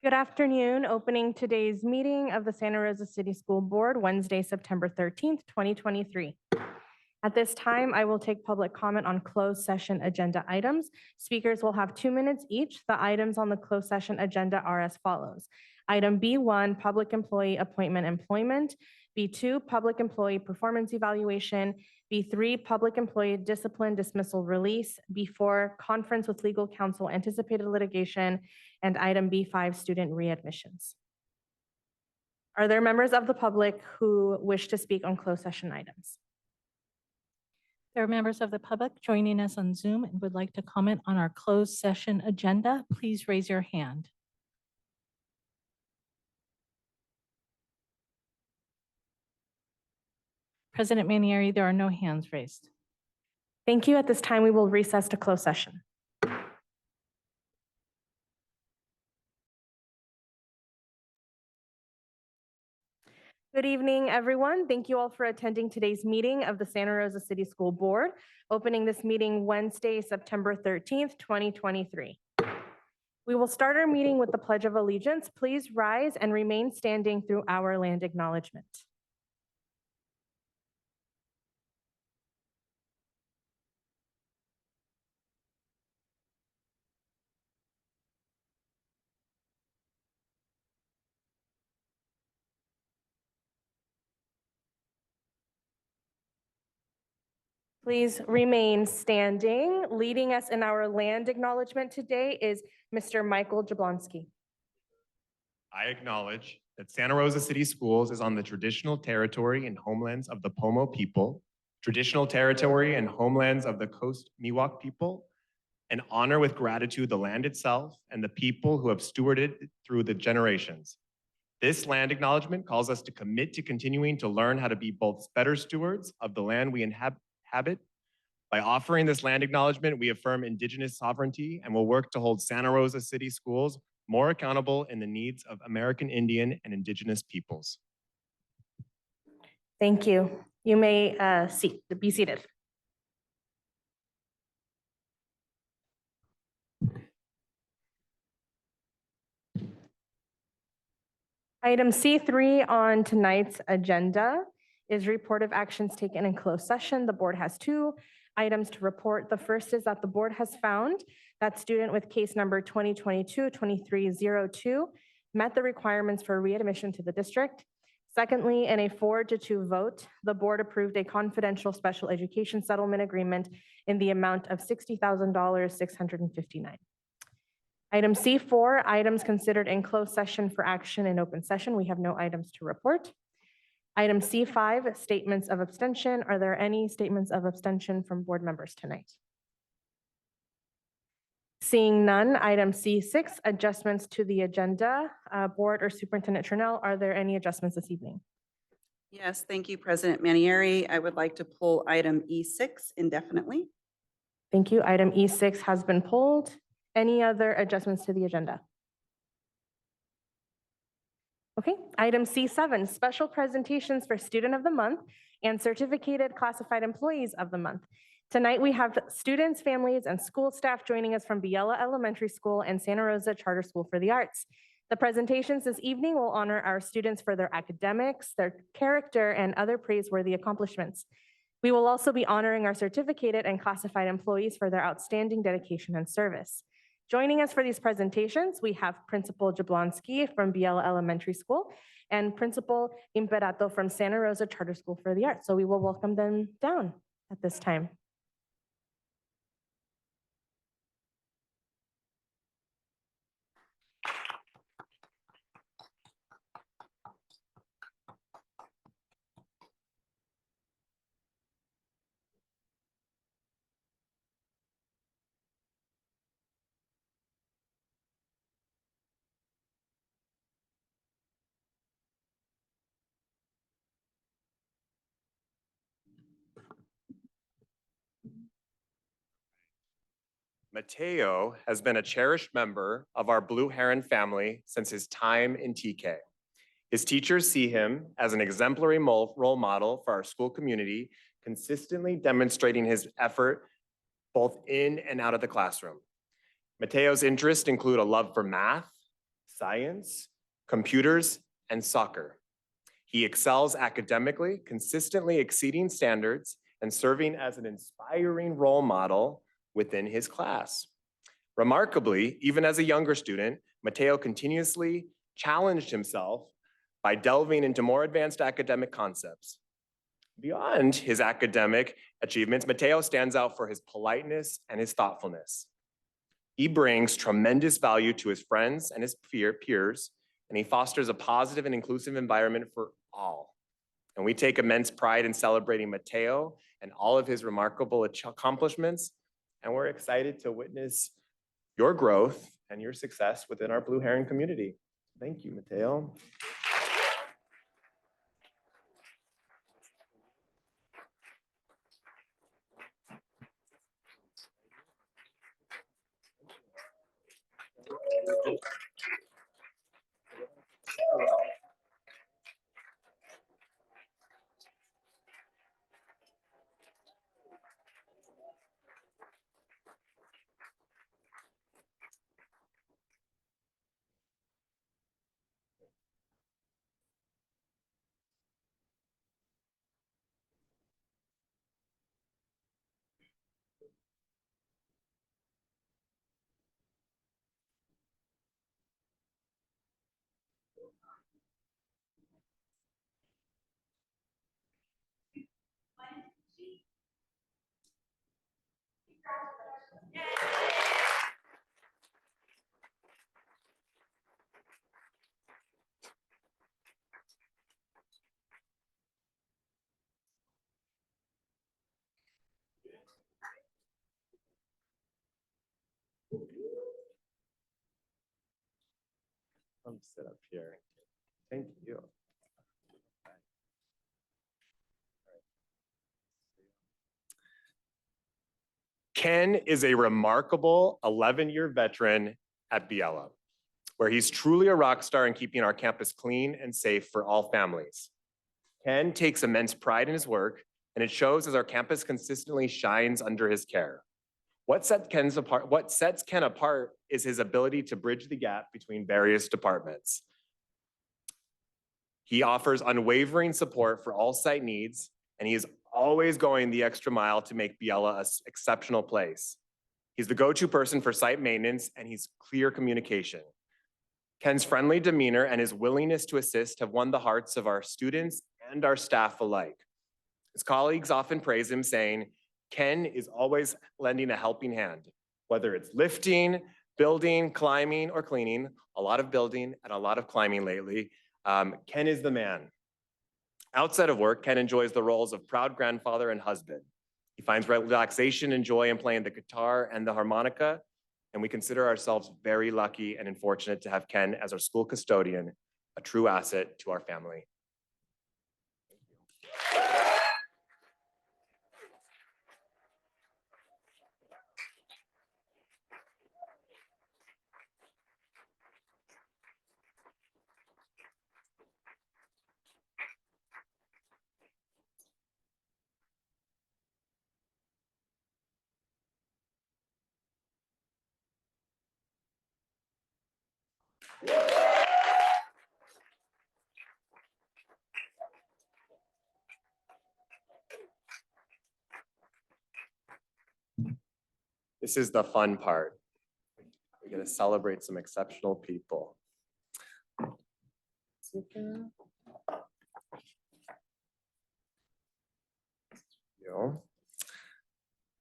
Good afternoon. Opening today's meeting of the Santa Rosa City School Board, Wednesday, September 13th, 2023. At this time, I will take public comment on closed session agenda items. Speakers will have 2 minutes each. The items on the closed session agenda are as follows. Item B1, public employee appointment employment. B2, public employee performance evaluation. B3, public employee discipline dismissal release. B4, conference with legal counsel anticipated litigation. And item B5, student readmissions. Are there members of the public who wish to speak on closed session items? There are members of the public joining us on Zoom and would like to comment on our closed session agenda. Please raise your hand. President Manieri, there are no hands raised. Thank you. At this time, we will recess to closed session. Good evening, everyone. Thank you all for attending today's meeting of the Santa Rosa City School Board, opening this meeting Wednesday, September 13th, 2023. We will start our meeting with the Pledge of Allegiance. Please rise and remain standing through our land acknowledgement. Please remain standing. Leading us in our land acknowledgement today is Mr. Michael Jablonski. I acknowledge that Santa Rosa City Schools is on the traditional territory and homelands of the Pomo people, traditional territory and homelands of the Coast Miwok people, and honor with gratitude the land itself and the people who have stewarded it through the generations. This land acknowledgement calls us to commit to continuing to learn how to be both better stewards of the land we inhabit. By offering this land acknowledgement, we affirm Indigenous sovereignty and will work to hold Santa Rosa City Schools more accountable in the needs of American Indian and Indigenous peoples. Thank you. You may be seated. Item C3 on tonight's agenda is report of actions taken in closed session. The board has 2 items to report. The first is that the board has found that student with case number 2022-2302 met the requirements for readmission to the district. Secondly, in a 4-2 vote, the board approved a confidential special education settlement agreement in the amount of $60,659. Item C4, items considered in closed session for action in open session. We have no items to report. Item C5, statements of abstention. Are there any statements of abstention from board members tonight? Seeing none, item C6, adjustments to the agenda. Board or Superintendent Chernell, are there any adjustments this evening? Yes, thank you, President Manieri. I would like to pull item E6 indefinitely. Thank you. Item E6 has been pulled. Any other adjustments to the agenda? Okay, item C7, special presentations for Student of the Month and Certificated Classified Employees of the Month. Tonight we have students, families, and school staff joining us from Biella Elementary School and Santa Rosa Charter School for the Arts. The presentations this evening will honor our students for their academics, their character, and other praiseworthy accomplishments. We will also be honoring our certificated and classified employees for their outstanding dedication and service. Joining us for these presentations, we have Principal Jablonski from Biella Elementary School and Principal Imperato from Santa Rosa Charter School for the Arts. So we will welcome them down at this time. Mateo has been a cherished member of our Blue Heron family since his time in TK. His teachers see him as an exemplary role model for our school community, consistently demonstrating his effort both in and out of the classroom. Mateo's interests include a love for math, science, computers, and soccer. He excels academically, consistently exceeding standards and serving as an inspiring role model within his class. Remarkably, even as a younger student, Mateo continuously challenged himself by delving into more advanced academic concepts. Beyond his academic achievements, Mateo stands out for his politeness and his thoughtfulness. He brings tremendous value to his friends and his peers, and he fosters a positive and inclusive environment for all. And we take immense pride in celebrating Mateo and all of his remarkable accomplishments, and we're excited to witness your growth and your success within our Blue Heron community. Thank you, Mateo. Come sit up here. Thank you. Ken is a remarkable 11-year veteran at Biella, where he's truly a rock star in keeping our campus clean and safe for all families. Ken takes immense pride in his work, and it shows as our campus consistently shines under his care. What sets Ken apart is his ability to bridge the gap between various departments. He offers unwavering support for all site needs, and he is always going the extra mile to make Biella an exceptional place. He's the go-to person for site maintenance, and he's clear communication. Ken's friendly demeanor and his willingness to assist have won the hearts of our students and our staff alike. His colleagues often praise him, saying, Ken is always lending a helping hand, whether it's lifting, building, climbing, or cleaning. A lot of building and a lot of climbing lately. Ken is the man. Outside of work, Ken enjoys the roles of proud grandfather and husband. He finds relaxation and joy in playing the guitar and the harmonica, and we consider ourselves very lucky and fortunate to have Ken as our school custodian, a true asset to our family. This is the fun part. We're going to celebrate some exceptional people.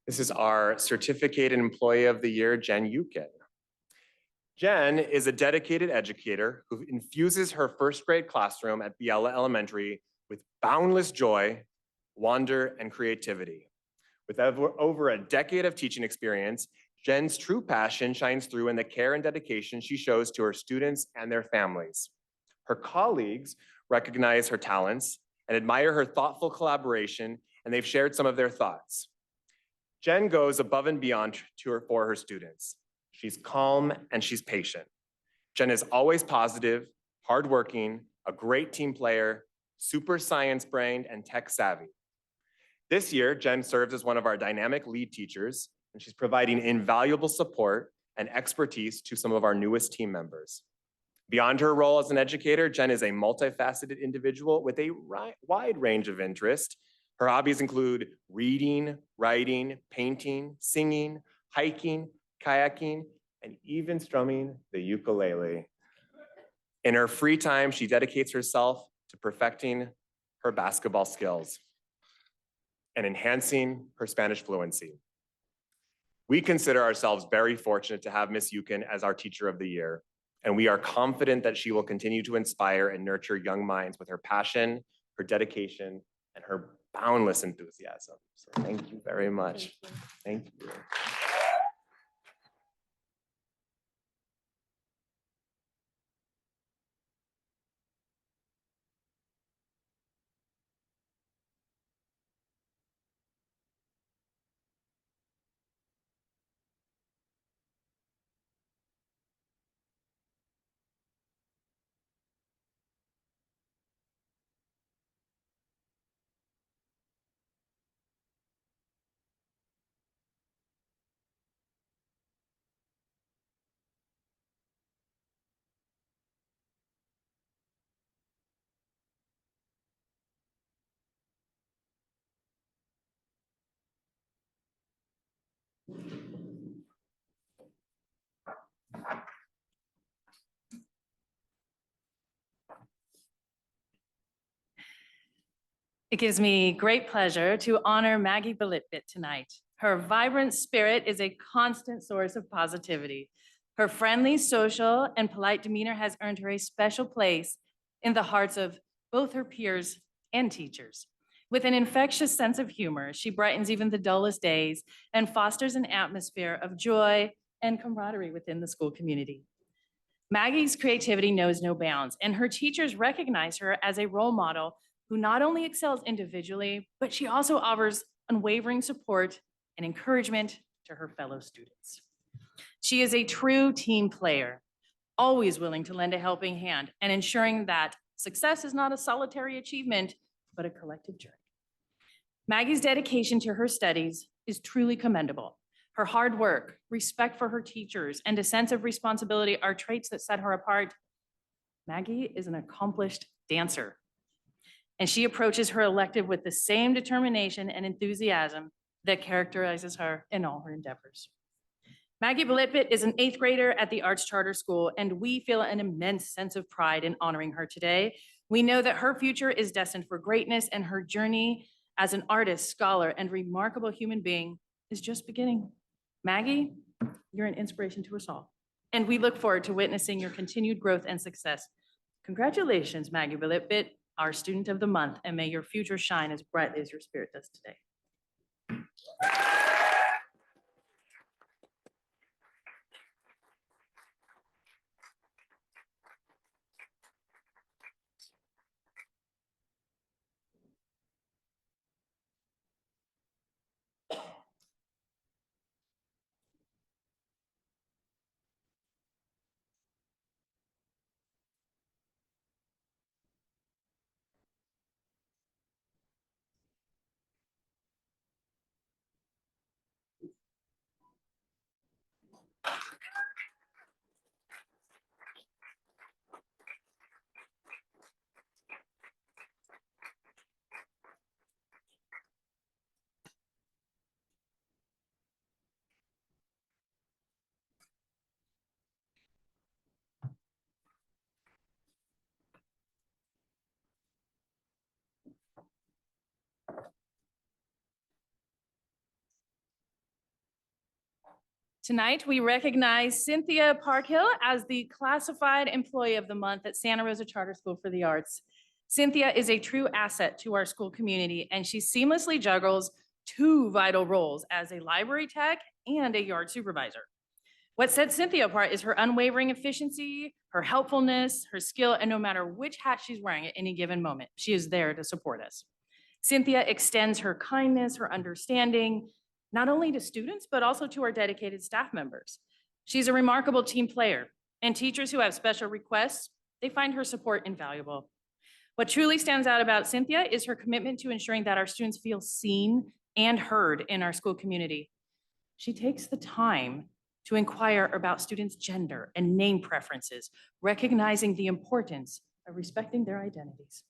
This is our Certificated Employee of the Year, Jen Yukin. Jen is a dedicated educator who infuses her first grade classroom at Biella Elementary with boundless joy, wonder, and creativity. With over a decade of teaching experience, Jen's true passion shines through in the care and dedication she shows to her students and their families. Her colleagues recognize her talents and admire her thoughtful collaboration, and they've shared some of their thoughts. Jen goes above and beyond for her students. She's calm and she's patient. Jen is always positive, hardworking, a great team player, super science-brained, and tech-savvy. This year, Jen serves as one of our dynamic lead teachers, and she's providing invaluable support and expertise to some of our newest team members. Beyond her role as an educator, Jen is a multifaceted individual with a wide range of interest. Her hobbies include reading, writing, painting, singing, hiking, kayaking, and even strumming the ukulele. In her free time, she dedicates herself to perfecting her basketball skills and enhancing her Spanish fluency. We consider ourselves very fortunate to have Miss Yukin as our Teacher of the Year, and we are confident that she will continue to inspire and nurture young minds with her passion, her dedication, and her boundless enthusiasm. So thank you very much. Thank you. It gives me great pleasure to honor Maggie Belitbit tonight. Her vibrant spirit is a constant source of positivity. Her friendly, social, and polite demeanor has earned her a special place in the hearts of both her peers and teachers. With an infectious sense of humor, she brightens even the dullest days and fosters an atmosphere of joy and camaraderie within the school community. Maggie's creativity knows no bounds, and her teachers recognize her as a role model who not only excels individually, but she also offers unwavering support and encouragement to her fellow students. She is a true team player, always willing to lend a helping hand and ensuring that success is not a solitary achievement, but a collective journey. Maggie's dedication to her studies is truly commendable. Her hard work, respect for her teachers, and a sense of responsibility are traits that set her apart. Maggie is an accomplished dancer, and she approaches her elective with the same determination and enthusiasm that characterizes her in all her endeavors. Maggie Belitbit is an 8th grader at the Arts Charter School, and we feel an immense sense of pride in honoring her today. We know that her future is destined for greatness, and her journey as an artist, scholar, and remarkable human being is just beginning. Maggie, you're an inspiration to us all, and we look forward to witnessing your continued growth and success. Congratulations, Maggie Belitbit, our Student of the Month, and may your future shine as bright as your spirit does today. Tonight, we recognize Cynthia Parkhill as the Classified Employee of the Month at Santa Rosa Charter School for the Arts. Cynthia is a true asset to our school community, and she seamlessly juggles 2 vital roles as a library tech and a yard supervisor. What sets Cynthia apart is her unwavering efficiency, her helpfulness, her skill, and no matter which hat she's wearing at any given moment, she is there to support us. Cynthia extends her kindness, her understanding, not only to students, but also to our dedicated staff members. She's a remarkable team player, and teachers who have special requests, they find her support invaluable. What truly stands out about Cynthia is her commitment to ensuring that our students feel seen and heard in our school community. She takes the time to inquire about students' gender and name preferences, recognizing the importance of respecting their identities.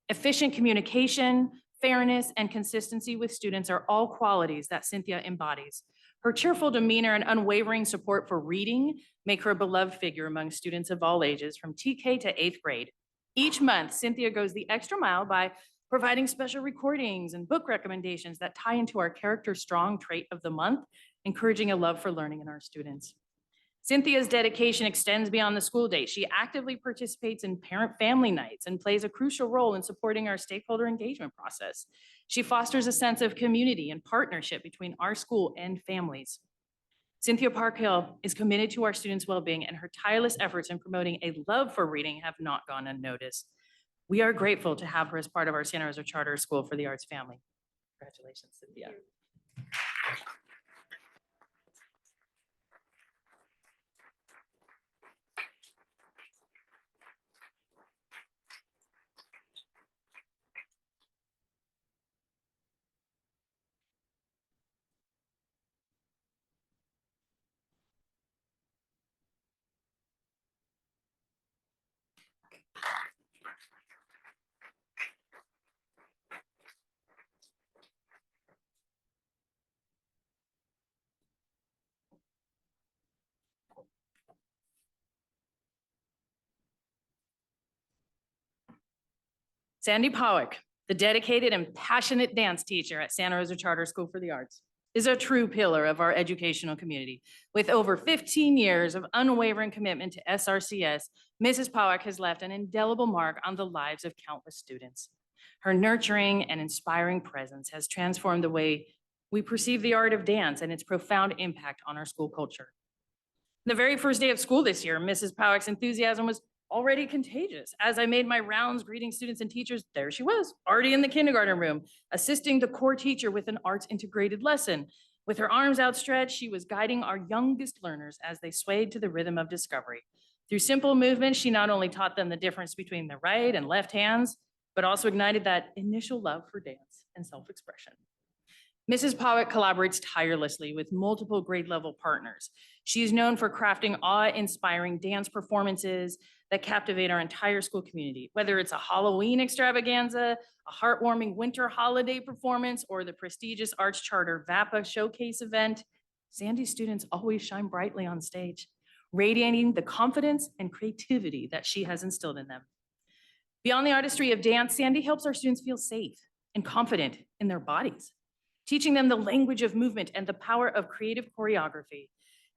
Efficient communication, fairness, and consistency with students are all qualities that Cynthia embodies. Her cheerful demeanor and unwavering support for reading make her a beloved figure among students of all ages from TK to 8th grade. Each month, Cynthia goes the extra mile by providing special recordings and book recommendations that tie into our character strong trait of the month, encouraging a love for learning in our students. Cynthia's dedication extends beyond the school day. She actively participates in parent-family nights and plays a crucial role in supporting our stakeholder engagement process. She fosters a sense of community and partnership between our school and families. Cynthia Parkhill is committed to our students' well-being, and her tireless efforts in promoting a love for reading have not gone unnoticed. We are grateful to have her as part of our Santa Rosa Charter School for the Arts family. Congratulations, Cynthia. Sandy Powick, the dedicated and passionate dance teacher at Santa Rosa Charter School for the Arts, is a true pillar of our educational community. With over 15 years of unwavering commitment to SRCS, Mrs. Powick has left an indelible mark on the lives of countless students. Her nurturing and inspiring presence has transformed the way we perceive the art of dance and its profound impact on our school culture. The very first day of school this year, Mrs. Powick's enthusiasm was already contagious. As I made my rounds greeting students and teachers, there she was, already in the kindergarten room, assisting the core teacher with an arts integrated lesson. With her arms outstretched, she was guiding our youngest learners as they swayed to the rhythm of discovery. Through simple movements, she not only taught them the difference between the right and left hands, but also ignited that initial love for dance and self-expression. Mrs. Powick collaborates tirelessly with multiple grade level partners. She is known for crafting awe-inspiring dance performances that captivate our entire school community, whether it's a Halloween extravaganza, a heartwarming winter holiday performance, or the prestigious Arts Charter VAPA Showcase event. Sandy's students always shine brightly on stage, radiating the confidence and creativity that she has instilled in them. Beyond the artistry of dance, Sandy helps our students feel safe and confident in their bodies, teaching them the language of movement and the power of creative choreography.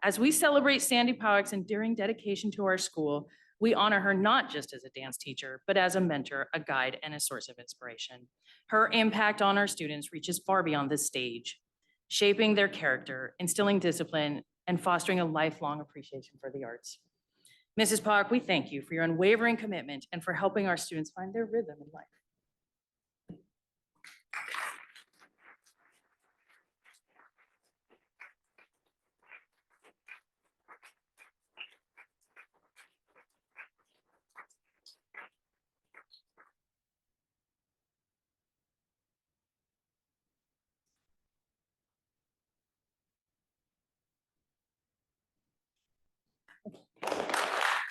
As we celebrate Sandy Powick's enduring dedication to our school, we honor her not just as a dance teacher, but as a mentor, a guide, and a source of inspiration. Her impact on our students reaches far beyond this stage, shaping their character, instilling discipline, and fostering a lifelong appreciation for the arts. Mrs. Powick, we thank you for your unwavering commitment and for helping our students find their rhythm in life.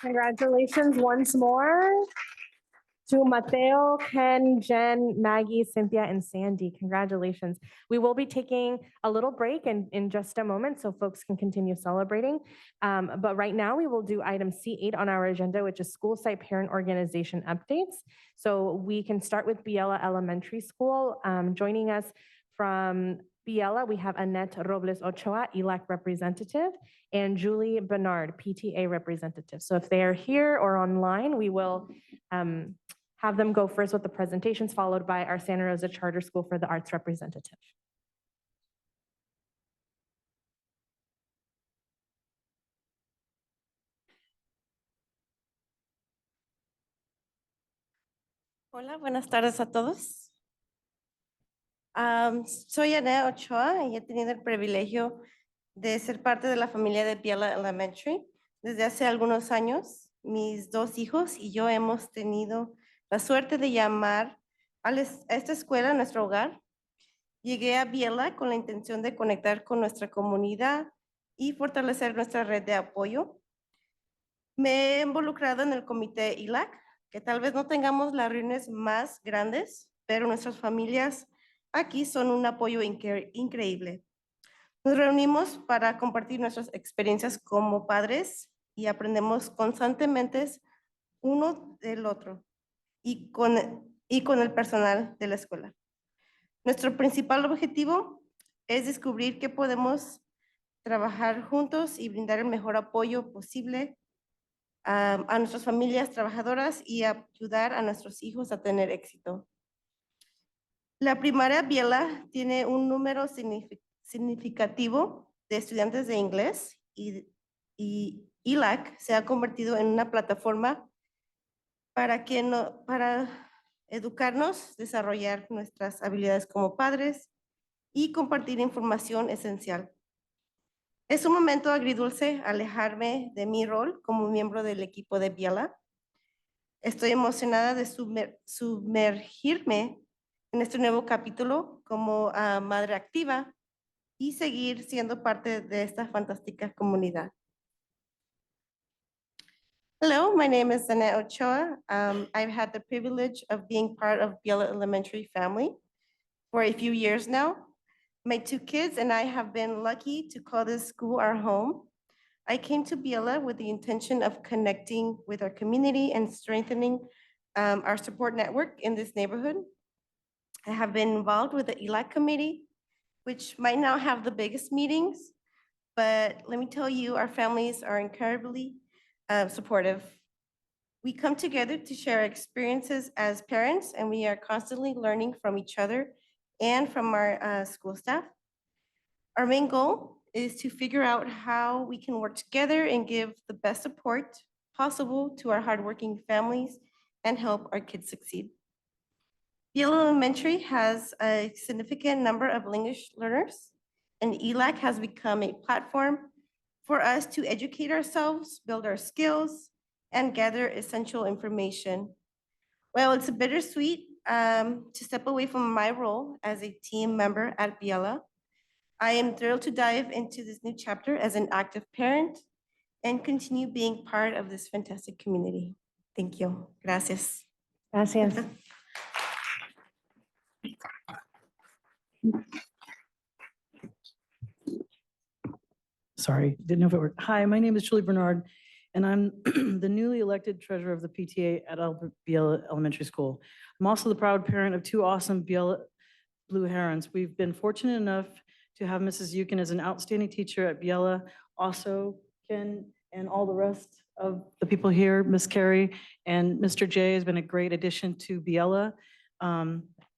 Congratulations once more to Mateo, Ken, Jen, Maggie, Cynthia, and Sandy. Congratulations. We will be taking a little break in just a moment so folks can continue celebrating. But right now we will do item C8 on our agenda, which is school site parent organization updates. So we can start with Biela Elementary School. Joining us from Biela, we have Annette Robles Ochoa, ELAC representative, and Julie Bernard, PTA representative. So if they are here or online, we will have them go first with the presentations, followed by our Santa Rosa Charter School for the Arts representative. Hola, buenas tardes a todos. Soy Anea Ochoa y he tenido el privilegio de ser parte de la familia de Biela Elementary. Desde hace algunos años, mis dos hijos y yo hemos tenido la suerte de llamar a esta escuela nuestro hogar. Llegué a Biela con la intención de conectar con nuestra comunidad y fortalecer nuestra red de apoyo. Me he involucrado en el comité ILAC, que tal vez no tengamos las reuniones más grandes, pero nuestras familias aquí son un apoyo increíble. Nos reunimos para compartir nuestras experiencias como padres y aprendemos constantemente uno del otro y con el personal de la escuela. Nuestro principal objetivo es descubrir qué podemos trabajar juntos y brindar el mejor apoyo posible a nuestras familias trabajadoras y ayudar a nuestros hijos a tener éxito. La primaria Biela tiene un número significativo de estudiantes de inglés y ILAC se ha convertido en una plataforma para educarnos, desarrollar nuestras habilidades como padres y compartir información esencial. Es un momento agridulce alejarme de mi rol como miembro del equipo de Biela. Estoy emocionada de sumergirme en este nuevo capítulo como madre activa y seguir siendo parte de esta fantástica comunidad. Hello, my name is Zanette Ochoa. I've had the privilege of being part of Biela Elementary family for a few years now. My 2 kids and I have been lucky to call this school our home. I came to Biela with the intention of connecting with our community and strengthening our support network in this neighborhood. I have been involved with the ELAC committee, which might not have the biggest meetings, but let me tell you, our families are incredibly supportive. We come together to share experiences as parents, and we are constantly learning from each other and from our school staff. Our main goal is to figure out how we can work together and give the best support possible to our hardworking families and help our kids succeed. Biela Elementary has a significant number of English learners, and ELAC has become a platform for us to educate ourselves, build our skills, and gather essential information. Well, it's a bittersweet to step away from my role as a team member at Biela. I am thrilled to dive into this new chapter as an active parent and continue being part of this fantastic community. Thank you. Gracias. Gracias. Sorry, didn't know if it worked. Hi, my name is Julie Bernard, and I'm the newly elected treasurer of the PTA at Biela Elementary School. I'm also the proud parent of 2 awesome Biela Blue Herons. We've been fortunate enough to have Mrs. Yukin as an outstanding teacher at Biela. Also, Ken and all the rest of the people here, Miss Carrie and Mr. J has been a great addition to Biela.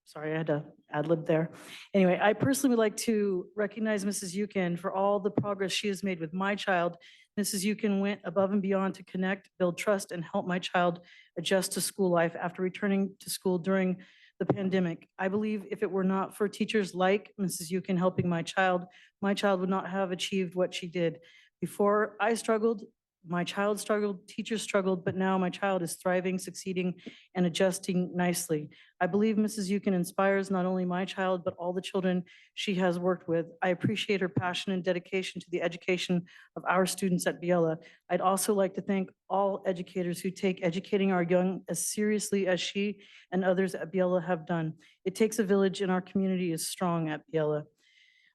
Sorry, I had to ad lib there. Anyway, I personally would like to recognize Mrs. Yukin for all the progress she has made with my child. Mrs. Yukin went above and beyond to connect, build trust, and help my child adjust to school life after returning to school during the pandemic. I believe if it were not for teachers like Mrs. Yukin helping my child would not have achieved what she did. Before I struggled, my child struggled, teachers struggled, but now my child is thriving, succeeding, and adjusting nicely. I believe Mrs. Yukin inspires not only my child, but all the children she has worked with. I appreciate her passion and dedication to the education of our students at Biela. I'd also like to thank all educators who take educating our young as seriously as she and others at Biela have done. It takes a village, and our community is strong at Biela.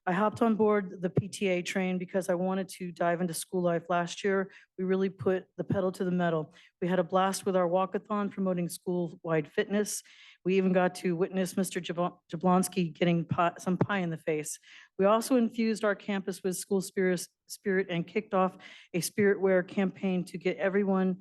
I hopped on board the PTA train because I wanted to dive into school life. Last year, we really put the pedal to the metal. We had a blast with our walkathon promoting school-wide fitness. We even got to witness Mr. Jablonski getting some pie in the face. We also infused our campus with school spirit and kicked off a spirit wear campaign to get everyone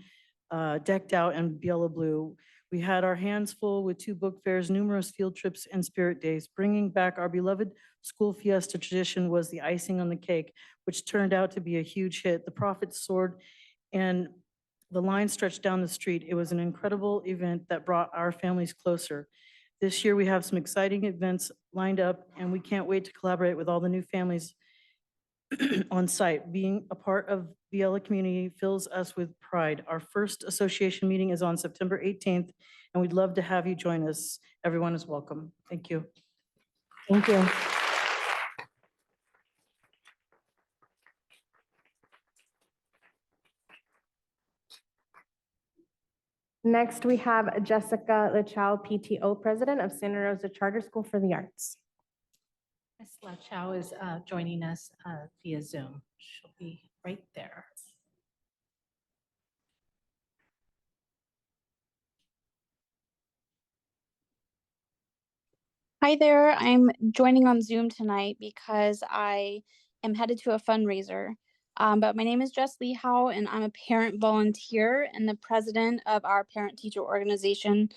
decked out in Biela blue. We had our hands full with 2 book fairs, numerous field trips, and spirit days. Bringing back our beloved school fiesta tradition was the icing on the cake, which turned out to be a huge hit. The profits soared and the line stretched down the street. It was an incredible event that brought our families closer. This year, we have some exciting events lined up, and we can't wait to collaborate with all the new families on site. Being a part of Biela community fills us with pride. Our first association meeting is on September 18th, and we'd love to have you join us. Everyone is welcome. Thank you. Thank you. Next, we have Jessica Lachow, PTO President of Santa Rosa Charter School for the Arts. Ms. Lachow is joining us via Zoom. She'll be right there. Hi there. I'm joining on Zoom tonight because I am headed to a fundraiser. But my name is Jess Lee Howe, and I'm a parent volunteer and the president of our parent teacher organization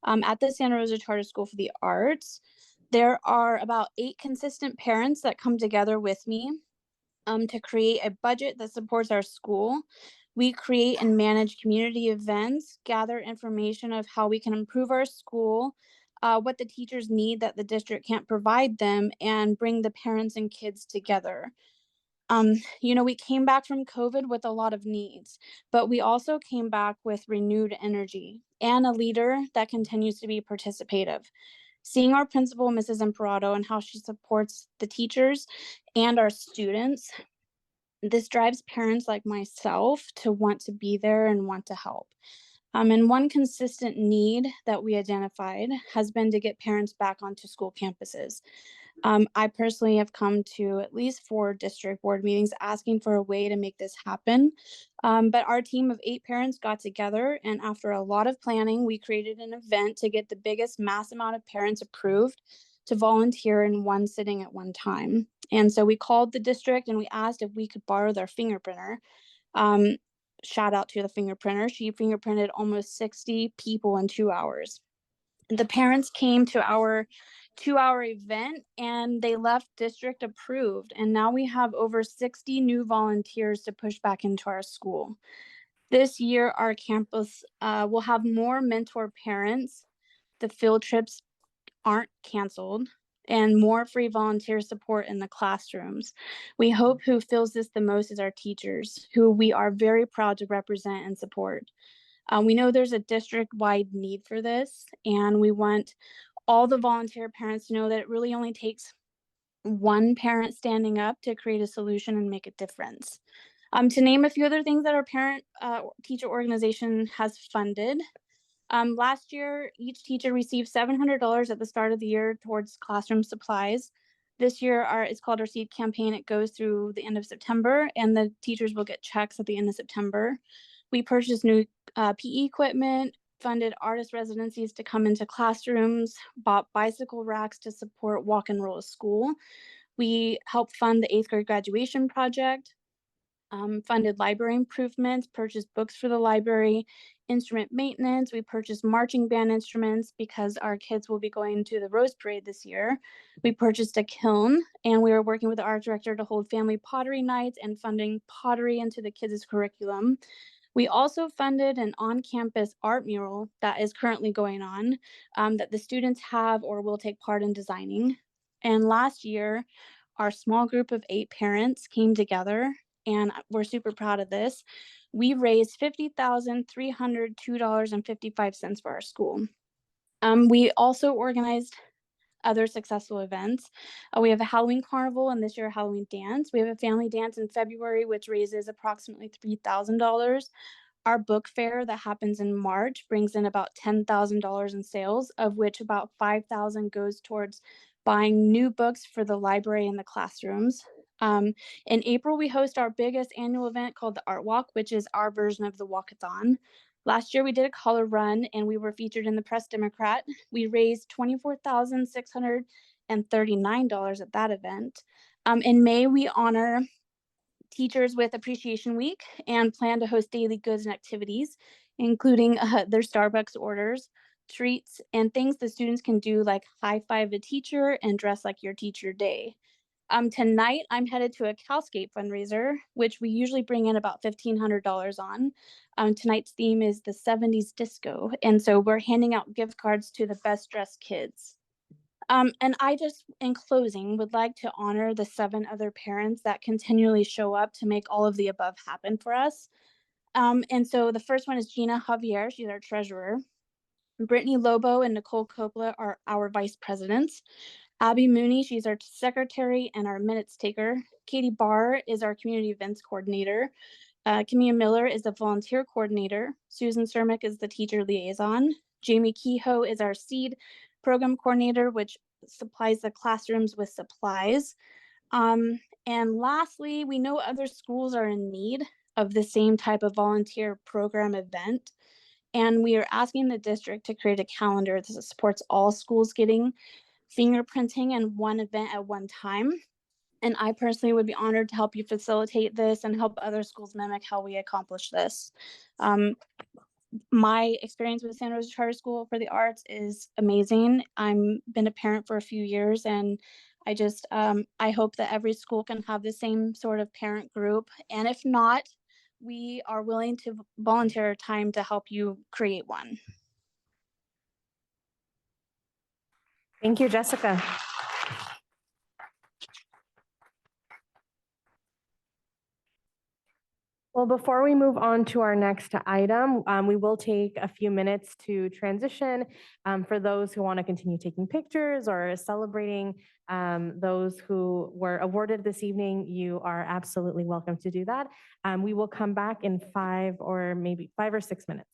at the Santa Rosa Charter School for the Arts. There are about 8 consistent parents that come together with me to create a budget that supports our school. We create and manage community events, gather information of how we can improve our school, what the teachers need that the district can't provide them, and bring the parents and kids together. We came back from COVID with a lot of needs, but we also came back with renewed energy and a leader that continues to be participative. Seeing our principal, Mrs. Imperato, and how she supports the teachers and our students, this drives parents like myself to want to be there and want to help. And one consistent need that we identified has been to get parents back onto school campuses. I personally have come to at least 4 district board meetings asking for a way to make this happen. But our team of 8 parents got together, and after a lot of planning, we created an event to get the biggest mass amount of parents approved to volunteer in one sitting at one time. And so we called the district and we asked if we could borrow their fingerprinter. Shout out to the fingerprinter. She fingerprinted almost 60 people in 2 hours. The parents came to our 2-hour event and they left district approved. And now we have over 60 new volunteers to push back into our school. This year, our campus will have more mentor parents. The field trips aren't canceled, and more free volunteer support in the classrooms. We hope who feels this the most is our teachers, who we are very proud to represent and support. We know there's a district-wide need for this, and we want all the volunteer parents to know that it really only takes one parent standing up to create a solution and make a difference. To name a few other things that our parent teacher organization has funded. Last year, each teacher received $700 at the start of the year towards classroom supplies. This year, it's called our Seed Campaign. It goes through the end of September, and the teachers will get checks at the end of September. We purchased new PE equipment, funded artist residencies to come into classrooms, bought bicycle racks to support walk and roll to school. We helped fund the 8th grade graduation project, funded library improvements, purchased books for the library, instrument maintenance. We purchased marching band instruments because our kids will be going to the Rose Parade this year. We purchased a kiln, and we are working with the art director to hold family pottery nights and funding pottery into the kids' curriculum. We also funded an on-campus art mural that is currently going on that the students have or will take part in designing. And last year, our small group of 8 parents came together, and we're super proud of this. We raised $50,302.55 for our school. We also organized other successful events. We have a Halloween carnival and this year a Halloween dance. We have a family dance in February, which raises approximately $3,000. Our book fair that happens in March brings in about $10,000 in sales, of which about $5,000 goes towards buying new books for the library and the classrooms. In April, we host our biggest annual event called the Art Walk, which is our version of the walkathon. Last year, we did a color run and we were featured in the Press Democrat. We raised $24,639 at that event. In May, we honor teachers with Appreciation Week and plan to host daily goods and activities, including their Starbucks orders, treats, and things the students can do like high five a teacher and dress like your teacher day. Tonight, I'm headed to a CalScape fundraiser, which we usually bring in about $1,500 on. Tonight's theme is the 70s disco, and so we're handing out gift cards to the best dressed kids. And I just, in closing, would like to honor the 7 other parents that continually show up to make all of the above happen for us. And so the first one is Gina Javier. She's our treasurer. Brittany Lobo and Nicole Coppola are our vice presidents. Abby Mooney, she's our secretary and our minutes taker. Katie Barr is our community events coordinator. Camilla Miller is the volunteer coordinator. Susan Cermak is the teacher liaison. Jamie Kehoe is our SEED program coordinator, which supplies the classrooms with supplies. And lastly, we know other schools are in need of the same type of volunteer program event. And we are asking the district to create a calendar that supports all schools getting fingerprinting in one event at one time. And I personally would be honored to help you facilitate this and help other schools mimic how we accomplish this. My experience with Santa Rosa Charter School for the Arts is amazing. I'm been a parent for a few years, and I just I hope that every school can have the same sort of parent group. And if not, we are willing to volunteer our time to help you create one. Thank you, Jessica. Well, before we move on to our next item, we will take a few minutes to transition. For those who want to continue taking pictures or celebrating those who were awarded this evening, you are absolutely welcome to do that. We will come back in 5 or 6 minutes.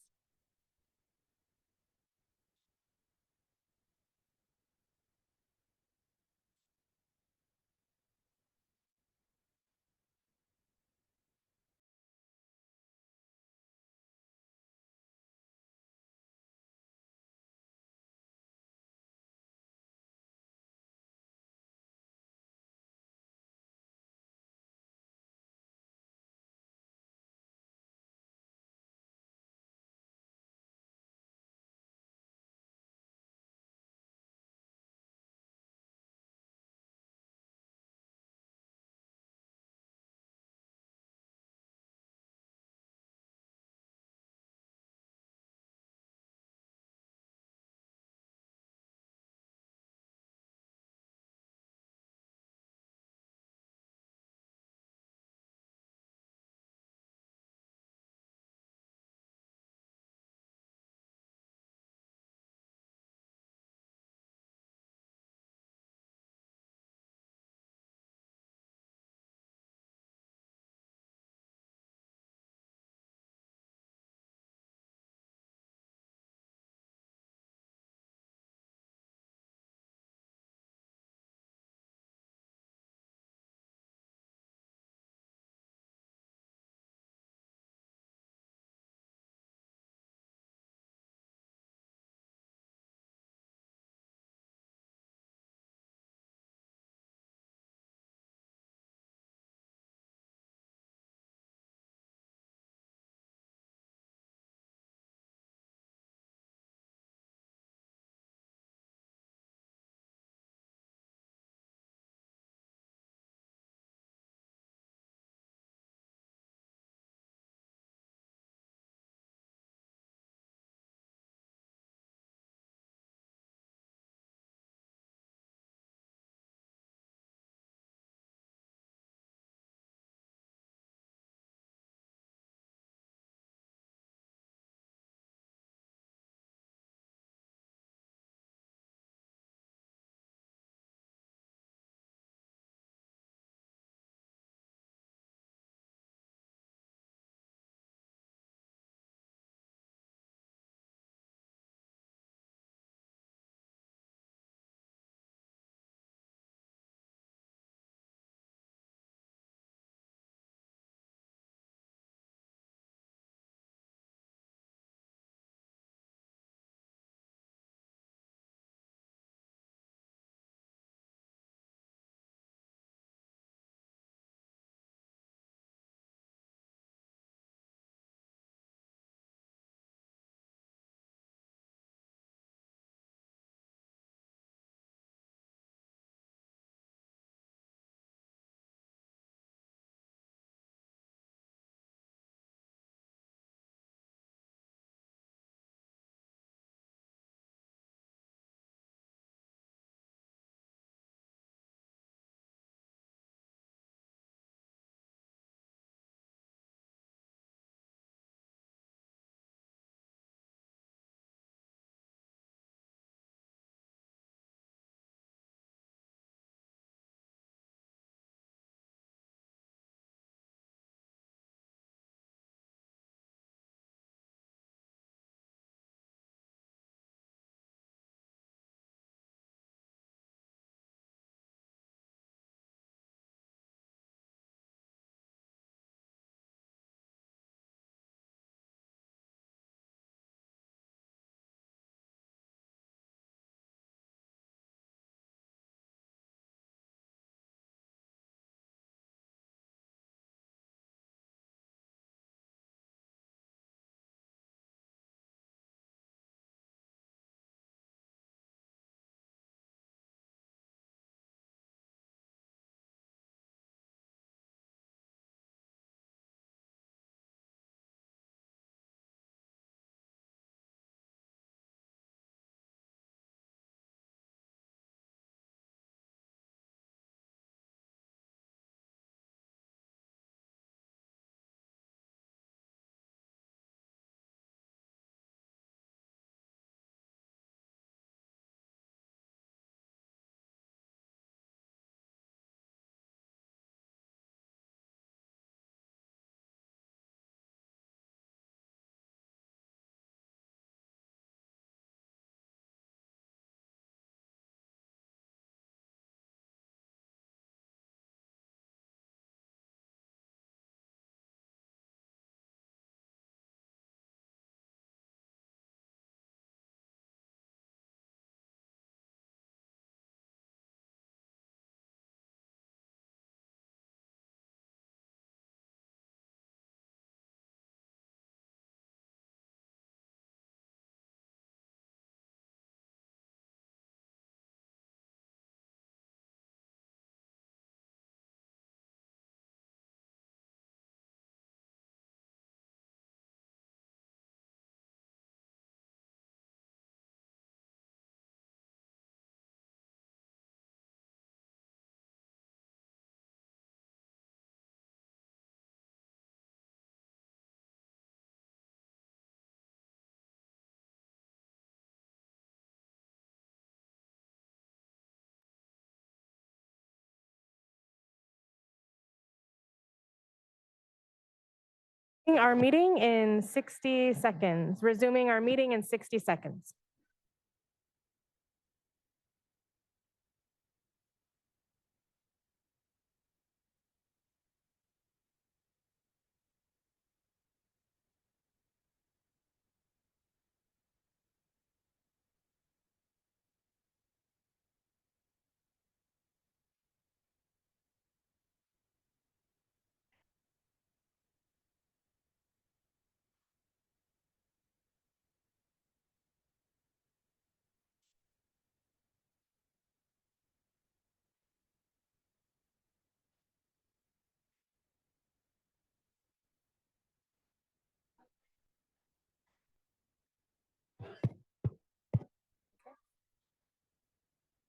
Our meeting in 60 seconds, resuming our meeting in 60 seconds.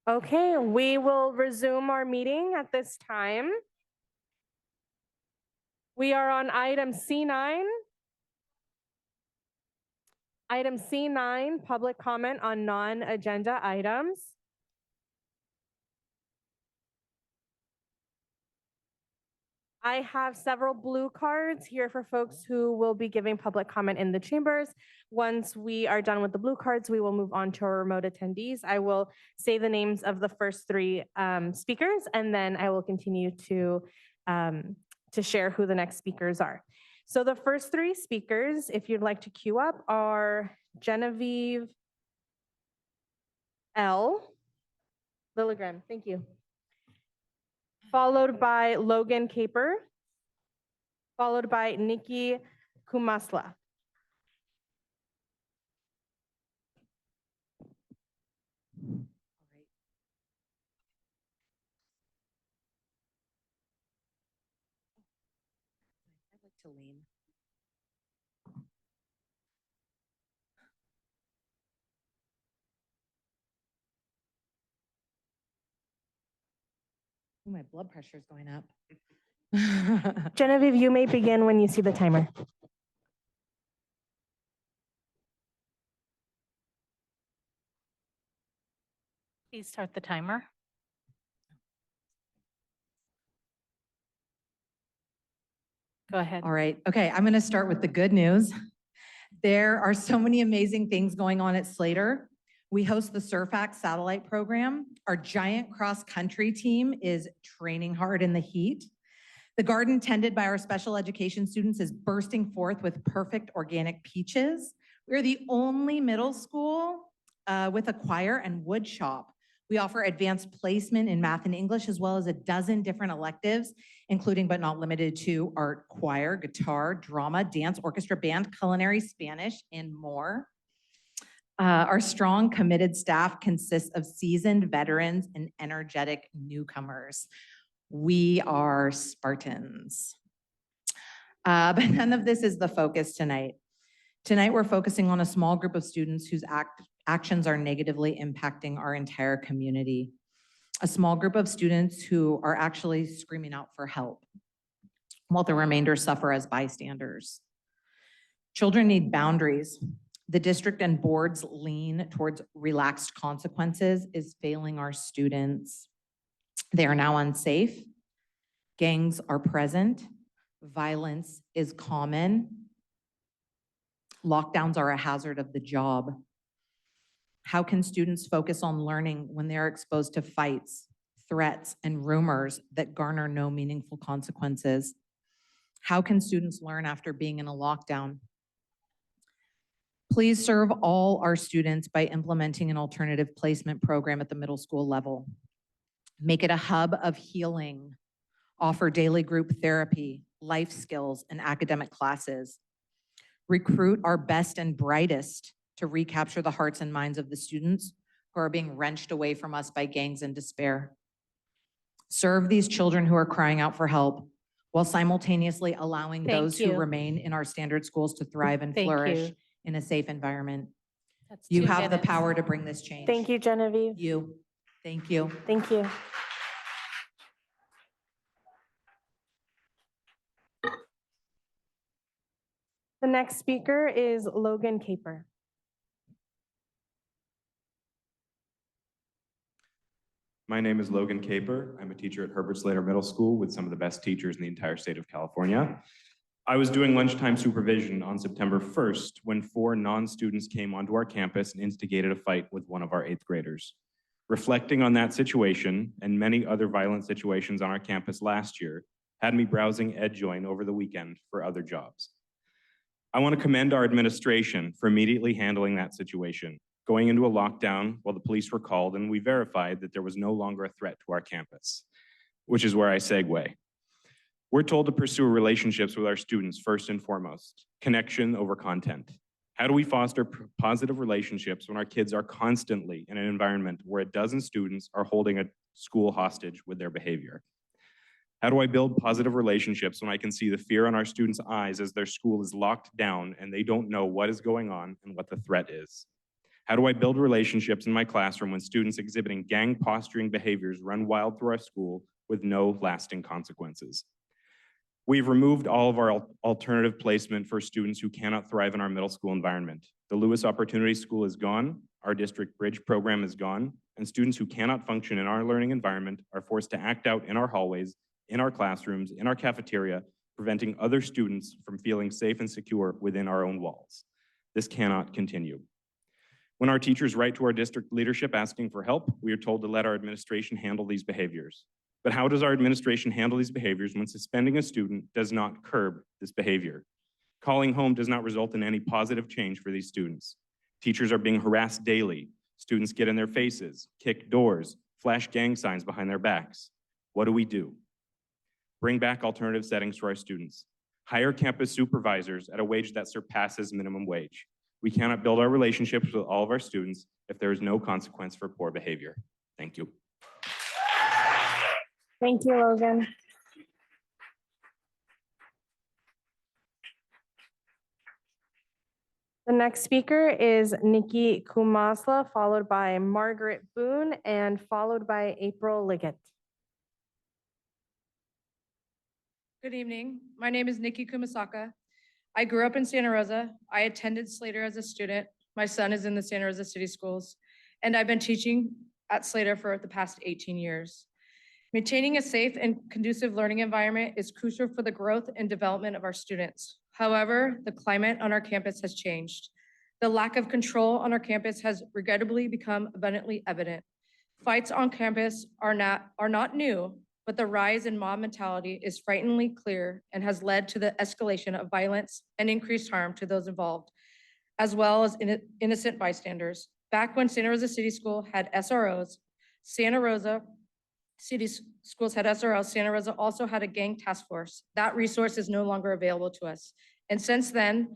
Okay, we will resume our meeting at this time. We are on item C9. Item C9, public comment on non-agenda items. I have several blue cards here for folks who will be giving public comment in the chambers. Once we are done with the blue cards, we will move on to our remote attendees. I will say the names of the first three speakers, and then I will continue to share who the next speakers are. So the first three speakers, if you'd like to queue up, are Genevieve L. Lilligren, thank you. Followed by Logan Caper, followed by Nikki Kumasla. I'd like to lean. Ooh, my blood pressure is going up. Genevieve, you may begin when you see the timer. Please start the timer. Go ahead. All right. Okay. I'm going to start with the good news. There are so many amazing things going on at Slater. We host the SurfAct satellite program. Our giant cross-country team is training hard in the heat. The garden tended by our special education students is bursting forth with perfect organic peaches. We're the only middle school with a choir and wood shop. We offer advanced placement in math and English, as well as a dozen different electives, including but not limited to art, choir, guitar, drama, dance, orchestra, band, culinary, Spanish, and more. Our strong, committed staff consists of seasoned veterans and energetic newcomers. We are Spartans. But none of this is the focus tonight. Tonight, we're focusing on a small group of students whose actions are negatively impacting our entire community. A small group of students who are actually screaming out for help, while the remainder suffer as bystanders. Children need boundaries. The district and board's lean towards relaxed consequences is failing our students. They are now unsafe. Gangs are present. Violence is common. Lockdowns are a hazard of the job. How can students focus on learning when they're exposed to fights, threats, and rumors that garner no meaningful consequences? How can students learn after being in a lockdown? Please serve all our students by implementing an alternative placement program at the middle school level. Make it a hub of healing. Offer daily group therapy, life skills, and academic classes. Recruit our best and brightest to recapture the hearts and minds of the students who are being wrenched away from us by gangs and despair. Serve these children who are crying out for help while simultaneously allowing Thank those you. who remain in our standard schools to thrive and Thank flourish you. in a safe environment. That's You 2 have the minutes. power to bring this change. Thank you, Genevieve. You. Thank you. Thank you. The next speaker is Logan Caper. My name is Logan Caper. I'm a teacher at Herbert Slater Middle School with some of the best teachers in the entire state of California. I was doing lunchtime supervision on September 1st when 4 non-students came onto our campus and instigated a fight with one of our 8th graders. Reflecting on that situation and many other violent situations on our campus last year had me browsing EdJoin over the weekend for other jobs. I want to commend our administration for immediately handling that situation, going into a lockdown while the police were called and we verified that there was no longer a threat to our campus, which is where I segue. We're told to pursue relationships with our students first and foremost, connection over content. How do we foster positive relationships when our kids are constantly in an environment where a dozen students are holding a school hostage with their behavior? How do I build positive relationships when I can see the fear on our students' eyes as their school is locked down and they don't know what is going on and what the threat is? How do I build relationships in my classroom when students exhibiting gang posturing behaviors run wild through our school with no lasting consequences? We've removed all of our alternative placement for students who cannot thrive in our middle school environment. The Lewis Opportunity School is gone, our district bridge program is gone, and students who cannot function in our learning environment are forced to act out in our hallways, in our classrooms, in our cafeteria, preventing other students from feeling safe and secure within our own walls. This cannot continue. When our teachers write to our district leadership asking for help, we are told to let our administration handle these behaviors. But how does our administration handle these behaviors when suspending a student does not curb this behavior? Calling home does not result in any positive change for these students. Teachers are being harassed daily. Students get in their faces, kick doors, flash gang signs behind their backs. What do we do? Bring back alternative settings for our students. Hire campus supervisors at a wage that surpasses minimum wage. We cannot build our relationships with all of our students if there is no consequence for poor behavior. Thank you. Thank you, Logan. The next speaker is Nikki Kumasla, followed by Margaret Boone, and followed by April Liggett. Good evening. My name is Nikki Kumasaka. I grew up in Santa Rosa. I attended Slater as a student. My son is in the Santa Rosa City Schools, and I've been teaching at Slater for the past 18 years. Maintaining a safe and conducive learning environment is crucial for the growth and development of our students. However, the climate on our campus has changed. The lack of control on our campus has regrettably become abundantly evident. Fights on campus are not new, but the rise in mob mentality is frighteningly clear and has led to the escalation of violence and increased harm to those involved, as well as innocent bystanders. Back when Santa Rosa City School had SROs, Santa Rosa City Schools had SROs, Santa Rosa also had a gang task force. That resource is no longer available to us. And since then,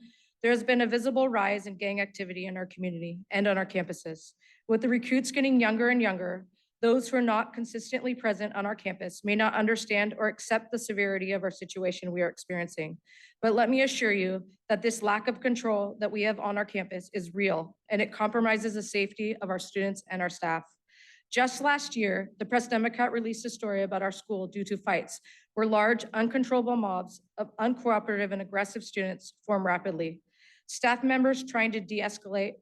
there has been a visible rise in gang activity in our community and on our campuses. With the recruits getting younger and younger, those who are not consistently present on our campus may not understand or accept the severity of our situation we are experiencing. But let me assure you that this lack of control that we have on our campus is real, and it compromises the safety of our students and our staff. Just last year, the Press Democrat released a story about our school due to fights where large, uncontrollable mobs of uncooperative and aggressive students form rapidly. Staff members trying to de-escalate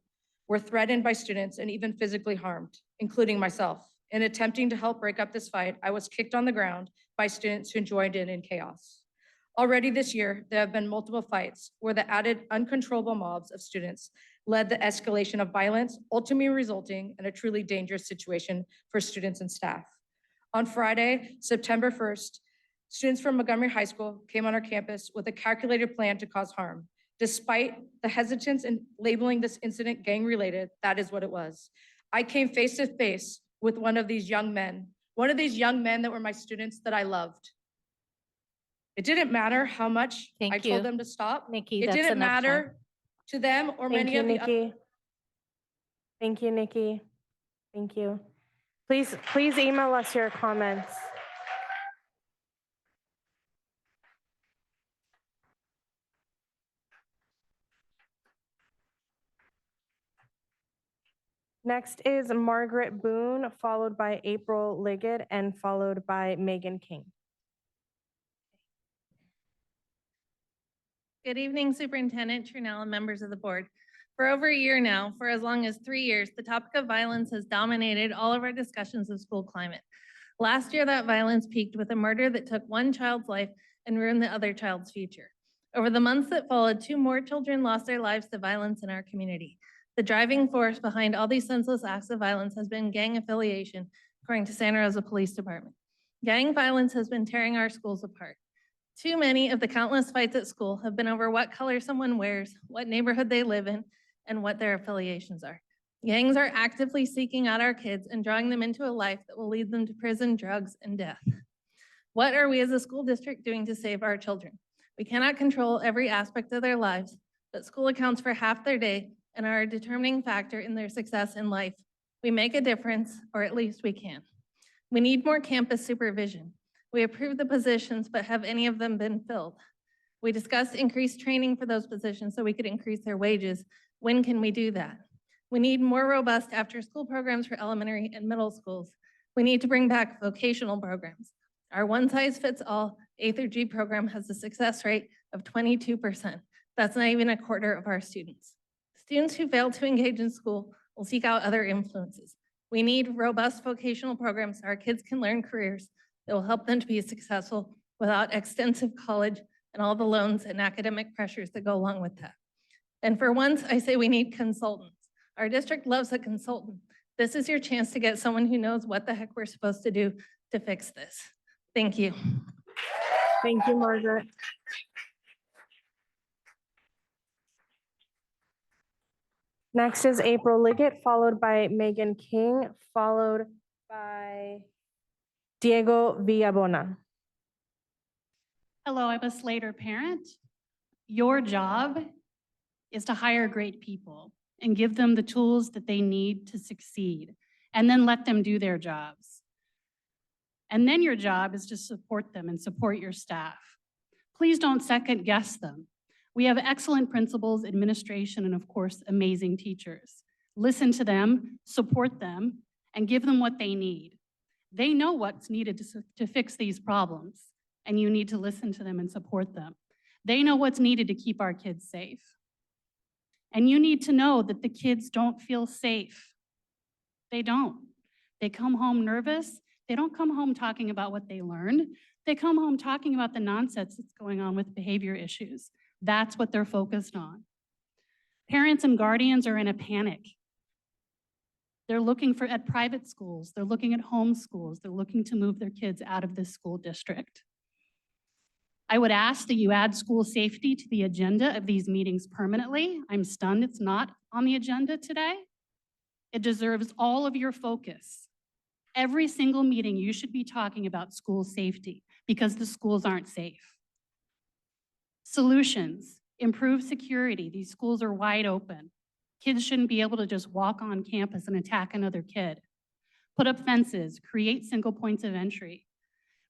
were threatened by students and even physically harmed, including myself. In attempting to help break up this fight, I was kicked on the ground by students who joined in chaos. Already this year, there have been multiple fights where the added uncontrollable mobs of students led the escalation of violence, ultimately resulting in a truly dangerous situation for students and staff. On Friday, September 1st, students from Montgomery High School came on our campus with a calculated plan to cause harm. Despite the hesitance in labeling this incident gang-related, that is what it was. I came face to face with one of these young men that were my students that I loved. It didn't matter how much I told them to stop. Nikki, It that's didn't enough time. matter to them or Thank many you, of the other. Nikki. Thank you, Nikki. Thank you. Please email us your comments. Next is Margaret Boone, followed by April Liggett, and followed by Megan King. Good evening, Superintendent Trunell and members of the board. For over a year now, for as long as 3 years, the topic of violence has dominated all of our discussions of school climate. Last year, that violence peaked with a murder that took one child's life and ruined the other child's future. Over the months that followed, 2 more children lost their lives to violence in our community. The driving force behind all these senseless acts of violence has been gang affiliation, according to Santa Rosa Police Department. Gang violence has been tearing our schools apart. Too many of the countless fights at school have been over what color someone wears, what neighborhood they live in, and what their affiliations are. Gangs are actively seeking out our kids and drawing them into a life that will lead them to prison, drugs, and death. What are we as a school district doing to save our children? We cannot control every aspect of their lives, but school accounts for half their day and are a determining factor in their success in life. We make a difference, or at least we can. We need more campus supervision. We approved the positions, but have any of them been filled? We discussed increased training for those positions so we could increase their wages. When can we do that? We need more robust after-school programs for elementary and middle schools. We need to bring back vocational programs. Our one-size-fits-all A through G program has a success rate of 22%. That's not even a quarter of our students. Students who fail to engage in school will seek out other influences. We need robust vocational programs so our kids can learn careers that will help them to be successful without extensive college and all the loans and academic pressures that go along with that. And for once, I say we need consultants. Our district loves a consultant. This is your chance to get someone who knows what the heck we're supposed to do to fix this. Thank you. Thank you, Margaret. Next is April Liggett, followed by Megan King, followed by Diego Villabona. Hello, I'm a Slater parent. Your job is to hire great people and give them the tools that they need to succeed, and then let them do their jobs. And then your job is to support them and support your staff. Please don't second guess them. We have excellent principals, administration, and of course, amazing teachers. Listen to them, support them, and give them what they need. They know what's needed to fix these problems, and you need to listen to them and support them. They know what's needed to keep our kids safe. And you need to know that the kids don't feel safe. They don't. They come home nervous. They don't come home talking about what they learned. They come home talking about the nonsense that's going on with behavior issues. That's what they're focused on. Parents and guardians are in a panic. They're looking at private schools. They're looking at home schools. They're looking to move their kids out of this school district. I would ask that you add school safety to the agenda of these meetings permanently. I'm stunned it's not on the agenda today. It deserves all of your focus. Every single meeting, you should be talking about school safety because the schools aren't safe. Solutions, improve security. These schools are wide open. Kids shouldn't be able to just walk on campus and attack another kid. Put up fences, create single points of entry.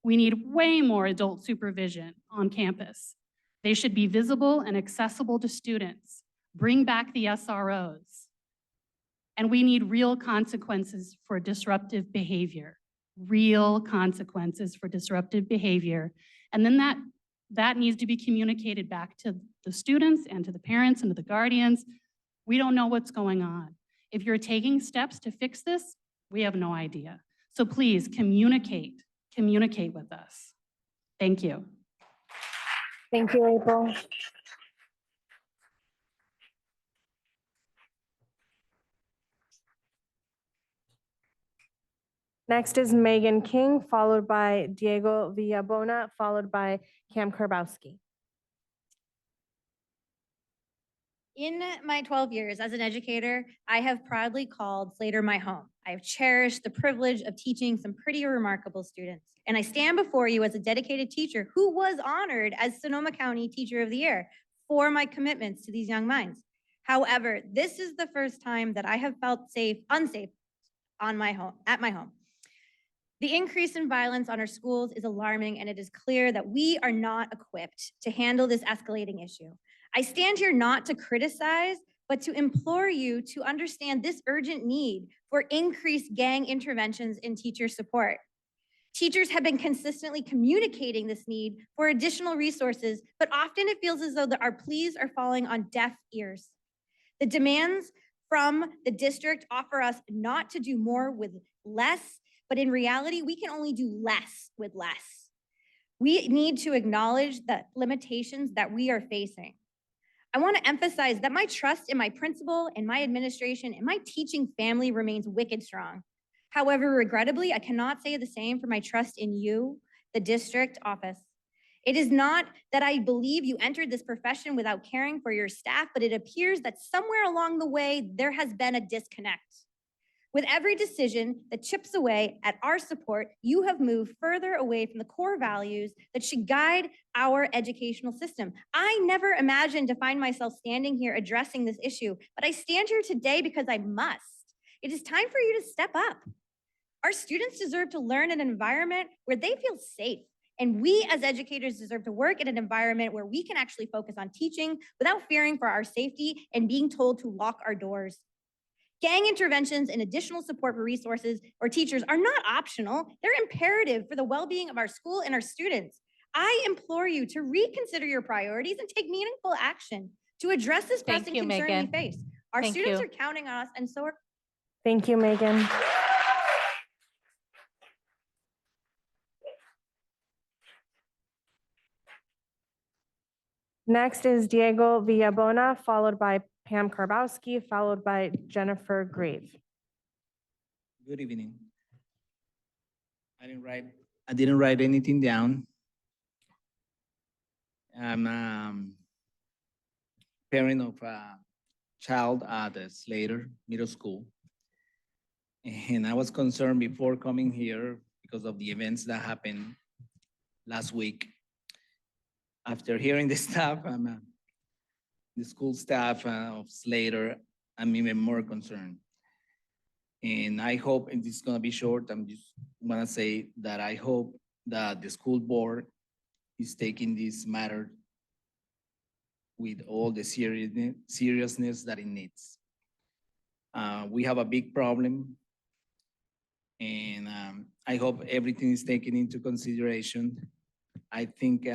We need way more adult supervision on campus. They should be visible and accessible to students. Bring back the SROs. And we need real consequences for disruptive behavior. Real consequences for disruptive behavior. And then that needs to be communicated back to the students and to the parents and to the guardians. We don't know what's going on. If you're taking steps to fix this, we have no idea. So please communicate with us. Thank you. Thank you, April. Next is Megan King, followed by Diego Villabona, followed by Cam Karbowski. In my 12 years as an educator, I have proudly called Slater my home. I have cherished the privilege of teaching some pretty remarkable students. And I stand before you as a dedicated teacher who was honored as Sonoma County Teacher of the Year for my commitments to these young minds. However, this is the first time that I have felt unsafe at my home. The increase in violence on our schools is alarming, and it is clear that we are not equipped to handle this escalating issue. I stand here not to criticize, but to implore you to understand this urgent need for increased gang interventions in teacher support. Teachers have been consistently communicating this need for additional resources, but often it feels as though our pleas are falling on deaf ears. The demands from the district offer us not to do more with less, but in reality, we can only do less with less. We need to acknowledge the limitations that we are facing. I want to emphasize that my trust in my principal and my administration and my teaching family remains wicked strong. However, regrettably, I cannot say the same for my trust in you, the district office. It is not that I believe you entered this profession without caring for your staff, but it appears that somewhere along the way, there has been a disconnect. With every decision that chips away at our support, you have moved further away from the core values that should guide our educational system. I never imagined to find myself standing here addressing this issue, but I stand here today because I must. It is time for you to step up. Our students deserve to learn in an environment where they feel safe. And we as educators deserve to work in an environment where we can actually focus on teaching without fearing for our safety and being told to lock our doors. Gang interventions and additional support for resources or teachers are not optional. They're imperative for the well-being of our school and our students. I implore you to reconsider your priorities and take meaningful action to address this Thank pressing you, concern Megan. we face. Our Thank students you. are counting on us, and so are Thank you, Megan. Next is Diego Villabona, followed by Pam Karbowski, followed by Jennifer Grave. Good evening. I didn't write anything down. I'm parent of a child at the Slater Middle School. And I was concerned before coming here because of the events that happened last week. After hearing the staff, the school staff of Slater, I'm even more concerned. And I hope, and this is gonna be short, I'm just gonna say that I hope that the school board is taking this matter with all the seriousness that it needs. We have a big problem, and I hope everything is taken into consideration. I think,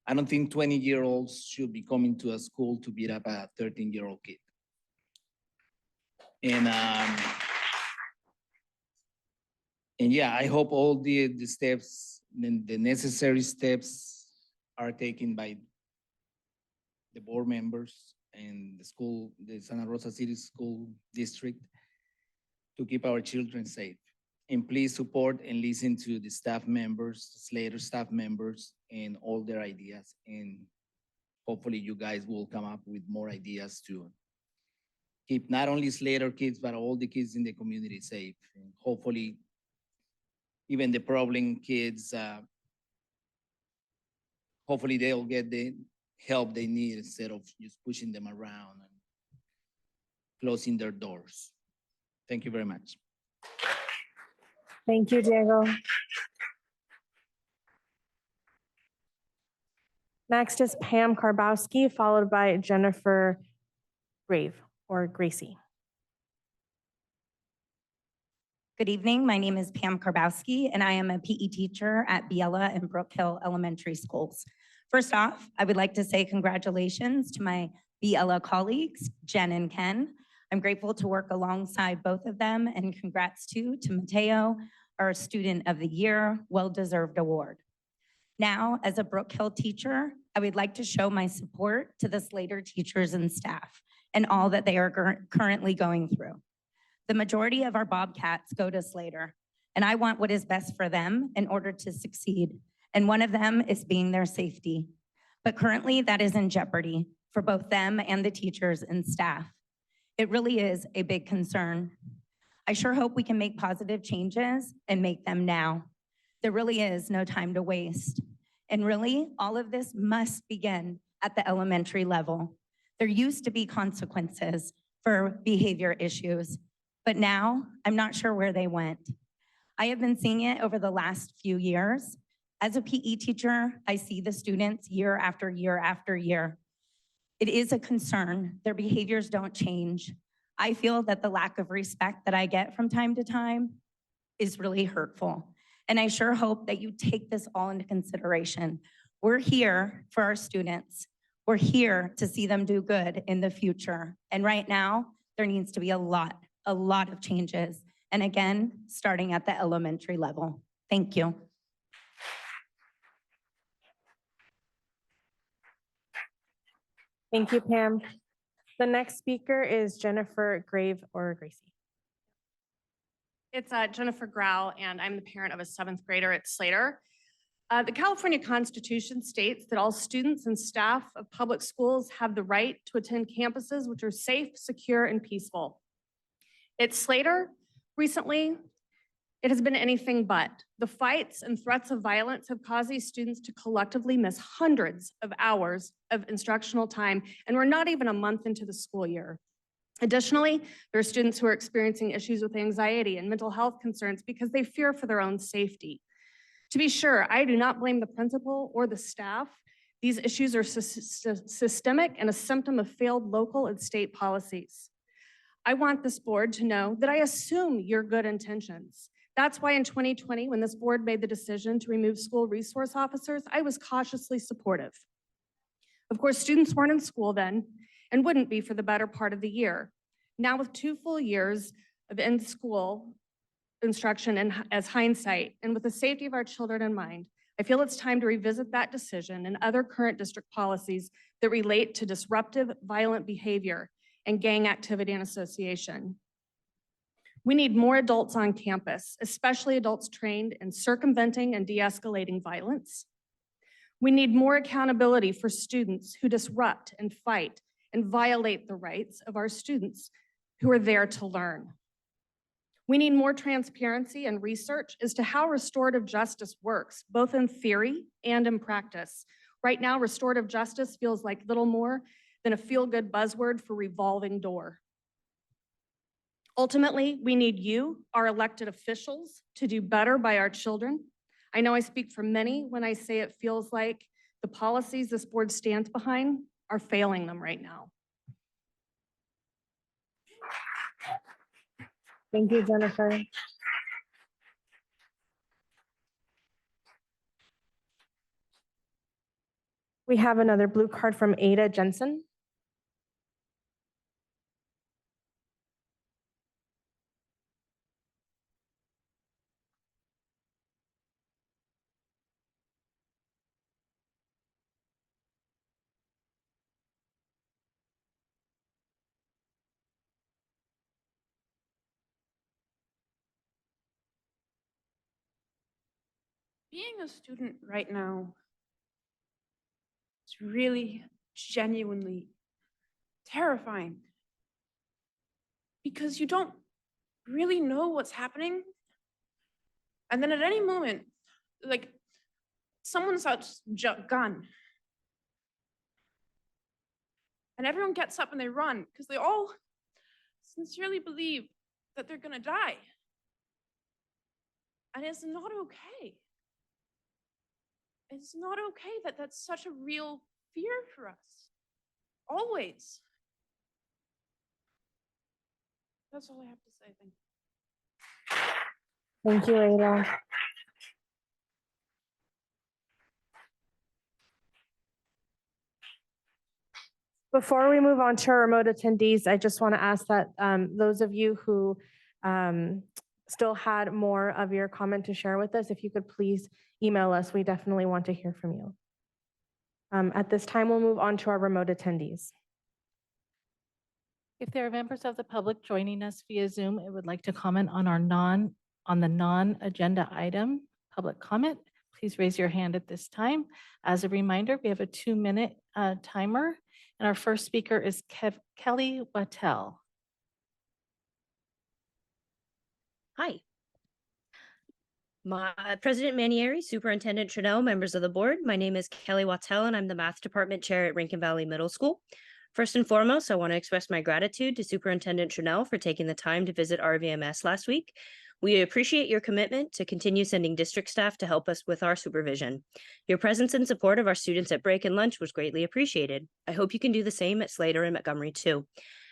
I don't think 20-year-olds should be coming to a school to beat up a 13-year-old kid. And yeah, I hope all the steps, the necessary steps are taken by the board members and the school, the Santa Rosa City School District, to keep our children safe. And please support and listen to the staff members, Slater staff members, and all their ideas. And hopefully you guys will come up with more ideas to keep not only Slater kids, but all the kids in the community safe. And hopefully even the problem kids, hopefully they'll get the help they need instead of just pushing them around and closing their doors. Thank you very much. Thank you, Diego. Next is Pam Karbowski, followed by Jennifer Grave or Gracie. Good evening. My name is Pam Karbowski, and I am a PE teacher at Biella and Brook Hill Elementary Schools. First off, I would like to say congratulations to my Biella colleagues, Jen and Ken. I'm grateful to work alongside both of them, and congrats to Mateo, our Student of the Year, well-deserved award. Now, as a Brook Hill teacher, I would like to show my support to the Slater teachers and staff and all that they are currently going through. The majority of our Bobcats go to Slater, and I want what is best for them in order to succeed. And one of them is being their safety. But currently that is in jeopardy for both them and the teachers and staff. It really is a big concern. I sure hope we can make positive changes and make them now. There really is no time to waste. And really, all of this must begin at the elementary level. There used to be consequences for behavior issues, but now I'm not sure where they went. I have been seeing it over the last few years. As a PE teacher, I see the students year after year after year. It is a concern. Their behaviors don't change. I feel that the lack of respect that I get from time to time is really hurtful. And I sure hope that you take this all into consideration. We're here for our students. We're here to see them do good in the future. And right now, there needs to be a lot of changes. And again, starting at the elementary level. Thank you. Thank you, Pam. The next speaker is Jennifer Grave or Gracie. It's Jennifer Grau, and I'm the parent of a 7th grader at Slater. The California Constitution states that all students and staff of public schools have the right to attend campuses which are safe, secure, and peaceful. At Slater, recently, it has been anything but. The fights and threats of violence have caused these students to collectively miss hundreds of hours of instructional time, and we're not even a month into the school year. Additionally, there are students who are experiencing issues with anxiety and mental health concerns because they fear for their own safety. To be sure, I do not blame the principal or the staff. These issues are systemic and a symptom of failed local and state policies. I want this board to know that I assume your good intentions. That's why in 2020, when this board made the decision to remove school resource officers, I was cautiously supportive. Of course, students weren't in school then and wouldn't be for the better part of the year. Now with 2 full years of in-school instruction and as hindsight, and with the safety of our children in mind, I feel it's time to revisit that decision and other current district policies that relate to disruptive, violent behavior and gang activity and association. We need more adults on campus, especially adults trained in circumventing and de-escalating violence. We need more accountability for students who disrupt and fight and violate the rights of our students who are there to learn. We need more transparency and research as to how restorative justice works, both in theory and in practice. Right now, restorative justice feels like little more than a feel-good buzzword for revolving door. Ultimately, we need you, our elected officials, to do better by our children. I know I speak for many when I say it feels like the policies this board stands behind are failing them right now. Thank you, Jennifer. We have another blue card from Ada Jensen. Being a student right now is really genuinely terrifying because you don't really know what's happening. And then at any moment, like someone's out gun and everyone gets up and they run because they all sincerely believe that they're gonna die. And it's not okay. It's not okay that that's such a real fear for us. Always. That's all I have to say. Thank you. Thank you, Ada. Before we move on to our remote attendees, I just want to ask that those of you who still had more of your comment to share with us, if you could please email us. We definitely want to hear from you. At this time, we'll move on to our remote attendees. If there are members of the public joining us via Zoom and would like to comment on the non-agenda item, public comment, please raise your hand at this time. As a reminder, we have a 2-minute timer, and our first speaker is Kelly Wattell. Hi. President Manieri, Superintendent Tranel, members of the board. My name is Kelly Wattell, and I'm the math department chair at Rankin Valley Middle School. First and foremost, I want to express my gratitude to Superintendent Tranel for taking the time to visit RVMS last week. We appreciate your commitment to continue sending district staff to help us with our supervision. Your presence and support of our students at break and lunch was greatly appreciated. I hope you can do the same at Slater and Montgomery too.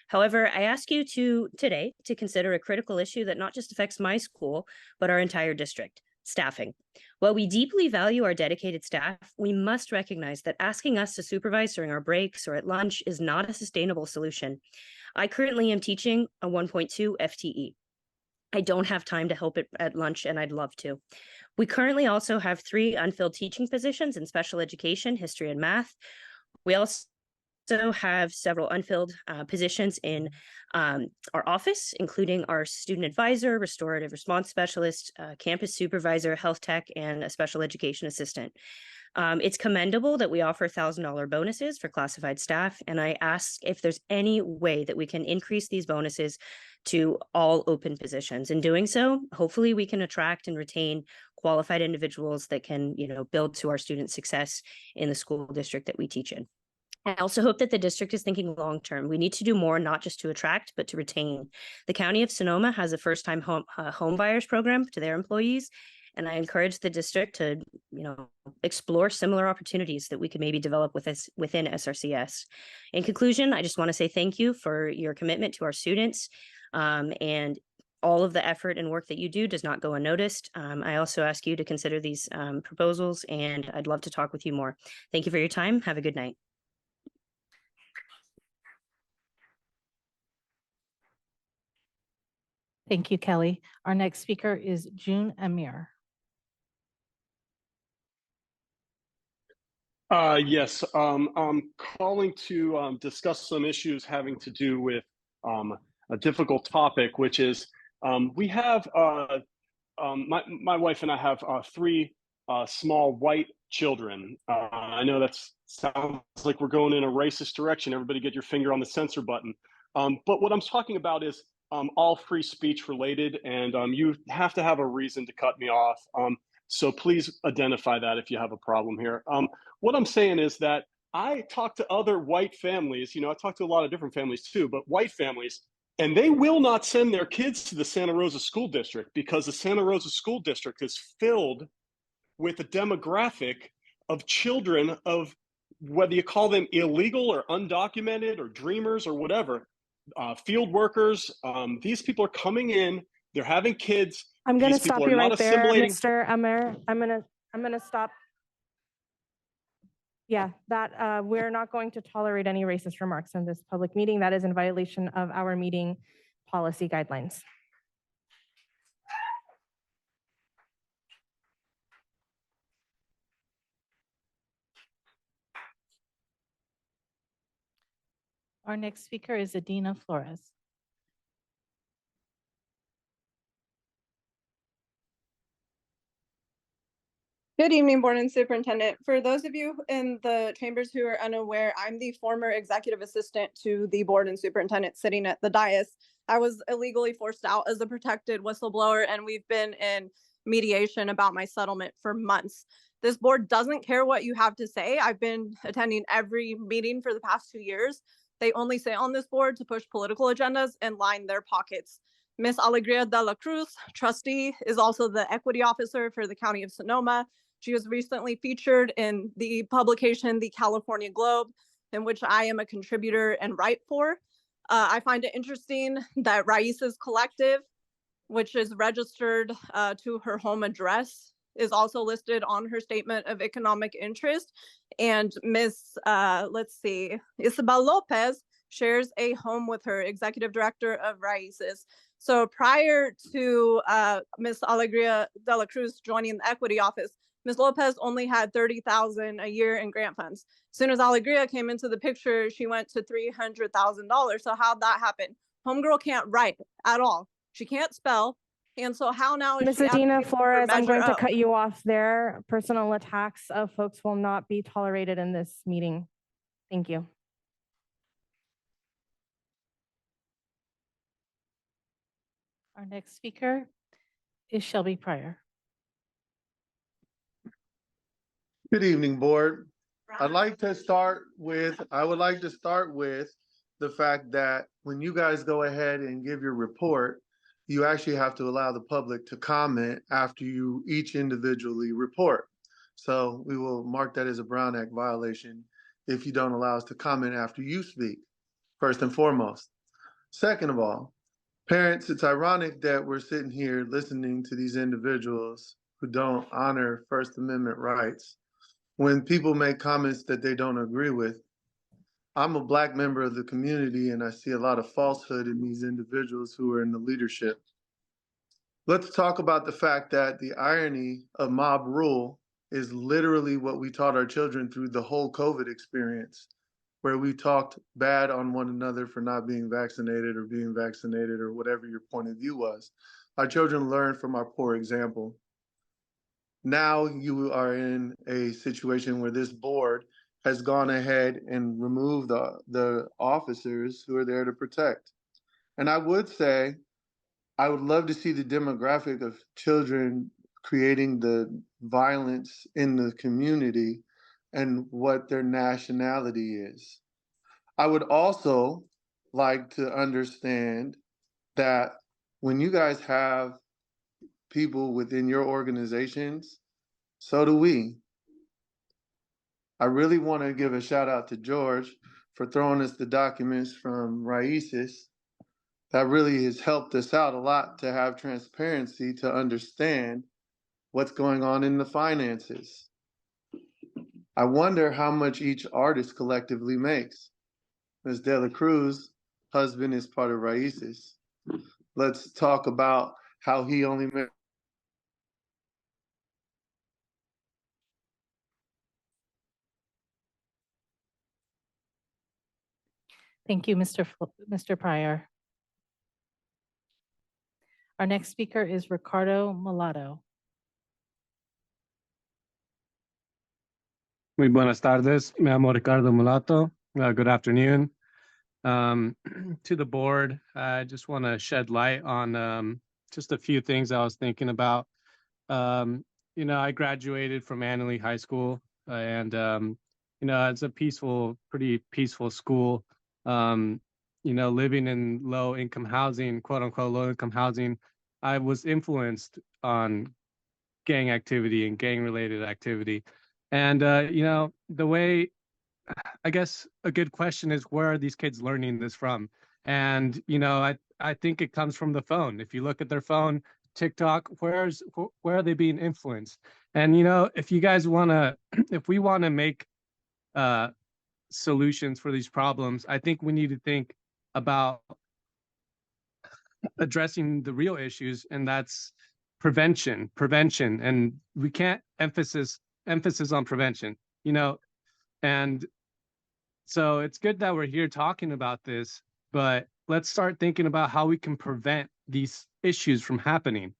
However, I ask you today to consider a critical issue that not just affects my school, but our entire district: staffing. While we deeply value our dedicated staff, we must recognize that asking us to supervise during our breaks or at lunch is not a sustainable solution. I currently am teaching a 1.2 FTE. I don't have time to help at lunch, and I'd love to. We currently also have 3 unfilled teaching positions in special education, history, and math. We also also have several unfilled positions in our office, including our student advisor, restorative response specialist, campus supervisor, health tech, and a special education assistant. It's commendable that we offer $1,000 bonuses for classified staff, and I ask if there's any way that we can increase these bonuses to all open positions. In doing so, hopefully we can attract and retain qualified individuals that can, build to our student success in the school district that we teach in. I also hope that the district is thinking long-term. We need to do more, not just to attract, but to retain. The County of Sonoma has a first-time home buyers program to their employees, and I encourage the district to, explore similar opportunities that we could maybe develop within SRCS. In conclusion, I just want to say thank you for your commitment to our students, and all of the effort and work that you do does not go unnoticed. I also ask you to consider these proposals, and I'd love to talk with you more. Thank you for your time. Have a good night. Thank you, Kelly. Our next speaker is June Amir. Yes, I'm calling to discuss some issues having to do with a difficult topic, which is we have, my wife and I have 3 small white children. I know that sounds like we're going in a racist direction. Everybody get your finger on the censor button. But what I'm talking about is all free speech related, and you have to have a reason to cut me off. So please identify that if you have a problem here. What I'm saying is that I talk to other white families, I talk to a lot of different families too, but white families, and they will not send their kids to the Santa Rosa School District because the Santa Rosa School District is filled with a demographic of children of, whether you call them illegal or undocumented or dreamers or whatever, field workers. These people are coming in, they're having kids. I'm going to These people stop are you not right there, assimilating. Mr. Amer. I'm going to stop. Yeah, that we're not going to tolerate any racist remarks in this public meeting. That is in violation of our meeting policy guidelines. Our next speaker is Adina Flores. Good evening, Board and Superintendent. For those of you in the chambers who are unaware, I'm the former executive assistant to the Board and Superintendent sitting at the dais. I was illegally forced out as a protected whistleblower, and we've been in mediation about my settlement for months. This board doesn't care what you have to say. I've been attending every meeting for the past 2 years. They only sit on this board to push political agendas and line their pockets. Ms. Alegria de la Cruz, trustee, is also the equity officer for the County of Sonoma. She was recently featured in the publication, The California Globe, in which I am a contributor and write for. I find it interesting that Raíces Collective, which is registered to her home address, is also listed on her statement of economic interest. And Ms. Isabel Lopez shares a home with her, executive director of Raíces. So prior to Ms. Alegria de la Cruz joining the equity office, Ms. Lopez only had $30,000 a year in grant funds. As soon as Alegria came into the picture, she went to $300,000. So how'd that happen? Homegirl can't write at all. She can't spell. And so how now is Ms. she Adina advocating for Flores, I'm going Measure to cut you off there. Personal attacks of folks will not be tolerated in this meeting. Thank you. Our next speaker is Shelby Pryor. Good evening, board. I would like to start with the fact that when you guys go ahead and give your report, you actually have to allow the public to comment after you each individually report. So we will mark that as a Brown Act violation if you don't allow us to comment after you speak, first and foremost. Second of all, parents, it's ironic that we're sitting here listening to these individuals who don't honor First Amendment rights when people make comments that they don't agree with. I'm a Black member of the community, and I see a lot of falsehood in these individuals who are in the leadership. Let's talk about the fact that the irony of mob rule is literally what we taught our children through the whole COVID experience. where we talked bad on one another for not being vaccinated or being vaccinated or whatever your point of view was. Our children learn from our poor example. Now you are in a situation where this board has gone ahead and removed the officers who are there to protect. And I would say, I would love to see the demographic of children creating the violence in the community and what their nationality is. I would also like to understand that when you guys have people within your organizations, so do we. I really want to give a shout out to George for throwing us the documents from Raices. That really has helped us out a lot to have transparency to understand what's going on in the finances. I wonder how much each artist collectively makes. Ms. De La Cruz, husband is part of Raices. Let's talk about how he only makes. Thank you, Mr. Pryor. Our next speaker is Ricardo Mulatto. Muy buenas tardes. Me llamo Ricardo Mulatto. Good afternoon. To the board, I just want to shed light on just a few things I was thinking about. You know, I graduated from Annalee High School, and you know, it's a pretty peaceful school. You know, living in low-income housing, quote unquote low-income housing, I was influenced on gang activity and gang-related activity. And you know, the way, I guess a good question is, where are these kids learning this from? And you know, I think it comes from the phone. If you look at their phone, TikTok, where are they being influenced? And you know, if you guys want to, if we want to make solutions for these problems, I think we need to think about addressing the real issues, and that's prevention. And we can't emphasis on prevention, you know. And so it's good that we're here talking about this, but let's start thinking about how we can prevent these issues from happening.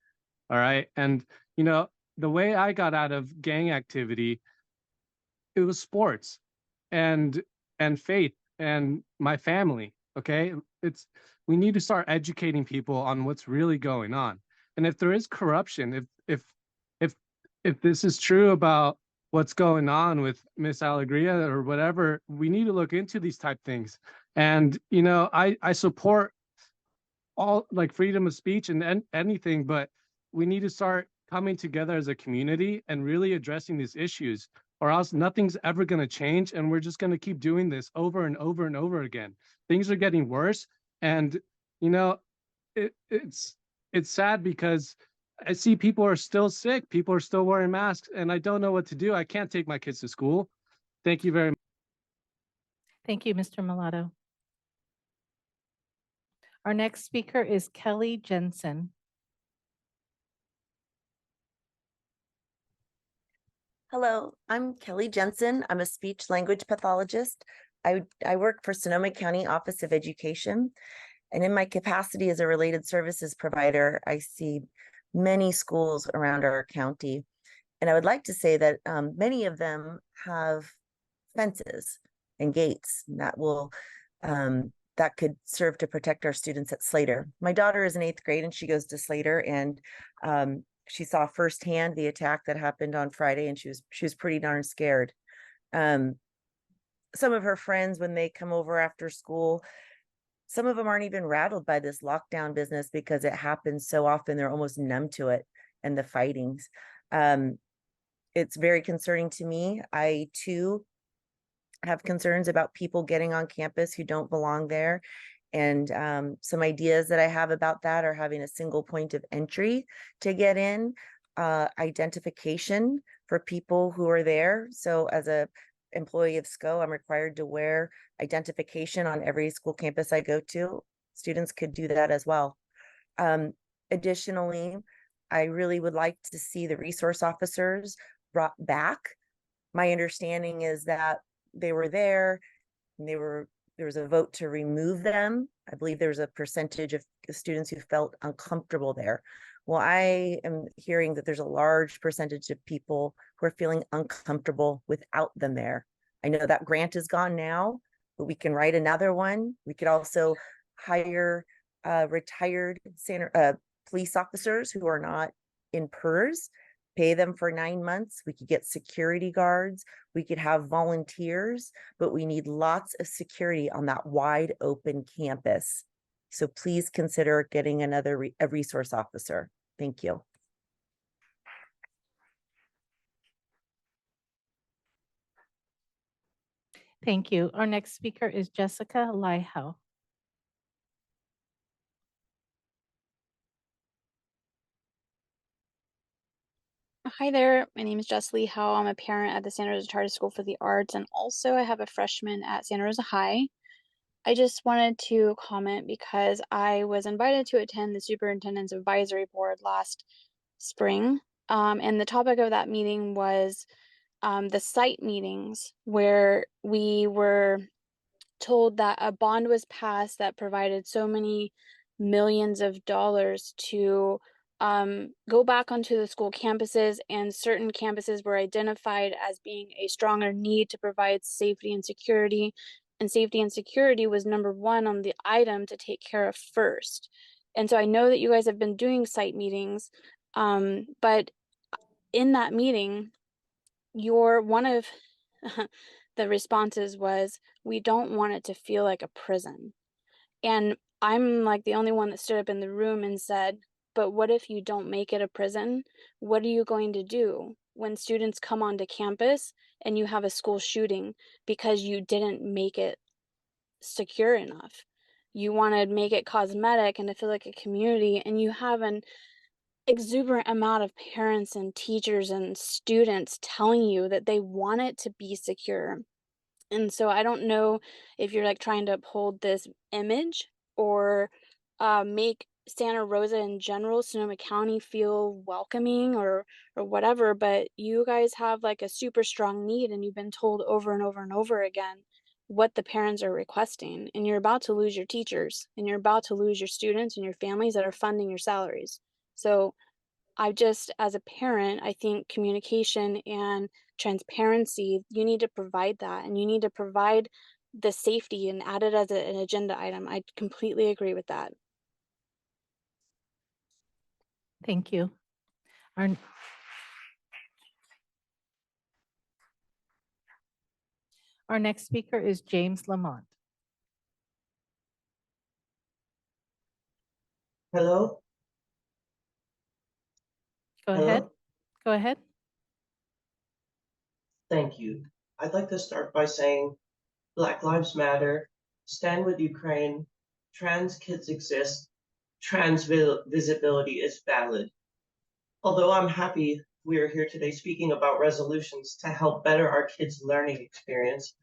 All right. And you know, the way I got out of gang activity, it was sports and faith and my family. Okay. We need to start educating people on what's really going on. And if there is corruption, if this is true about what's going on with Miss Alegria or whatever, we need to look into these type things. And you know, I support all, like, freedom of speech and anything, but we need to start coming together as a community and really addressing these issues, or else nothing's ever going to change, and we're just going to keep doing this over and over and over again. Things are getting worse, and you know, it's sad because I see people are still sick, people are still wearing masks, and I don't know what to do. I can't take my kids to school. Thank you very much. Thank you, Mr. Mulatto. Our next speaker is Kelly Jensen. Hello, I'm Kelly Jensen. I'm a speech language pathologist. I work for Sonoma County Office of Education, and in my capacity as a related services provider, I see many schools around our county. And I would like to say that many of them have fences and gates that could serve to protect our students at Slater. My daughter is in 8th grade and she goes to Slater, and she saw firsthand the attack that happened on Friday, and she was pretty darn scared. Some of her friends, when they come over after school, some of them aren't even rattled by this lockdown business because it happens so often. They're almost numb to it and the fightings. It's very concerning to me. I too have concerns about people getting on campus who don't belong there. And some ideas that I have about that are having a single point of entry to get in, identification for people who are there. So as a employee of SCO, I'm required to wear identification on every school campus I go to. Students could do that as well. Additionally, I really would like to see the resource officers brought back. My understanding is that they were there, and there was a vote to remove them. I believe there was a percentage of students who felt uncomfortable there. Well, I am hearing that there's a large percentage of people who are feeling uncomfortable without them there. I know that grant is gone now, but we can write another one. We could also hire retired police officers who are not in PERS, pay them for 9 months. We could get security guards. We could have volunteers, but we need lots of security on that wide open campus. So please consider getting a resource officer. Thank you. Thank you. Our next speaker is Jessica Lihau. Hi there, my name is Jess Lee Howe. I'm a parent at the Santa Rosa Charter School for the Arts, and also I have a freshman at Santa Rosa High. I just wanted to comment because I was invited to attend the Superintendent's Advisory Board last spring, and the topic of that meeting was the site meetings, where we were told that a bond was passed that provided so many millions of dollars to go back onto the school campuses, and certain campuses were identified as being a stronger need to provide safety and security. And safety and security was number one on the item to take care of first. And so I know that you guys have been doing site meetings, but in that meeting, one of the responses was, we don't want it to feel like a prison. And I'm like the only one that stood up in the room and said, but what if you don't make it a prison? What are you going to do when students come onto campus and you have a school shooting because you didn't make it secure enough? You want to make it cosmetic and to feel like a community, and you have an exuberant amount of parents and teachers and students telling you that they want it to be secure. And so I don't know if you're like trying to uphold this image or make Santa Rosa in general, Sonoma County, feel welcoming or whatever, but you guys have like a super strong need, and you've been told over and over and over again what the parents are requesting, and you're about to lose your teachers, and you're about to lose your students and your families that are funding your salaries. So as a parent, I think communication and transparency, you need to provide that, and you need to provide the safety and add it as an agenda item. I completely agree with that. Thank you. Our next speaker is James Lamont. Hello? Go Hello? ahead. Go ahead. Thank you. I'd like to start by saying Black Lives Matter, stand with Ukraine, trans kids exist, trans visibility is valid. Although I'm happy we are here today speaking about resolutions to help better our kids' learning experience,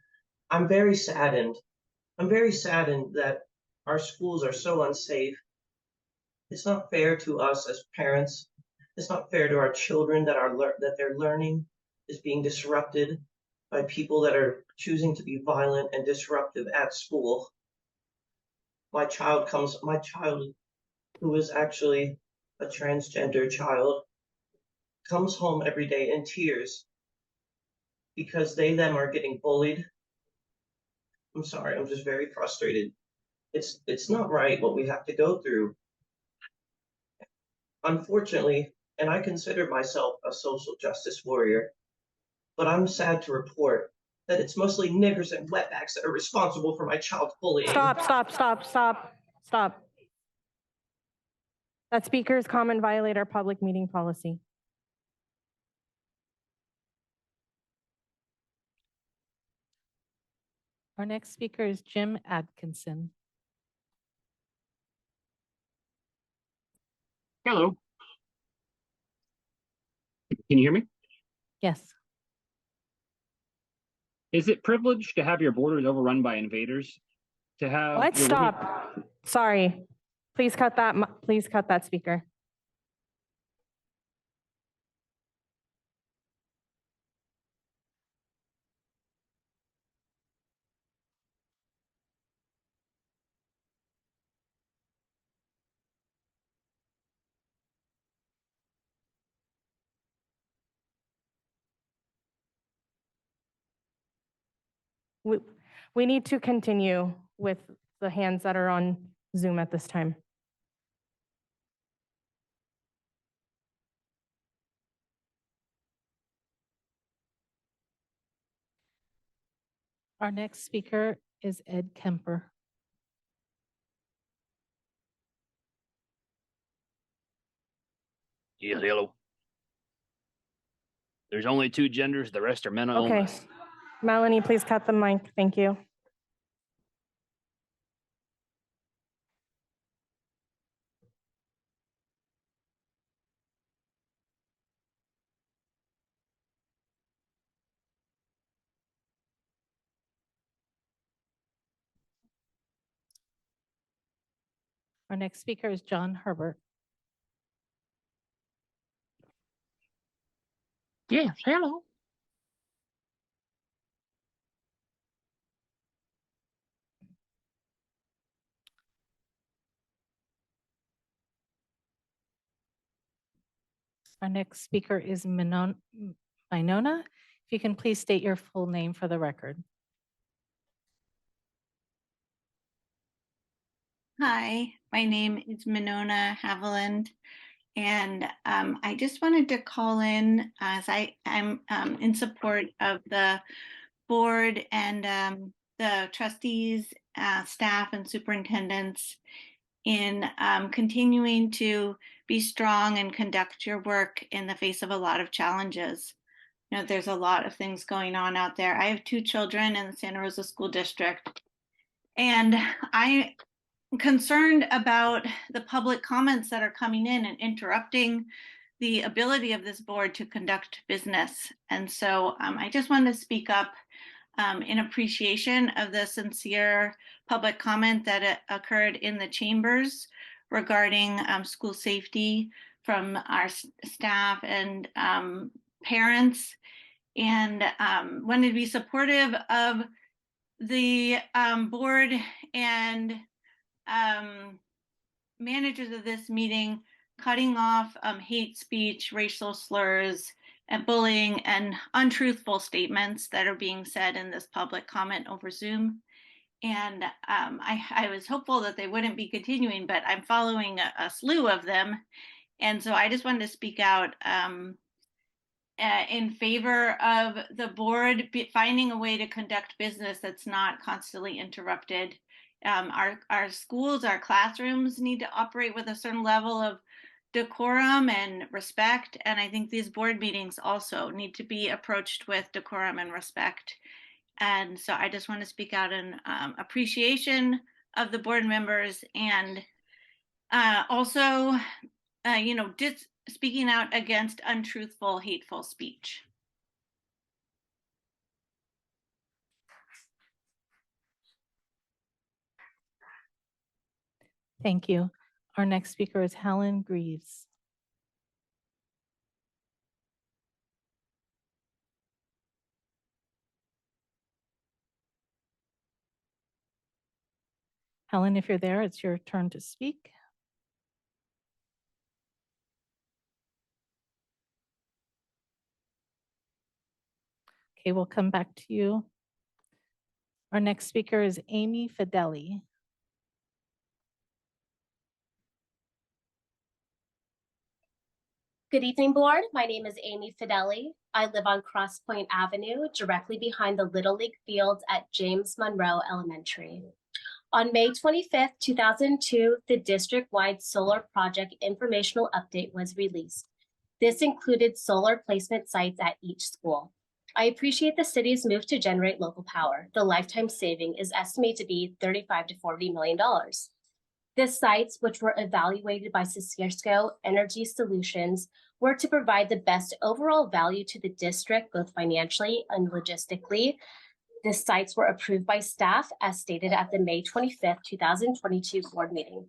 I'm very saddened. I'm very saddened that our schools are so unsafe. It's not fair to us as parents. It's not fair to our children that their learning is being disrupted by people that are choosing to be violent and disruptive at school. My child, who is actually a transgender child, comes home every day in tears because them are getting bullied. I'm sorry, I'm just very frustrated. It's not right what we have to go through. Unfortunately, and I consider myself a social justice warrior, but I'm sad to report that it's mostly niggers and wetbacks that are responsible for my child's bullying. Stop. That speaker's comment violate our public meeting policy. Our next speaker is Jim Atkinson. Hello. Can you hear me? Yes. Is it privileged to have your borders overrun by invaders? To have Let's stop. Sorry. Please cut that speaker. we need to continue with the hands that are on Zoom at this time. Our next speaker is Ed Kemper. Yes, hello. There's only two genders, the rest are mental Okay. illness. Melanie, please cut the mic. Thank you. Our next speaker is John Herbert. Yes, hello. Our next speaker is Minona. If you can please state your full name for the record. Hi, my name is Minona Haviland, and I just wanted to call in as I'm in support of the board and the trustees, staff, and superintendents in continuing to be strong and conduct your work in the face of a lot of challenges. You know, there's a lot of things going on out there. I have 2 children in the Santa Rosa School District, and I'm concerned about the public comments that are coming in and interrupting the ability of this board to conduct business. And so I just wanted to speak up in appreciation of the sincere public comment that occurred in the chambers regarding school safety from our staff and parents, and wanted to be supportive of the board and managers of this meeting cutting off hate speech, racial slurs, and bullying and untruthful statements that are being said in this public comment over Zoom. And I was hopeful that they wouldn't be continuing, but I'm following a slew of them. And so I just wanted to speak out in favor of the board finding a way to conduct business that's not constantly interrupted. Our schools, our classrooms need to operate with a certain level of decorum and respect. And I think these board meetings also need to be approached with decorum and respect. And so I just want to speak out in appreciation of the board members, and also, just speaking out against untruthful, hateful speech. Thank you. Our next speaker is Helen Greaves. Helen, if you're there, it's your turn to speak. Okay, we'll come back to you. Our next speaker is Amy Fideli. Good evening, board. My name is Amy Fideli. I live on Cross Point Avenue, directly behind the Little League fields at James Monroe Elementary. On May 25th, 2002, the district-wide solar project informational update was released. This included solar placement sites at each school. I appreciate the city's move to generate local power. The lifetime saving is estimated to be $35 to $40 million. The sites, which were evaluated by Cisco Energy Solutions, were to provide the best overall value to the district, both financially and logistically. The sites were approved by staff as stated at the May 25th, 2022 board meeting.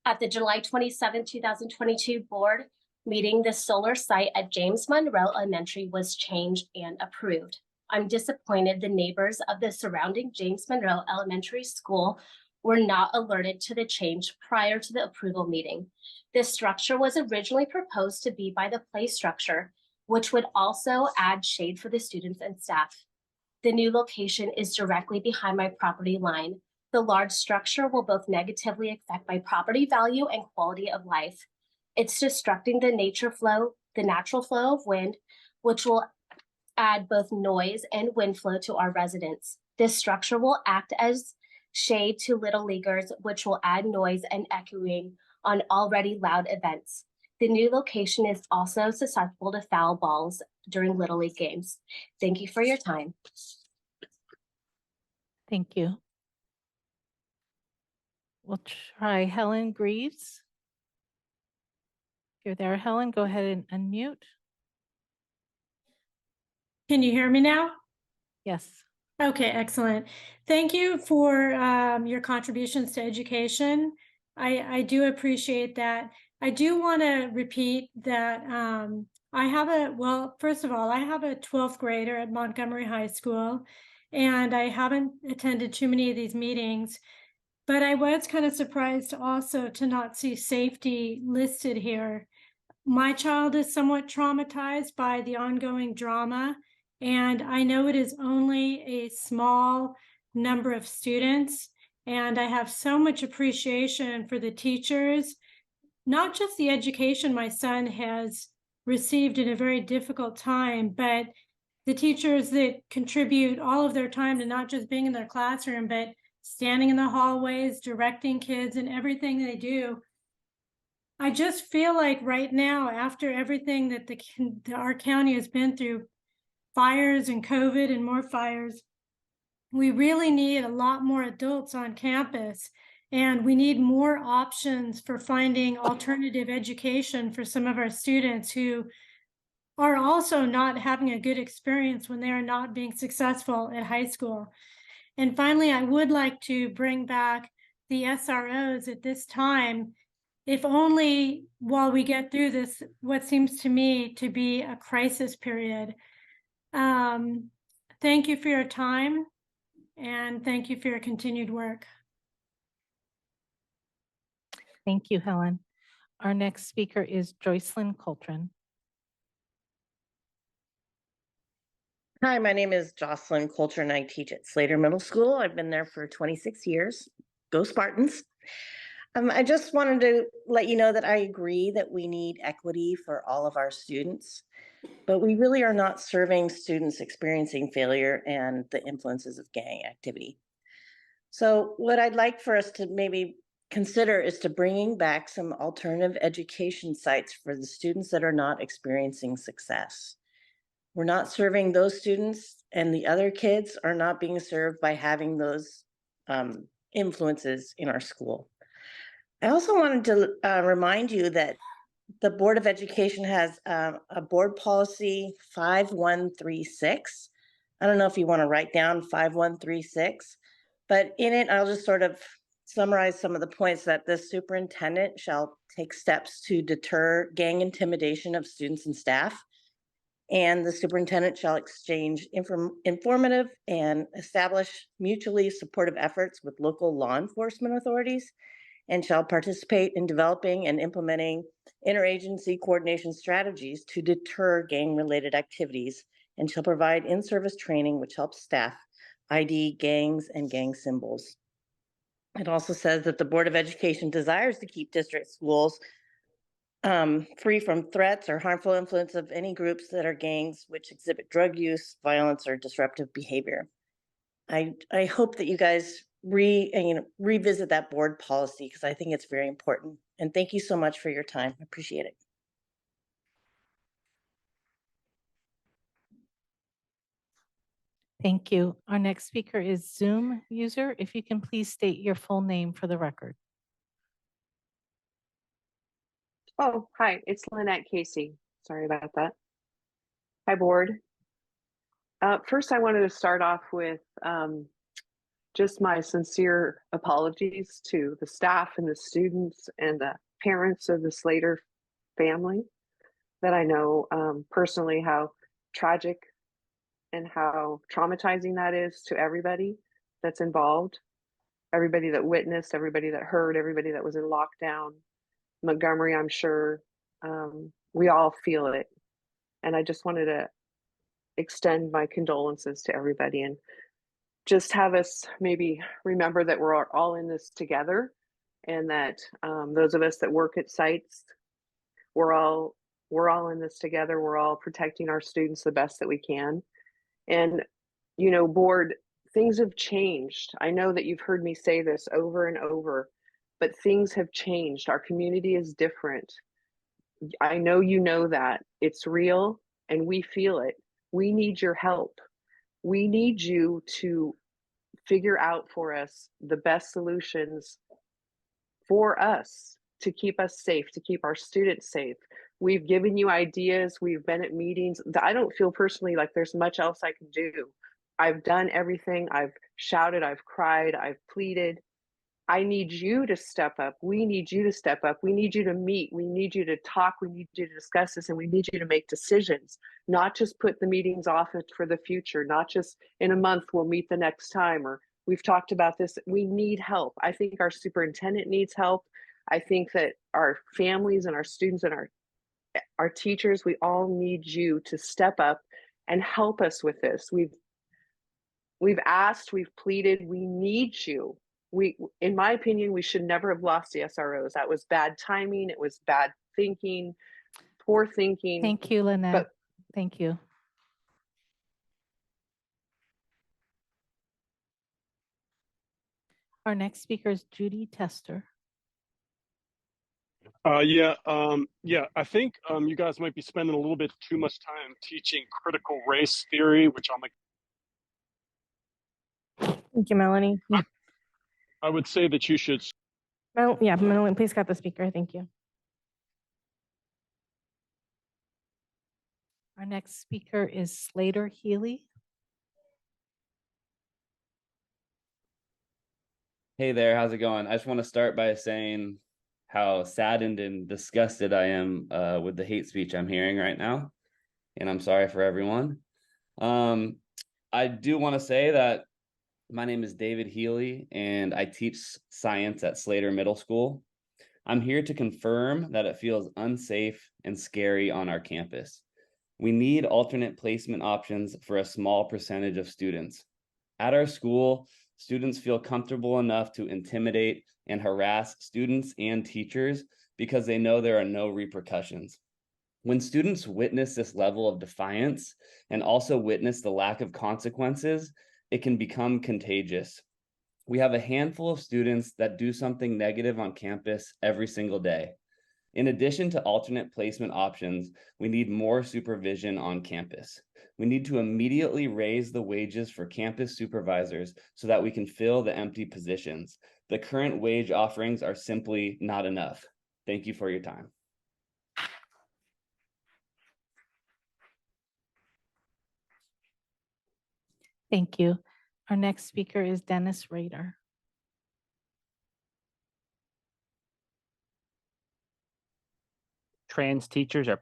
At the July 27, 2022 board meeting, the solar site at James Monroe Elementary was changed and approved. I'm disappointed the neighbors of the surrounding James Monroe Elementary School were not alerted to the change prior to the approval meeting. This structure was originally proposed to be by the play structure, which would also add shade for the students and staff. The new location is directly behind my property line. The large structure will both negatively affect my property value and quality of life. It's disrupting the natural flow of wind, which will add both noise and wind flow to our residents. This structure will act as shade to little leaguers, which will add noise and echoing on already loud events. The new location is also susceptible to foul balls during Little League games. Thank you for your time. Thank you. We'll try Helen Greaves. If you're there, Helen, go ahead and unmute. Can you hear me now? Yes. Okay, excellent. Thank you for your contributions to education. I do appreciate that. I do want to repeat that first of all, I have a 12th grader at Montgomery High School, and I haven't attended too many of these meetings, but I was kind of surprised also to not see safety listed here. My child is somewhat traumatized by the ongoing drama, and I know it is only a small number of students, and I have so much appreciation for the teachers, not just the education my son has received in a very difficult time, but the teachers that contribute all of their time to not just being in their classroom, but standing in the hallways, directing kids and everything they do. I just feel like right now, after everything that our county has been through, fires and COVID and more fires, we really need a lot more adults on campus, and we need more options for finding alternative education for some of our students who are also not having a good experience when they are not being successful at high school. And finally, I would like to bring back the SROs at this time, if only while we get through this, what seems to me to be a crisis period. Thank you for your time, and thank you for your continued work. Thank you, Helen. Our next speaker is Joycelyn Coltrane. Hi, my name is Jocelyn Coltrane. I teach at Slater Middle School. I've been there for 26 years. Go Spartans. I just wanted to let you know that I agree that we need equity for all of our students, but we really are not serving students experiencing failure and the influences of gang activity. So what I'd like for us to maybe consider is to bringing back some alternative education sites for the students that are not experiencing success. We're not serving those students, and the other kids are not being served by having those influences in our school. I also wanted to remind you that the Board of Education has a board policy 5136. I don't know if you want to write down 5136, but in it, I'll just sort of summarize some of the points that the superintendent shall take steps to deter gang intimidation of students and staff. And the superintendent shall exchange informative and establish mutually supportive efforts with local law enforcement authorities, and shall participate in developing and implementing interagency coordination strategies to deter gang-related activities, and shall provide in-service training which helps staff ID gangs and gang symbols. It also says that the Board of Education desires to keep district schools free from threats or harmful influence of any groups that are gangs which exhibit drug use, violence, or disruptive behavior. I hope that you guys revisit that board policy, because I think it's very important. And thank you so much for your time. I appreciate it. Thank you. Our next speaker is Zoom user. If you can please state your full name for the record. Oh, hi, it's Lynette Casey. Sorry about that. Hi, board. First, I wanted to start off with just my sincere apologies to the staff and the students and the parents of the Slater family, that I know personally how tragic and how traumatizing that is to everybody that's involved, everybody that witnessed, everybody that heard, everybody that was in lockdown. Montgomery, I'm sure we all feel it. And I just wanted to extend my condolences to everybody and just have us maybe remember that we're all in this together, and that those of us that work at sites, we're all in this together. We're all protecting our students the best that we can. And, you know, board, things have changed. I know that you've heard me say this over and over, but things have changed. Our community is different. I know you know that. It's real and we feel it. We need your help. We need you to figure out for us the best solutions for us to keep us safe, to keep our students safe. We've given you ideas. We've been at meetings. I don't feel personally like there's much else I can do. I've done everything. I've shouted, I've cried, I've pleaded. I need you to step up. We need you to step up. We need you to meet. We need you to talk. We need you to discuss this, and we need you to make decisions, not just put the meetings off for the future, not just in a month we'll meet the next time, or we've talked about this. We need help. I think our superintendent needs help. I think that our families and our students and our teachers, we all need you to step up and help us with this. We've asked, we've pleaded, we need you. In my opinion, we should never have lost the SROs. That was bad timing. It was bad thinking, poor thinking. Thank you, Lynette. Thank you. Our next speaker is Judy Tester. Yeah, I think you guys might be spending a little bit too much time teaching critical race theory, which I'm like. Thank you, Melanie. I would say that you should. Melanie, please cut the speaker. Thank you. Our next speaker is Slater Healy. Hey there, how's it going? I just want to start by saying how saddened and disgusted I am with the hate speech I'm hearing right now, and I'm sorry for everyone. I do want to say that my name is David Healy, and I teach science at Slater Middle School. I'm here to confirm that it feels unsafe and scary on our campus. We need alternate placement options for a small percentage of students. At our school, students feel comfortable enough to intimidate and harass students and teachers because they know there are no repercussions. When students witness this level of defiance and also witness the lack of consequences, it can become contagious. We have a handful of students that do something negative on campus every single day. In addition to alternate placement options, we need more supervision on campus. We need to immediately raise the wages for campus supervisors so that we can fill the empty positions. The current wage offerings are simply not enough. Thank you for your time. Thank you. Our next speaker is Dennis Rader. Trans teachers are.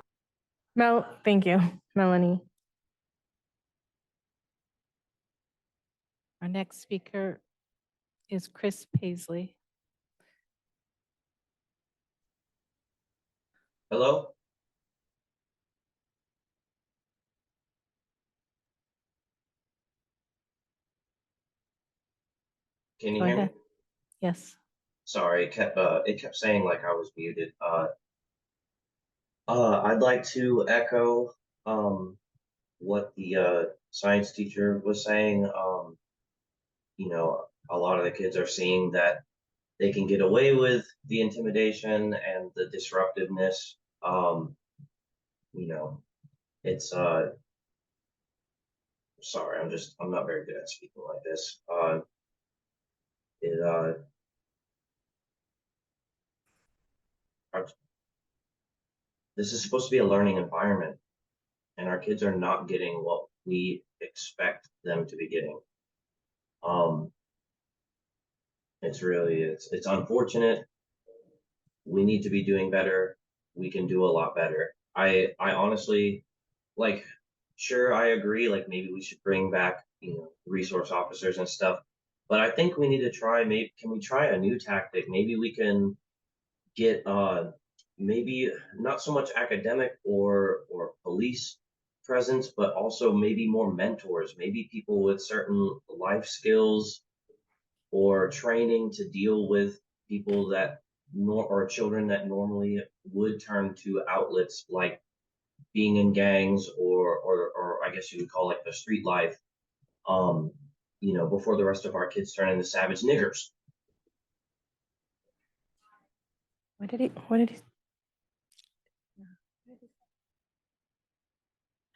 Thank you, Melanie. Our next speaker is Chris Paisley. Hello? Can you Go hear me? ahead. Yes. Sorry, it kept saying like I was muted. I'd like to echo what the science teacher was saying. You know, a lot of the kids are seeing that they can get away with the intimidation and the disruptiveness. You know, it's sorry, I'm not very good at speaking like this. This is supposed to be a learning environment, and our kids are not getting what we expect them to be getting. It's unfortunate. We need to be doing better. We can do a lot better. I honestly, like, sure, I agree, like maybe we should bring back, resource officers and stuff, but I think we need to try, can we try a new tactic? Maybe we can get maybe not so much academic or police, presence, but also maybe more mentors, maybe people with certain life skills or training to deal with people that or children that normally would turn to outlets like being in gangs or I guess you would call like the street life, before the rest of our kids turn into savage niggers. What did he? I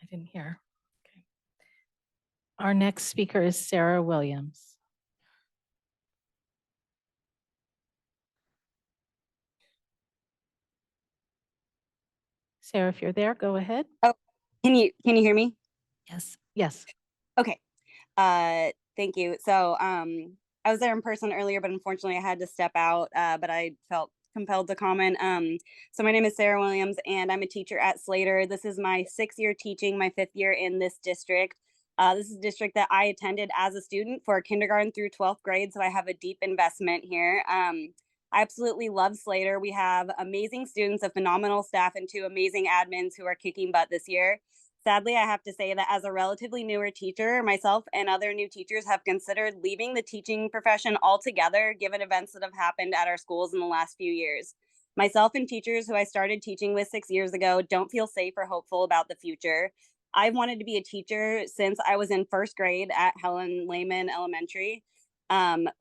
didn't hear. Okay. Our next speaker is Sarah Williams. Sarah, if you're there, go ahead. Oh, can you hear me? Yes. Yes. Okay. Thank you. So I was there in person earlier, but unfortunately I had to step out, but I felt compelled to comment. So my name is Sarah Williams and I'm a teacher at Slater. This is my 6th year teaching, my 5th year in this district. This is a district that I attended as a student for kindergarten through 12th grade. So I have a deep investment here. I absolutely love Slater. We have amazing students, a phenomenal staff, and 2 amazing admins who are kicking butt this year. Sadly, I have to say that as a relatively newer teacher, myself and other new teachers have considered leaving the teaching profession altogether, given events that have happened at our schools in the last few years. Myself and teachers who I started teaching with 6 years ago don't feel safe or hopeful about the future. I've wanted to be a teacher since I was in 1st grade at Helen Lehman Elementary.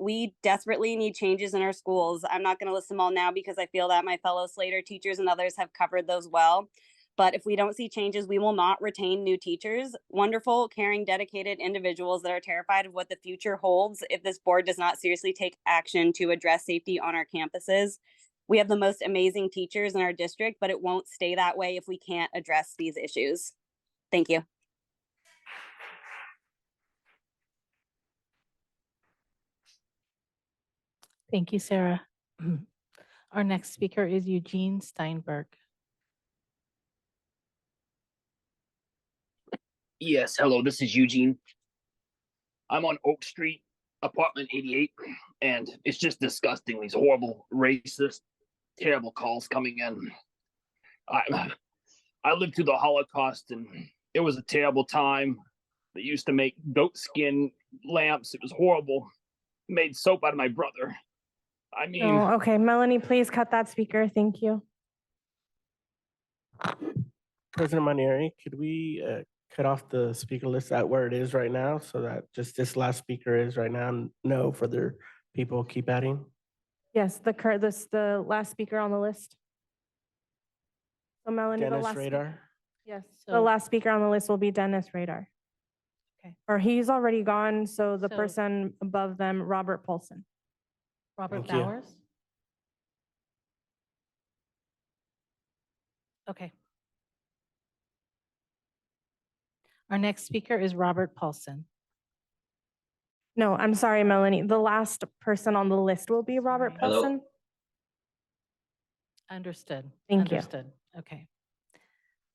We desperately need changes in our schools. I'm not going to list them all now because I feel that my fellow Slater teachers and others have covered those well. But if we don't see changes, we will not retain new teachers, wonderful, caring, dedicated individuals that are terrified of what the future holds if this board does not seriously take action to address safety on our campuses. We have the most amazing teachers in our district, but it won't stay that way if we can't address these issues. Thank you. Thank you, Sarah. Our next speaker is Eugene Steinberg. Yes, hello, this is Eugene. I'm on Oak Street, apartment 88, and it's just disgusting. These horrible, racist, terrible calls coming in. I lived through the Holocaust, and it was a terrible time. They used to make goat skin lamps. It was horrible. Made soap out of my brother. I mean, Oh, okay. Melanie, please cut that speaker. Thank you. President Manieri, could we cut off the speaker list at where it is right now so that just this last speaker is right now and no further people keep adding? Yes, the last speaker on the list. So Melanie, the Dennis last Radar? Yes, the So- last speaker on the list will be Dennis Radar. Okay. Or he's already gone, so the So- person above them, Robert Paulson. Robert Thank you. Bowers? Okay. Our next speaker is Robert Paulson. No, I'm sorry, Melanie. The last person on the list will be Robert Hello? Paulson. Understood. Thank you. Understood. Okay.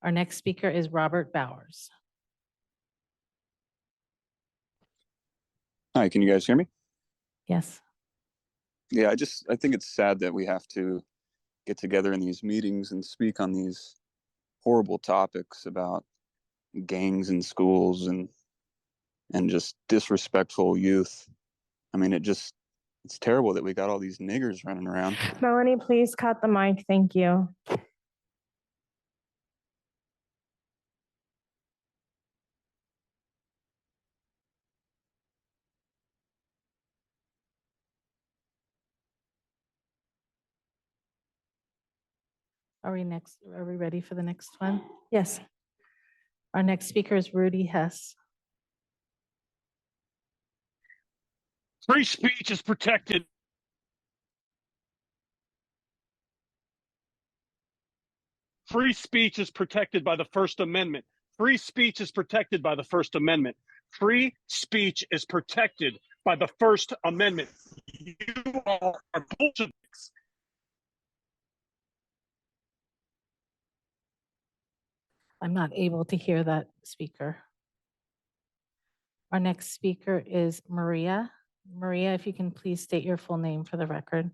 Our next speaker is Robert Bowers. Hi, can you guys hear me? Yes. Yeah, I think it's sad that we have to get together in these meetings and speak on these horrible topics about gangs in schools and just disrespectful youth. I mean, it's terrible that we got all these niggers running around. Melanie, please cut the mic. Thank you. Are we ready for the next one? Yes. Our next speaker is Rudy Hess. Free speech is protected. Free speech is protected by the First Amendment. Free speech is protected by the First Amendment. Free speech is protected by the First Amendment. You all are Bolsheviks. I'm not able to hear that speaker. Our next speaker is Maria. Maria, if you can please state your full name for the record.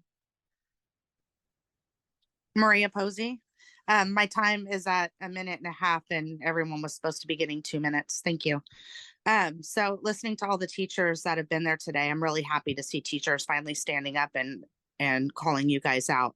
Maria Posey. My time is at 1.5 minutes and everyone was supposed to be getting 2 minutes. Thank you. So listening to all the teachers that have been there today, I'm really happy to see teachers finally standing up and calling you guys out.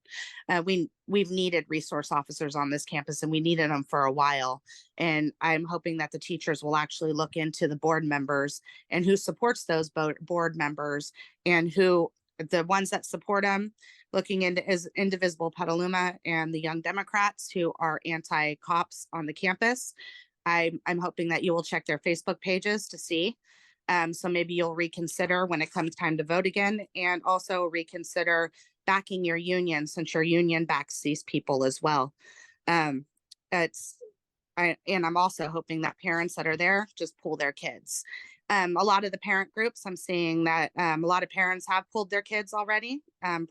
We've needed resource officers on this campus and we needed them for a while. And I'm hoping that the teachers will actually look into the board members and who supports those board members and who the ones that support them, looking into is Indivisible Petaluma and the Young Democrats who are anti-cops on the campus. I'm hoping that you will check their Facebook pages to see. So maybe you'll reconsider when it comes time to vote again, and also reconsider backing your union since your union backs these people as well. And I'm also hoping that parents that are there just pull their kids. A lot of the parent groups, I'm seeing that a lot of parents have pulled their kids already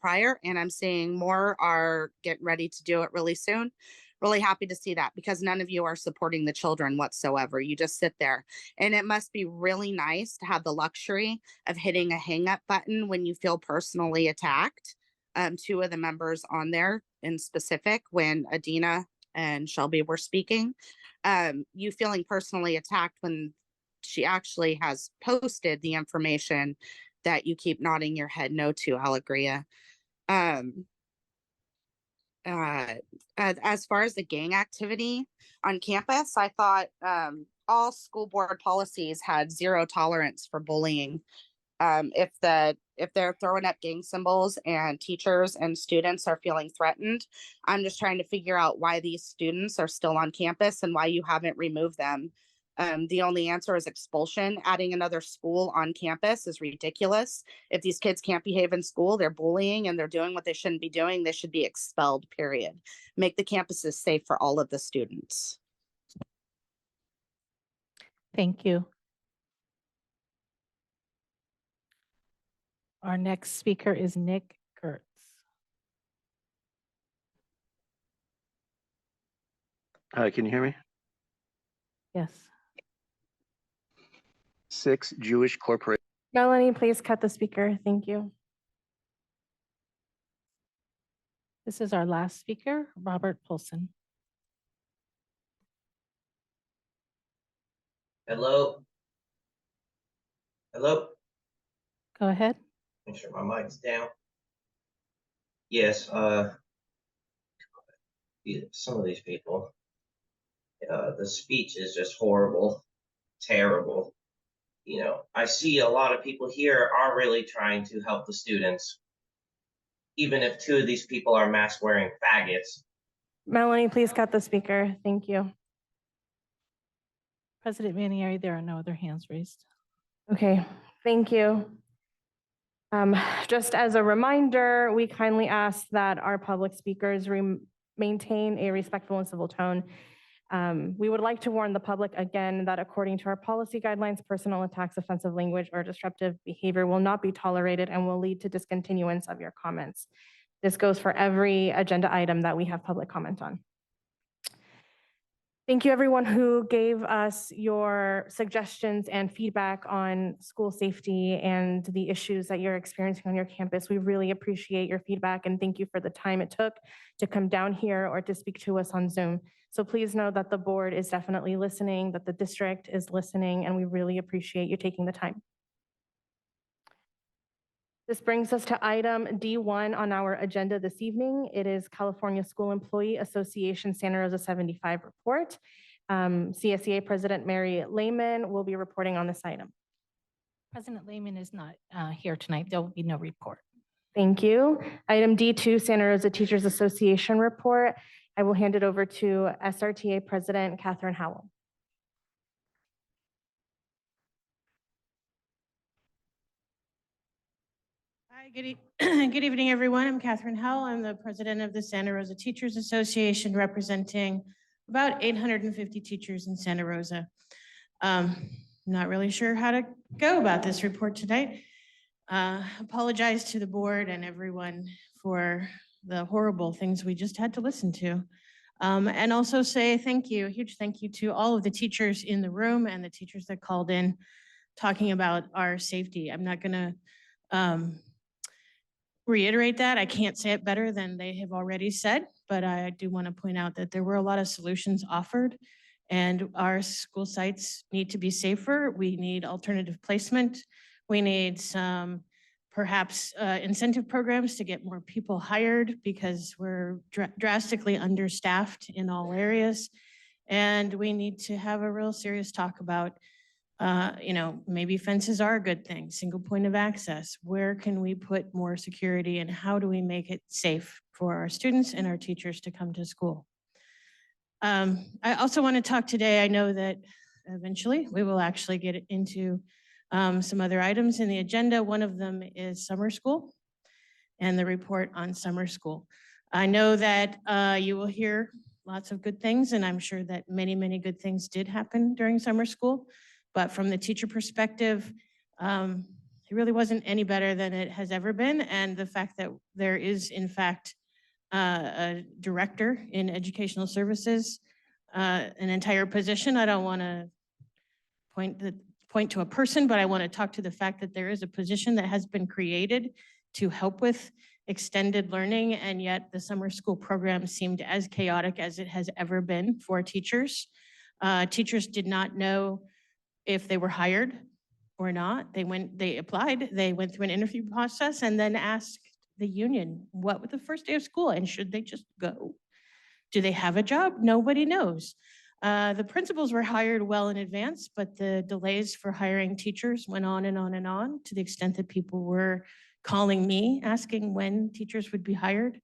prior, and I'm seeing more are getting ready to do it really soon. Really happy to see that because none of you are supporting the children whatsoever. You just sit there. And it must be really nice to have the luxury of hitting a hang up button when you feel personally attacked. Two of the members on there in specific, when Adina and Shelby were speaking, you feeling personally attacked when she actually has posted the information that you keep nodding your head no to, Alegria. As far as the gang activity on campus, I thought all school board policies had 0 tolerance for bullying. If they're throwing up gang symbols and teachers and students are feeling threatened, I'm just trying to figure out why these students are still on campus and why you haven't removed them. The only answer is expulsion. Adding another school on campus is ridiculous. If these kids can't behave in school, they're bullying and they're doing what they shouldn't be doing, they should be expelled, period. Make the campuses safe for all of the students. Thank you. Our next speaker is Nick Gertz. Hi, can you hear me? Yes. 6 Jewish corporate. Melanie, please cut the speaker. Thank you. This is our last speaker, Robert Polson. Hello? Hello? Go ahead. Make sure my mic's down. Yes, some of these people, the speech is just horrible, terrible. You know, I see a lot of people here are really trying to help the students, even if 2 of these people are mask wearing faggots. Melanie, please cut the speaker. Thank you. President Manieri, there are no other hands raised. Okay, thank you. Just as a reminder, we kindly ask that our public speakers maintain a respectful and civil tone. We would like to warn the public again that according to our policy guidelines, personal attacks, offensive language, or disruptive behavior will not be tolerated and will lead to discontinuance of your comments. This goes for every agenda item that we have public comment on. Thank you everyone who gave us your suggestions and feedback on school safety and the issues that you're experiencing on your campus. We really appreciate your feedback and thank you for the time it took to come down here or to speak to us on Zoom. So please know that the board is definitely listening, that the district is listening, and we really appreciate you taking the time. This brings us to item D1 on our agenda this evening. It is California School Employee Association Santa Rosa 75 report. CSEA President Mary Lehman will be reporting on this item. President Lehman is not here tonight. There will be no report. Thank you. Item D2, Santa Rosa Teachers Association report. I will hand it over to SRTA President Catherine Howell. Hi, good evening, everyone. I'm Catherine Howell. I'm the president of the Santa Rosa Teachers Association, representing about 850 teachers in Santa Rosa. Not really sure how to go about this report tonight. Apologize to the board and everyone for the horrible things we just had to listen to. And also say thank you, a huge thank you to all of the teachers in the room and the teachers that called in talking about our safety. I'm not gonna reiterate that. I can't say it better than they have already said, but I do want to point out that there were a lot of solutions offered, and our school sites need to be safer. We need alternative placement. We need some perhaps incentive programs to get more people hired because we're drastically understaffed in all areas. And we need to have a real serious talk about, maybe fences are a good thing, single point of access. Where can we put more security and how do we make it safe for our students and our teachers to come to school? I also want to talk today, I know that eventually we will actually get into some other items in the agenda. One of them is summer school and the report on summer school. I know that you will hear lots of good things, and I'm sure that many, many good things did happen during summer school. But from the teacher perspective, it really wasn't any better than it has ever been. And the fact that there is, in fact, a director in educational services, an entire position. I don't want to point to a person, but I want to talk to the fact that there is a position that has been created to help with extended learning, and yet the summer school program seemed as chaotic as it has ever been for teachers. Teachers did not know if they were hired or not. They applied, they went through an interview process and then asked the union what was the first day of school and should they just go? Do they have a job? Nobody knows. The principals were hired well in advance, but the delays for hiring teachers went on and on and on, to the extent that people were calling me asking when teachers would be hired.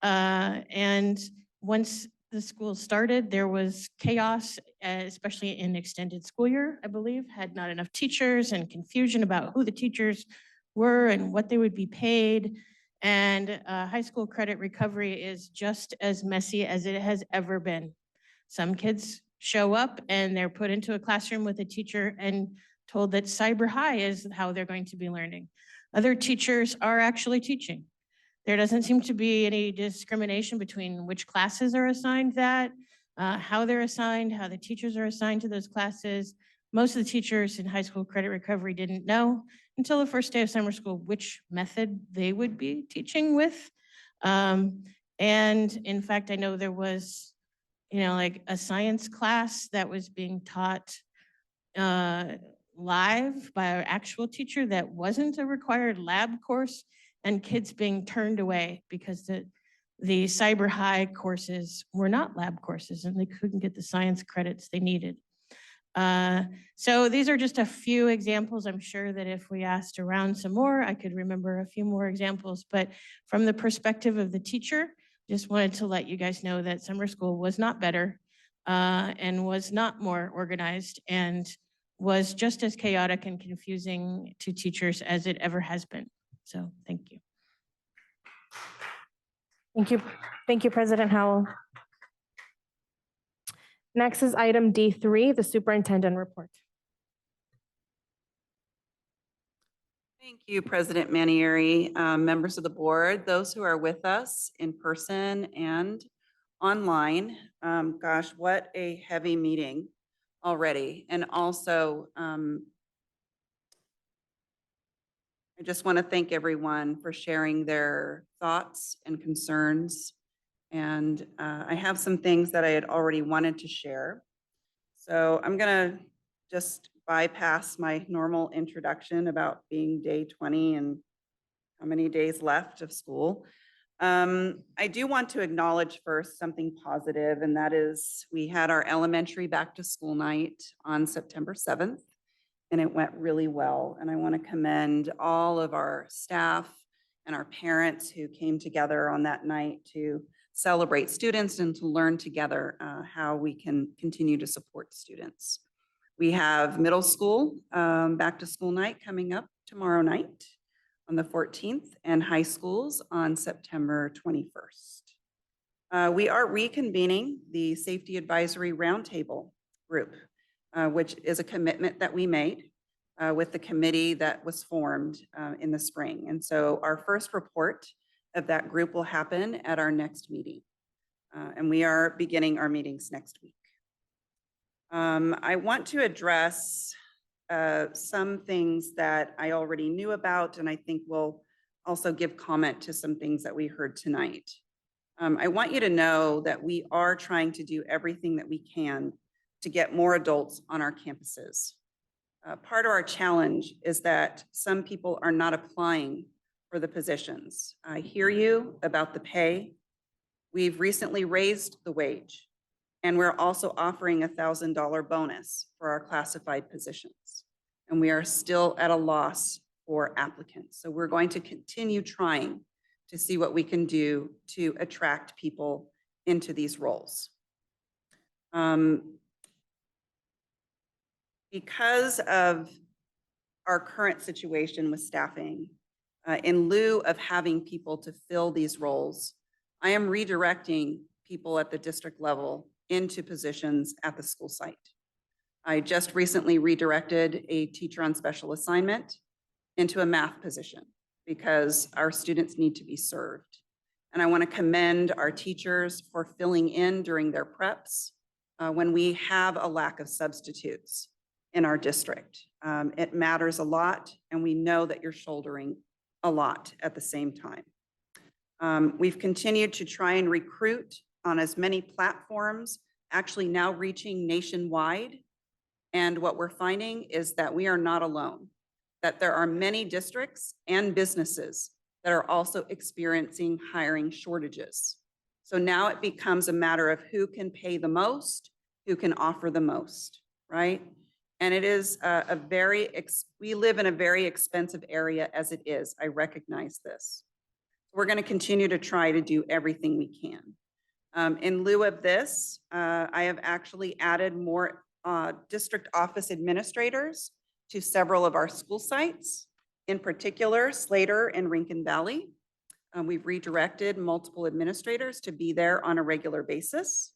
And once the school started, there was chaos, especially in extended school year, I believe, had not enough teachers and confusion about who the teachers were and what they would be paid. And high school credit recovery is just as messy as it has ever been. Some kids show up and they're put into a classroom with a teacher and told that cyber high is how they're going to be learning. Other teachers are actually teaching. There doesn't seem to be any discrimination between which classes are assigned that, how they're assigned, how the teachers are assigned to those classes. Most of the teachers in high school credit recovery didn't know until the first day of summer school which method they would be teaching with. And in fact, I know there was, like a science class that was being taught live by an actual teacher that wasn't a required lab course, and kids being turned away because the cyber high courses were not lab courses and they couldn't get the science credits they needed. So these are just a few examples. I'm sure that if we asked around some more, I could remember a few more examples, but from the perspective of the teacher, just wanted to let you guys know that summer school was not better and was not more organized and was just as chaotic and confusing to teachers as it ever has been. So thank you. Thank you. Thank you, President Howell. Next is item D3, the superintendent report. Thank you, President Manieri, members of the board, those who are with us in person and online. Gosh, what a heavy meeting already. And also, I just want to thank everyone for sharing their thoughts and concerns. And I have some things that I had already wanted to share. So I'm going to just bypass my normal introduction about being day 20 and how many days left of school. I do want to acknowledge first something positive, and that is we had our elementary back to school night on September 7th, and it went really well. And I want to commend all of our staff and our parents who came together on that night to celebrate students and to learn together how we can continue to support students. We have middle school back to school night coming up tomorrow night on the 14th, and high schools on September 21st. We are reconvening the Safety Advisory Roundtable group, which is a commitment that we made with the committee that was formed in the spring. And so our first report of that group will happen at our next meeting. And we are beginning our meetings next week. I want to address some things that I already knew about, and I think will also give comment to some things that we heard tonight. I want you to know that we are trying to do everything that we can to get more adults on our campuses. Part of our challenge is that some people are not applying for the positions. I hear you about the pay. We've recently raised the wage, and we're also offering a $1,000 bonus for our classified positions. And we are still at a loss for applicants. So we're going to continue trying to see what we can do to attract people into these roles. Because of our current situation with staffing, in lieu of having people to fill these roles, I am redirecting people at the district level into positions at the school site. I just recently redirected a teacher on special assignment into a math position because our students need to be served. And I want to commend our teachers for filling in during their preps when we have a lack of substitutes in our district. It matters a lot, and we know that you're shouldering a lot at the same time. We've continued to try and recruit on as many platforms, actually now reaching nationwide. And what we're finding is that we are not alone, that there are many districts and businesses that are also experiencing hiring shortages. So now it becomes a matter of who can pay the most, who can offer the most, right? And it is we live in a very expensive area as it is. I recognize this. We're going to continue to try to do everything we can. In lieu of this, I have actually added more district office administrators to several of our school sites, in particular Slater and Rincon Valley. We've redirected multiple administrators to be there on a regular basis.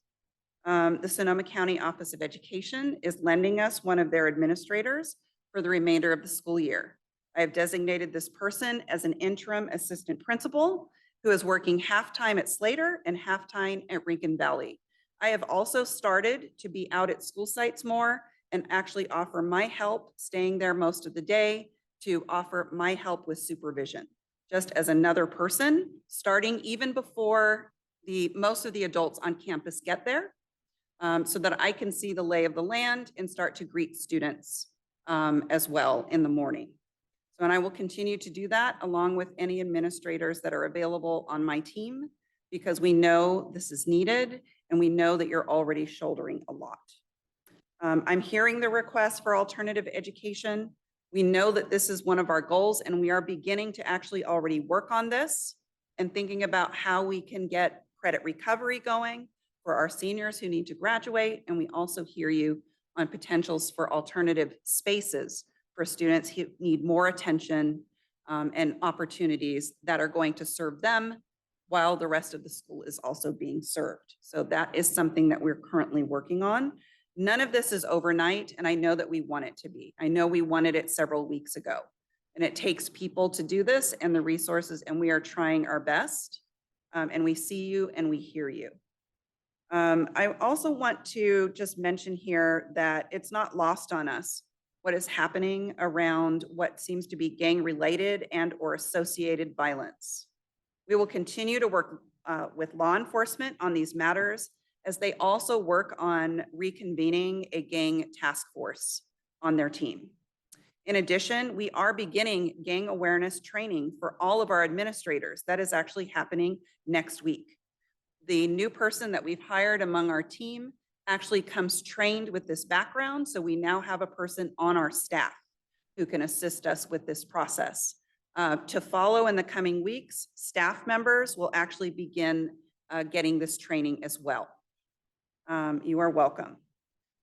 The Sonoma County Office of Education is lending us one of their administrators for the remainder of the school year. I have designated this person as an interim assistant principal who is working half-time at Slater and half-time at Rincon Valley. I have also started to be out at school sites more and actually offer my help, staying there most of the day, to offer my help with supervision, just as another person, starting even before most of the adults on campus get there, so that I can see the lay of the land and start to greet students as well in the morning. So, and I will continue to do that along with any administrators that are available on my team, because we know this is needed and we know that you're already shouldering a lot. I'm hearing the request for alternative education. We know that this is one of our goals, and we are beginning to actually already work on this and thinking about how we can get credit recovery going for our seniors who need to graduate. And we also hear you on potentials for alternative spaces for students who need more attention and opportunities that are going to serve them while the rest of the school is also being served. So that is something that we're currently working on. None of this is overnight, and I know that we want it to be. I know we wanted it several weeks ago, and it takes people to do this and the resources, and we are trying our best, and we see you and we hear you. I also want to just mention here that it's not lost on us what is happening around what seems to be gang-related and or associated violence. We will continue to work with law enforcement on these matters, as they also work on reconvening a gang task force on their team. In addition, we are beginning gang awareness training for all of our administrators. That is actually happening next week. The new person that we've hired among our team actually comes trained with this background, so we now have a person on our staff who can assist us with this process. To follow in the coming weeks, staff members will actually begin getting this training as well. You are welcome.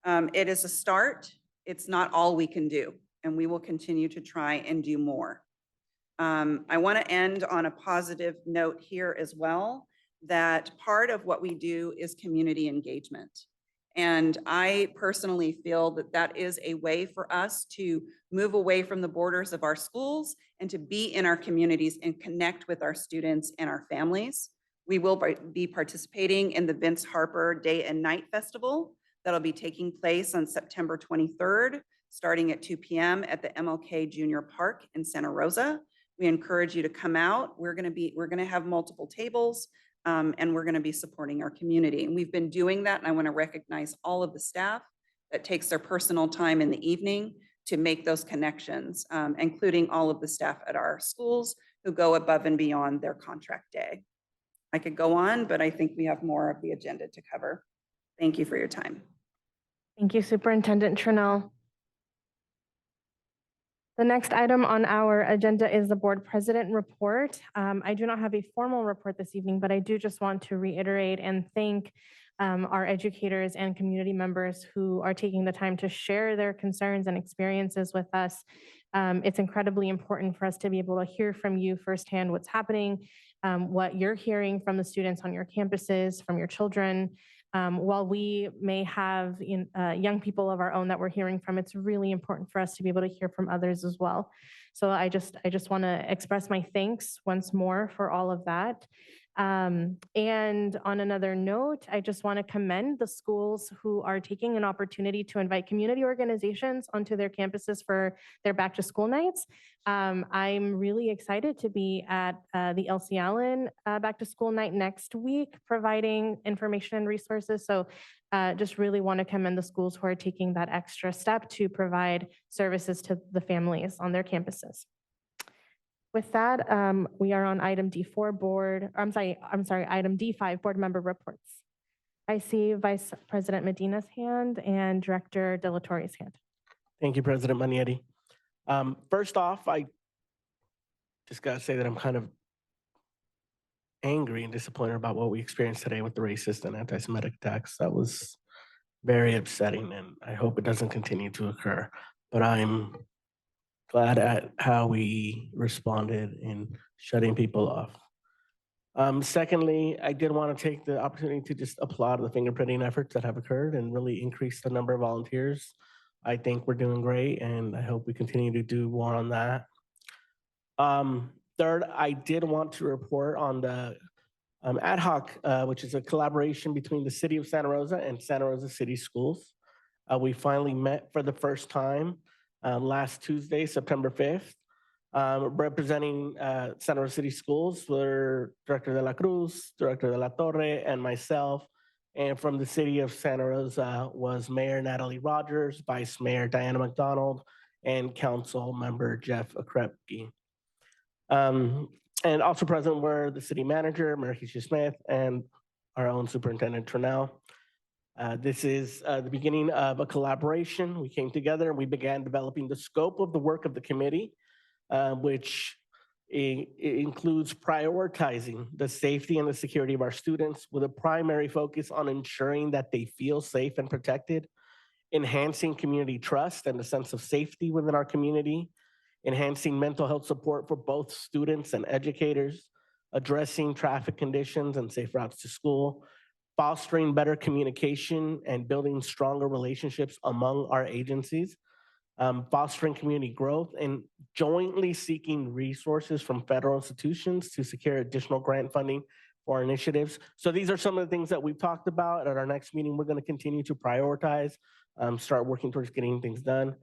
It is a start. It's not all we can do, and we will continue to try and do more. I want to end on a positive note here as well, that part of what we do is community engagement. And I personally feel that that is a way for us to move away from the borders of our schools and to be in our communities and connect with our students and our families. We will be participating in the Vince Harper Day and Night Festival that'll be taking place on September 23rd, starting at 2 p.m. at the MLK Junior Park in Santa Rosa. We encourage you to come out. We're going to have multiple tables. and we're going to be supporting our community. And we've been doing that. And I want to recognize all of the staff that takes their personal time in the evening to make those connections, including all of the staff at our schools who go above and beyond their contract day. I could go on, but I think we have more of the agenda to cover. Thank you for your time. Thank you, Superintendent Trinnell. The next item on our agenda is the board president report. I do not have a formal report this evening, but I do just want to reiterate and thank our educators and community members who are taking the time to share their concerns and experiences with us. It's incredibly important for us to be able to hear from you firsthand what's happening, what you're hearing from the students on your campuses, from your children. While we may have young people of our own that we're hearing from, it's really important for us to be able to hear from others as well. So I just want to express my thanks once more for all of that. And on another note, I just want to commend the schools who are taking an opportunity to invite community organizations onto their campuses for their back to school nights. I'm really excited to be at the LC Allen back to school night next week, providing information and resources. So just really want to commend the schools who are taking that extra step to provide services to the families on their campuses. With that, we are on item D4 item D5 board member reports. I see Vice President Medina's hand and Director De La Torre's hand. Thank you, President Manietti. First off, I just got to say that I'm kind of angry and disappointed about what we experienced today with the racist and anti-Semitic attacks. That was very upsetting, and I hope it doesn't continue to occur. But I'm glad at how we responded in shutting people off. Secondly, I did want to take the opportunity to just applaud the fingerprinting efforts that have occurred and really increase the number of volunteers. I think we're doing great, and I hope we continue to do more on that. Third, I did want to report on the ad hoc, which is a collaboration between the City of Santa Rosa and Santa Rosa City Schools. We finally met for the first time last Tuesday, September 5th. Representing Santa Rosa City Schools were Director De La Cruz, Director De La Torre, and myself. And from the City of Santa Rosa was Mayor Natalie Rogers, Vice Mayor Diana McDonald, and Council Member Jeff Okrepke. And also present were the City Manager, Marquisha Smith, and our own Superintendent Trinnell. This is the beginning of a collaboration. We came together and we began developing the scope of the work of the committee, which includes prioritizing the safety and the security of our students with a primary focus on ensuring that they feel safe and protected, enhancing community trust and a sense of safety within our community, enhancing mental health support for both students and educators, addressing traffic conditions and safe routes to school, fostering better communication and building stronger relationships among our agencies, fostering community growth, and jointly seeking resources from federal institutions to secure additional grant funding for our initiatives. So these are some of the things that we've talked about. At our next meeting, we're going to continue to prioritize, start working towards getting things done.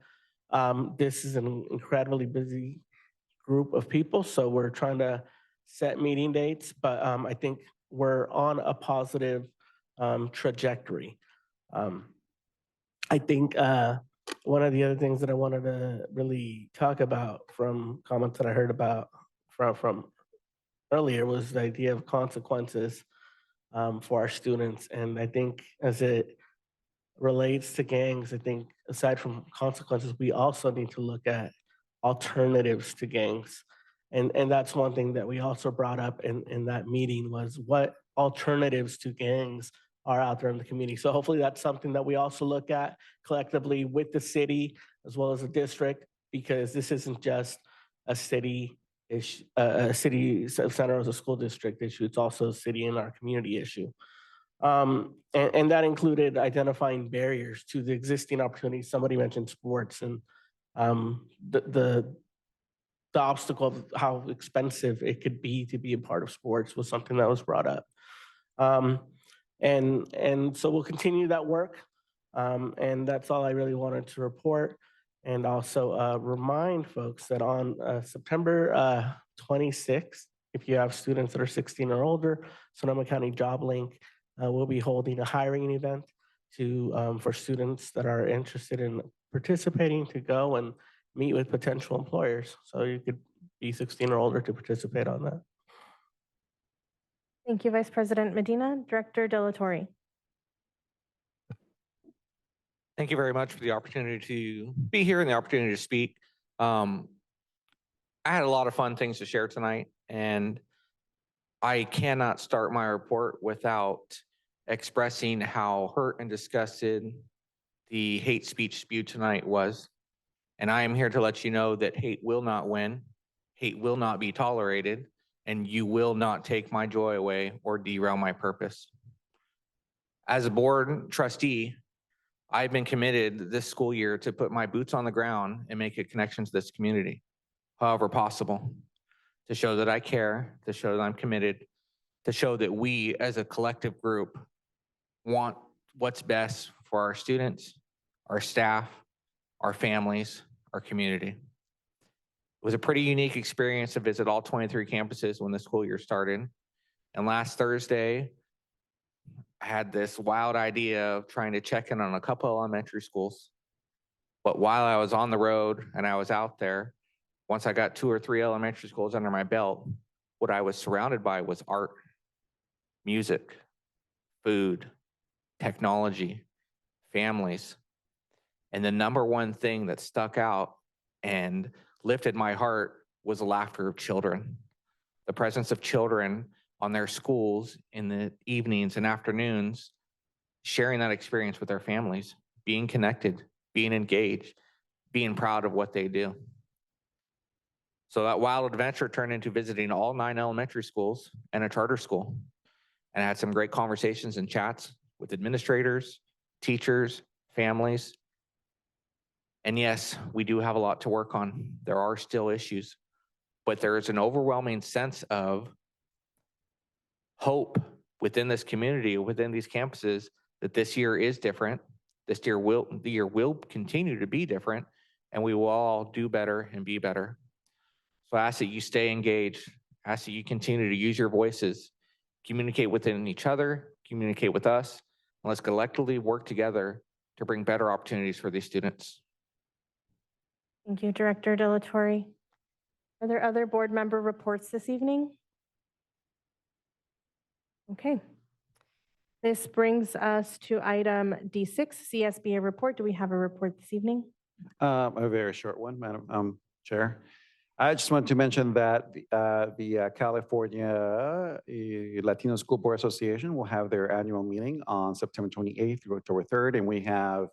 This is an incredibly busy group of people, so we're trying to set meeting dates, but I think we're on a positive trajectory. I think one of the other things that I wanted to really talk about from comments that I heard about from earlier was the idea of consequences for our students. And I think as it relates to gangs, I think aside from consequences, we also need to look at alternatives to gangs. And that's one thing that we also brought up in that meeting was what alternatives to gangs are out there in the community. So hopefully that's something that we also look at collectively with the city as well as the district, because this isn't just a city issue, a city of Santa Rosa School District issue. It's also a city and our community issue. And that included identifying barriers to the existing opportunities. Somebody mentioned sports and the obstacle of how expensive it could be to be a part of sports was something that was brought up. And so we'll continue that work. And that's all I really wanted to report. And also remind folks that on September 26th if you have students that are 16 or older, Sonoma County Job Link will be holding a hiring event for students that are interested in participating to go and meet with potential employers. So you could be 16 or older to participate on that. Thank you, Vice President Medina. Director De La Torre. Thank you very much for the opportunity to be here and the opportunity to speak. I had a lot of fun things to share tonight, and I cannot start my report without expressing how hurt and disgusted the hate speech spewed tonight was. And I am here to let you know that hate will not win, hate will not be tolerated, and you will not take my joy away or derail my purpose. As a board trustee, I've been committed this school year to put my boots on the ground and make a connection to this community, however possible, to show that I care, to show that I'm committed, to show that we as a collective group want what's best for our students, our staff, our families, our community. It was a pretty unique experience to visit all 23 campuses when the school year started. And last Thursday, I had this wild idea of trying to check in on a couple elementary schools. But while I was on the road and I was out there, once I got 2 or 3 elementary schools under my belt, what I was surrounded by was art, music, food, technology, families. And the number one thing that stuck out and lifted my heart was the laughter of children. The presence of children on their schools in the evenings and afternoons, sharing that experience with their families, being connected, being engaged, being proud of what they do. So that wild adventure turned into visiting all 9 elementary schools and a charter school. And I had some great conversations and chats with administrators, teachers, families. And yes, we do have a lot to work on. There are still issues, but there is an overwhelming sense of hope within this community, within these campuses, that this year is different. The year will continue to be different, and we will all do better and be better. So I ask that you stay engaged. I ask that you continue to use your voices, communicate within each other, communicate with us, and let's collectively work together to bring better opportunities for these students. Thank you, Director De La Torre. Are there other board member reports this evening? Okay. This brings us to item D6, CSBA report. Do we have a report this evening? A very short one, Madam Chair. I just want to mention that the California Latino School Board Association will have their annual meeting on September 28th through October 3rd, and we have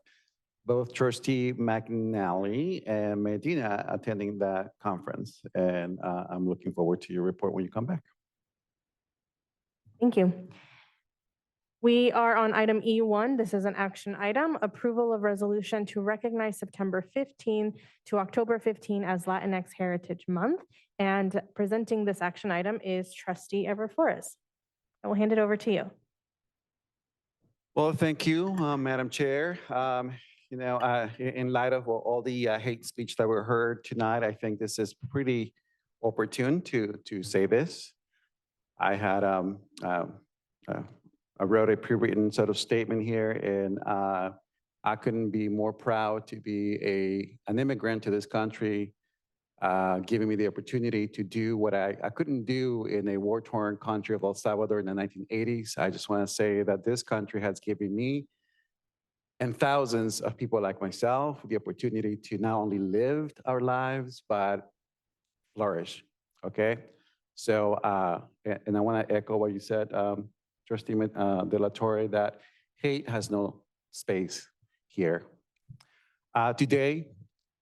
both Trustee McNally and Medina attending that conference. And I'm looking forward to your report when you come back. Thank you. We are on item E1. This is an action item, approval of resolution to recognize September 15 to October 15 as Latinx Heritage Month. And presenting this action item is Trustee Ever Flores. I will hand it over to you. Well, thank you, Madam Chair. In light of all the hate speech that we heard tonight, I think this is pretty opportune to say this. I had I wrote a pre-written sort of statement here, and I couldn't be more proud to be an immigrant to this country, giving me the opportunity to do what I couldn't do in a war-torn country of El Salvador in the 1980s. I just want to say that this country has given me and thousands of people like myself the opportunity to not only live our lives, but flourish, okay? So, and I want to echo what you said, Trustee De La Torre, that hate has no space here. Today,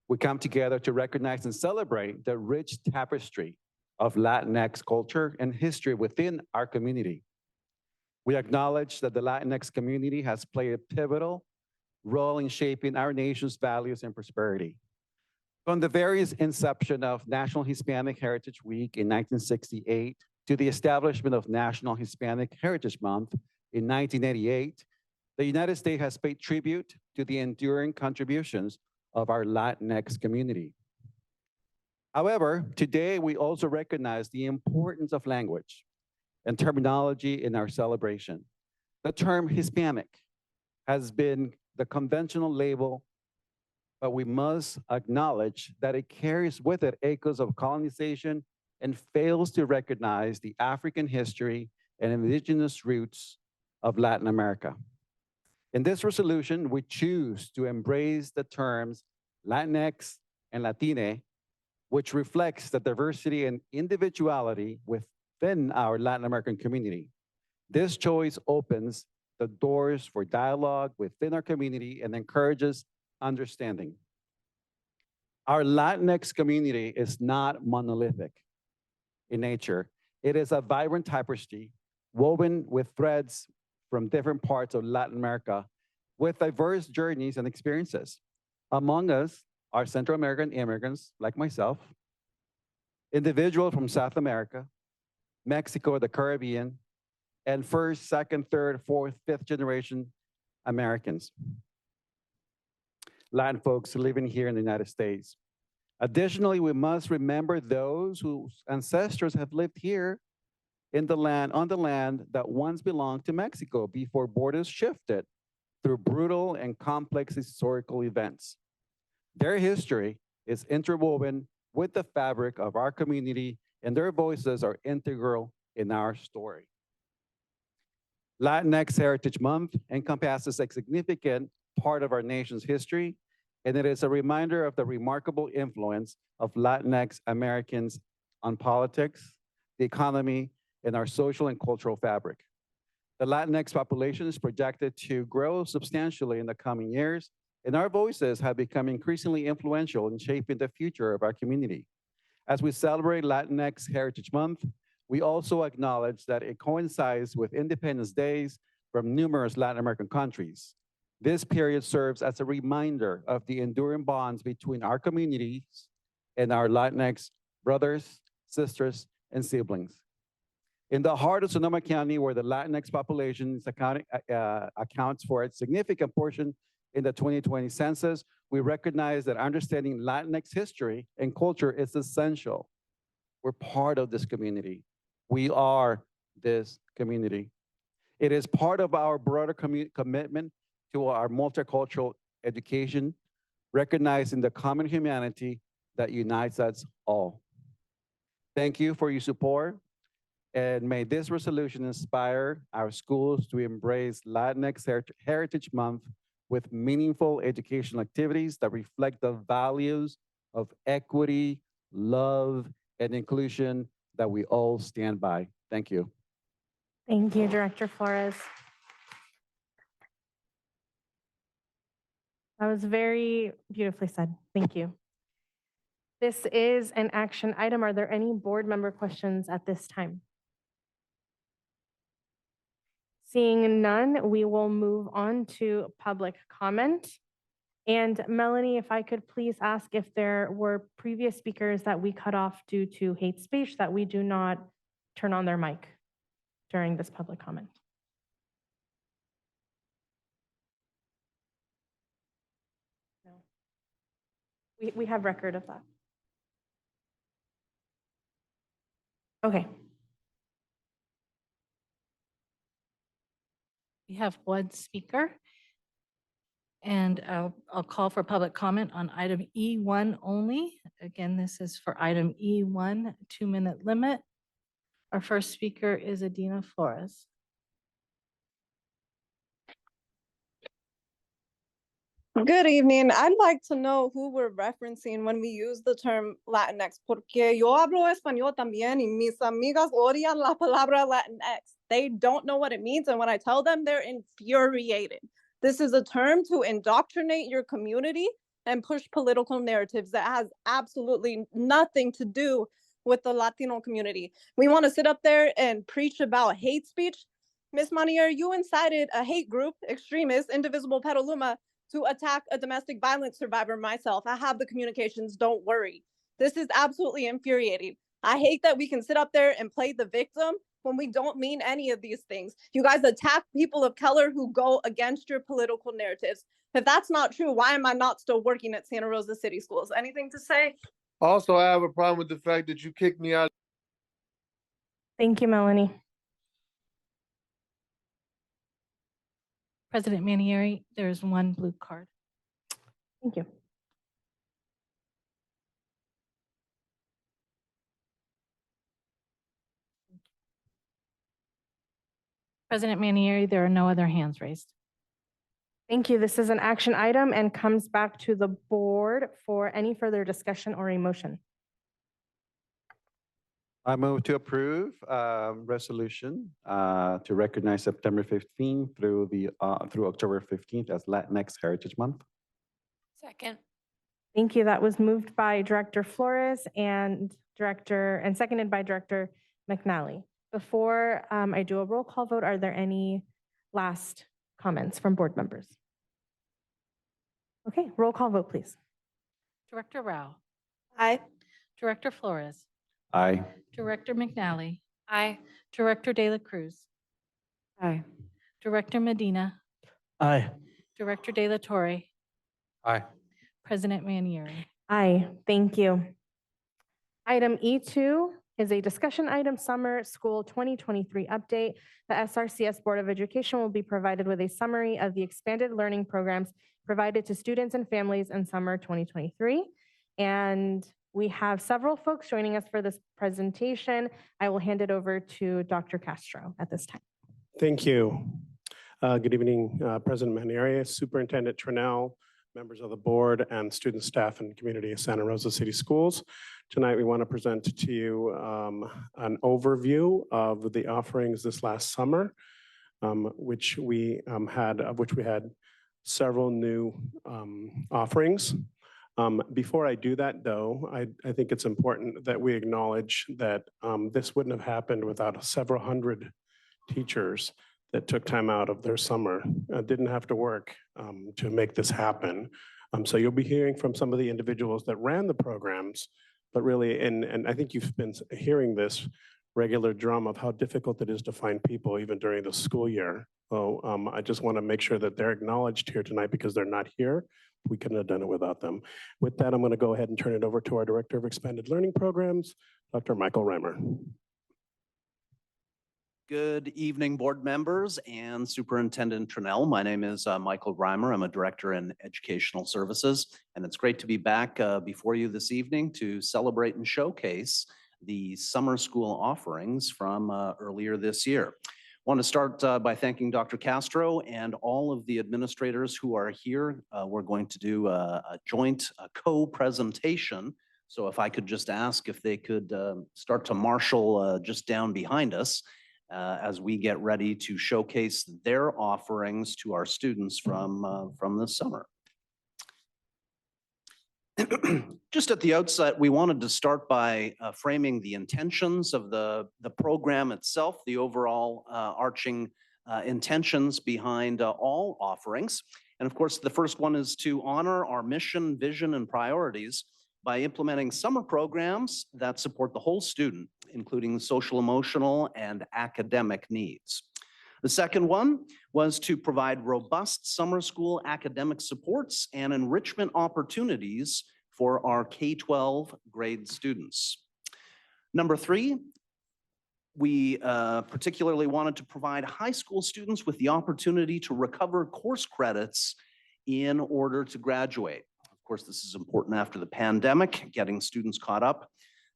we come together to recognize and celebrate the rich tapestry of Latinx culture and history within our community. We acknowledge that the Latinx community has played a pivotal role in shaping our nation's values and prosperity. From the very inception of National Hispanic Heritage Week in 1968 to the establishment of National Hispanic Heritage Month in 1988, the United States has paid tribute to the enduring contributions of our Latinx community. However, today we also recognize the importance of language and terminology in our celebration. The term Hispanic has been the conventional label, but we must acknowledge that it carries with it echoes of colonization and fails to recognize the African history and indigenous roots of Latin America. In this resolution, we choose to embrace the terms Latinx and Latine, which reflects the diversity and individuality within our Latin American community. This choice opens the doors for dialogue within our community and encourages understanding. Our Latinx community is not monolithic in nature. It is a vibrant tapestry woven with threads from different parts of Latin America with diverse journeys and experiences. Among us are Central American immigrants like myself, individuals from South America, Mexico, the Caribbean, and first, second, third, fourth, fifth generation Americans, Latin folks living here in the United States. Additionally, we must remember those whose ancestors have lived here in the land, on the land that once belonged to Mexico before borders shifted through brutal and complex historical events. Their history is interwoven with the fabric of our community, and their voices are integral in our story. Latinx Heritage Month encompasses a significant part of our nation's history, and it is a reminder of the remarkable influence of Latinx Americans on politics, the economy, and our social and cultural fabric. The Latinx population is projected to grow substantially in the coming years, and our voices have become increasingly influential in shaping the future of our community. As we celebrate Latinx Heritage Month, we also acknowledge that it coincides with Independence Days from numerous Latin American countries. This period serves as a reminder of the enduring bonds between our communities and our Latinx brothers, sisters, and siblings. In the heart of Sonoma County, where the Latinx population accounts for a significant portion in the 2020 census, we recognize that understanding Latinx history and culture is essential. We're part of this community. We are this community. It is part of our broader commitment to our multicultural education, recognizing the common humanity that unites us all. Thank you for your support, and may this resolution inspire our schools to embrace Latinx Heritage Month with meaningful educational activities that reflect the values of equity, love, and inclusion that we all stand by. Thank you. Thank you, Director Flores. That was very beautifully said. Thank you. This is an action item. Are there any board member questions at this time? Seeing none, we will move on to public comment. And Melanie, if I could please ask if there were previous speakers that we cut off due to hate speech, that we do not turn on their mic during this public comment. No. We have record of that. Okay. We have one speaker. And I'll call for public comment on item E1 only. Again, this is for item E1, 2-minute limit. Our first speaker is Adina Flores. Good evening. I'd like to know who we're referencing when we use the term Latinx, porque yo hablo español también y mis amigas odian la palabra Latinx. They don't know what it means, and when I tell them, they're infuriated. This is a term to indoctrinate your community and push political narratives that has absolutely nothing to do with the Latino community. We want to sit up there and preach about hate speech. Ms. Monier, you incited a hate group, extremists, Indivisible Petaluma, to attack a domestic violence survivor myself. I have the communications, don't worry. This is absolutely infuriating. I hate that we can sit up there and play the victim when we don't mean any of these things. You guys attack people of color who go against your political narratives. If that's not true, why am I not still working at Santa Rosa City Schools? Anything to say? Also, I have a problem with the fact that you kicked me out. Thank you, Melanie. President Manieri, there is one blue card. Thank you. President Manieri, there are no other hands raised. Thank you. This is an action item and comes back to the board for any further discussion or a motion. I move to approve resolution to recognize September 15th through October 15th as Latinx Heritage Month. Second. Thank you. That was moved by Director Flores and seconded by Director McNally. Before I do a roll call vote, are there any last comments from board members? Okay, roll call vote, please. Director Rao. Aye. Director Flores. Aye. Director McNally. Aye. Director De La Cruz. Aye. Director Medina. Aye. Director De La Torre. Aye. President Manieri. Aye, thank you. Item E2 is a discussion item, Summer School 2023 update. The SRCS Board of Education will be provided with a summary of the expanded learning programs provided to students and families in summer 2023. And we have several folks joining us for this presentation. I will hand it over to Dr. Castro at this time. Thank you. Good evening, President Manieri, Superintendent Trinnell, members of the board, and student staff and community of Santa Rosa City Schools. Tonight, we want to present to you an overview of the offerings this last summer, which we had several new offerings. Before I do that, though, I think it's important that we acknowledge that this wouldn't have happened without several hundred teachers that took time out of their summer, didn't have to work to make this happen. So you'll be hearing from some of the individuals that ran the programs, but really, and I think you've been hearing this regular drum of how difficult it is to find people even during the school year. So I just want to make sure that they're acknowledged here tonight because they're not here. We couldn't have done it without them. With that, I'm going to go ahead and turn it over to our Director of Expanded Learning Programs, Dr. Michael Reimer. Good evening, board members and Superintendent Trinnell. My name is Michael Reimer. I'm a director in educational services, and it's great to be back before you this evening to celebrate and showcase the summer school offerings from earlier this year. I want to start by thanking Dr. Castro and all of the administrators who are here. We're going to do a joint co-presentation. So if I could just ask if they could start to marshal just down behind us as we get ready to showcase their offerings to our students from this summer. Just at the outset, we wanted to start by framing the intentions of the program itself, the overall arching intentions behind all offerings. And of course, the first one is to honor our mission, vision, and priorities by implementing summer programs that support the whole student, including social, emotional, and academic needs. The second one was to provide robust summer school academic supports and enrichment opportunities for our K-12 grade students. Number three, we particularly wanted to provide high school students with the opportunity to recover course credits in order to graduate. Of course, this is important after the pandemic, getting students caught up.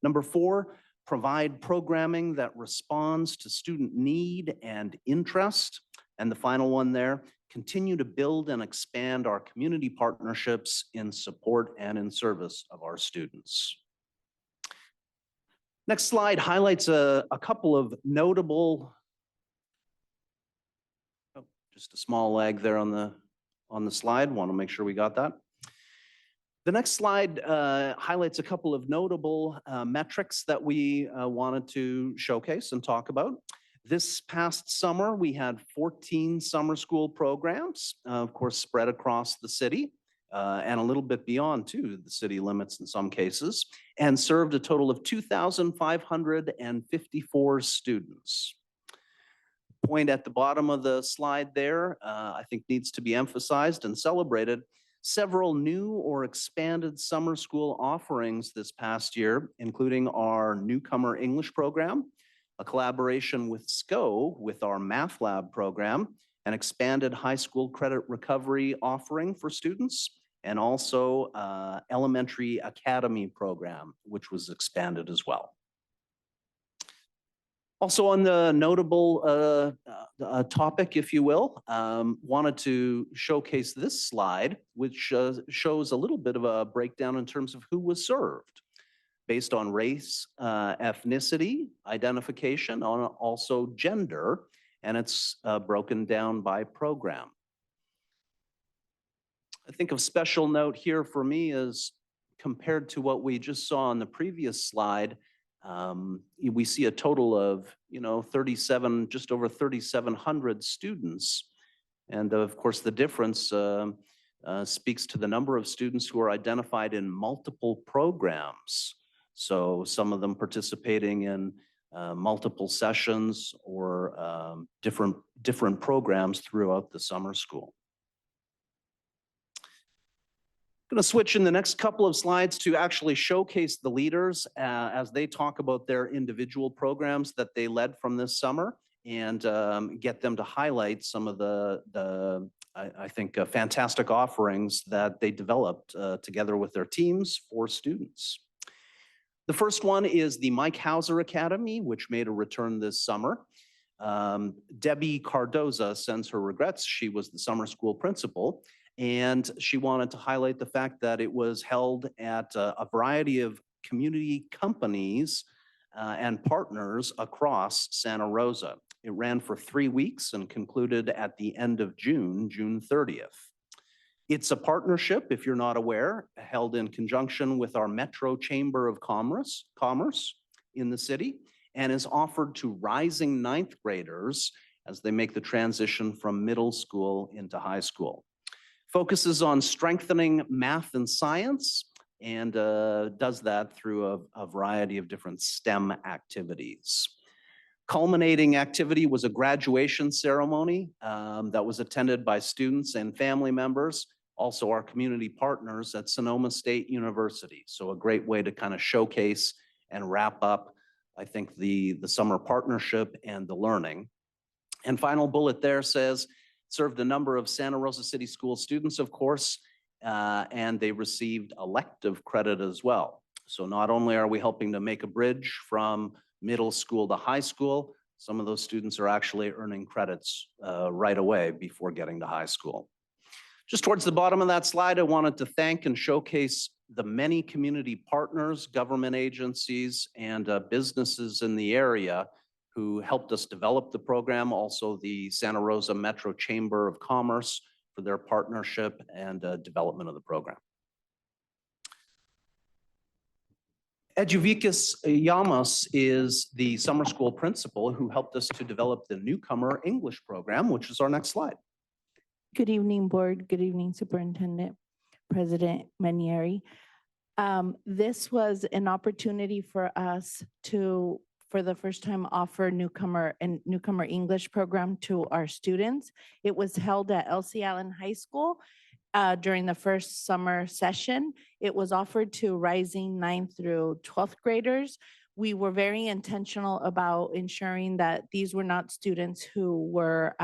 Number four, provide programming that responds to student need and interest. And the final one there, continue to build and expand our community partnerships in support and in service of our students. Next slide highlights a couple of notable, just a small lag there on the slide. Want to make sure we got that. The next slide highlights a couple of notable metrics that we wanted to showcase and talk about. This past summer, we had 14 summer school programs, of course, spread across the city and a little bit beyond too, the city limits in some cases, and served a total of 2,554 students. Point at the bottom of the slide there, I think needs to be emphasized and celebrated. several new or expanded summer school offerings this past year, including our newcomer English program, a collaboration with SCO with our math lab program, an expanded high school credit recovery offering for students, and also elementary academy program, which was expanded as well. Also on the notable topic, if you will, wanted to showcase this slide, which shows a little bit of a breakdown in terms of who was served based on race, ethnicity, identification, on also gender, and it's broken down by program. I think of special note here for me is compared to what we just saw on the previous slide, we see a total of, 37, just over 3,700 students. And of course, the difference speaks to the number of students who are identified in multiple programs. So some of them participating in multiple sessions or different programs throughout the summer school. I'm going to switch in the next couple of slides to actually showcase the leaders as they talk about their individual programs that they led from this summer and get them to highlight some of the I think, fantastic offerings that they developed together with their teams for students. The first one is the Mike Hauser Academy, which made a return this summer. Debbie Cardoza sends her regrets. She was the summer school principal, and she wanted to highlight the fact that it was held at a variety of community companies and partners across Santa Rosa. It ran for 3 weeks and concluded at the end of June, June 30th. It's a partnership, if you're not aware, held in conjunction with our Metro Chamber of Commerce in the city, and is offered to rising ninth graders as they make the transition from middle school into high school. Focuses on strengthening math and science and does that through a variety of different STEM activities. Culminating activity was a graduation ceremony that was attended by students and family members, also our community partners at Sonoma State University. So a great way to kind of showcase and wrap up, I think, the summer partnership and the learning. And final bullet there says, served a number of Santa Rosa City School students, of course, and they received elective credit as well. So not only are we helping to make a bridge from middle school to high school, some of those students are actually earning credits right away before getting to high school. Just towards the bottom of that slide, I wanted to thank and showcase the many community partners, government agencies, and businesses in the area who helped us develop the program. Also, the Santa Rosa Metro Chamber of Commerce for their partnership and development of the program. Eduvikas Llamas is the summer school principal who helped us to develop the newcomer English program, which is our next slide. Good evening, board. Good evening, Superintendent, President Manieri. This was an opportunity for us to, for the first time, offer newcomer English program to our students. It was held at Elsie Allen High School during the first summer session. It was offered to rising 9th through 12th graders. We were very intentional about ensuring that these were not students who were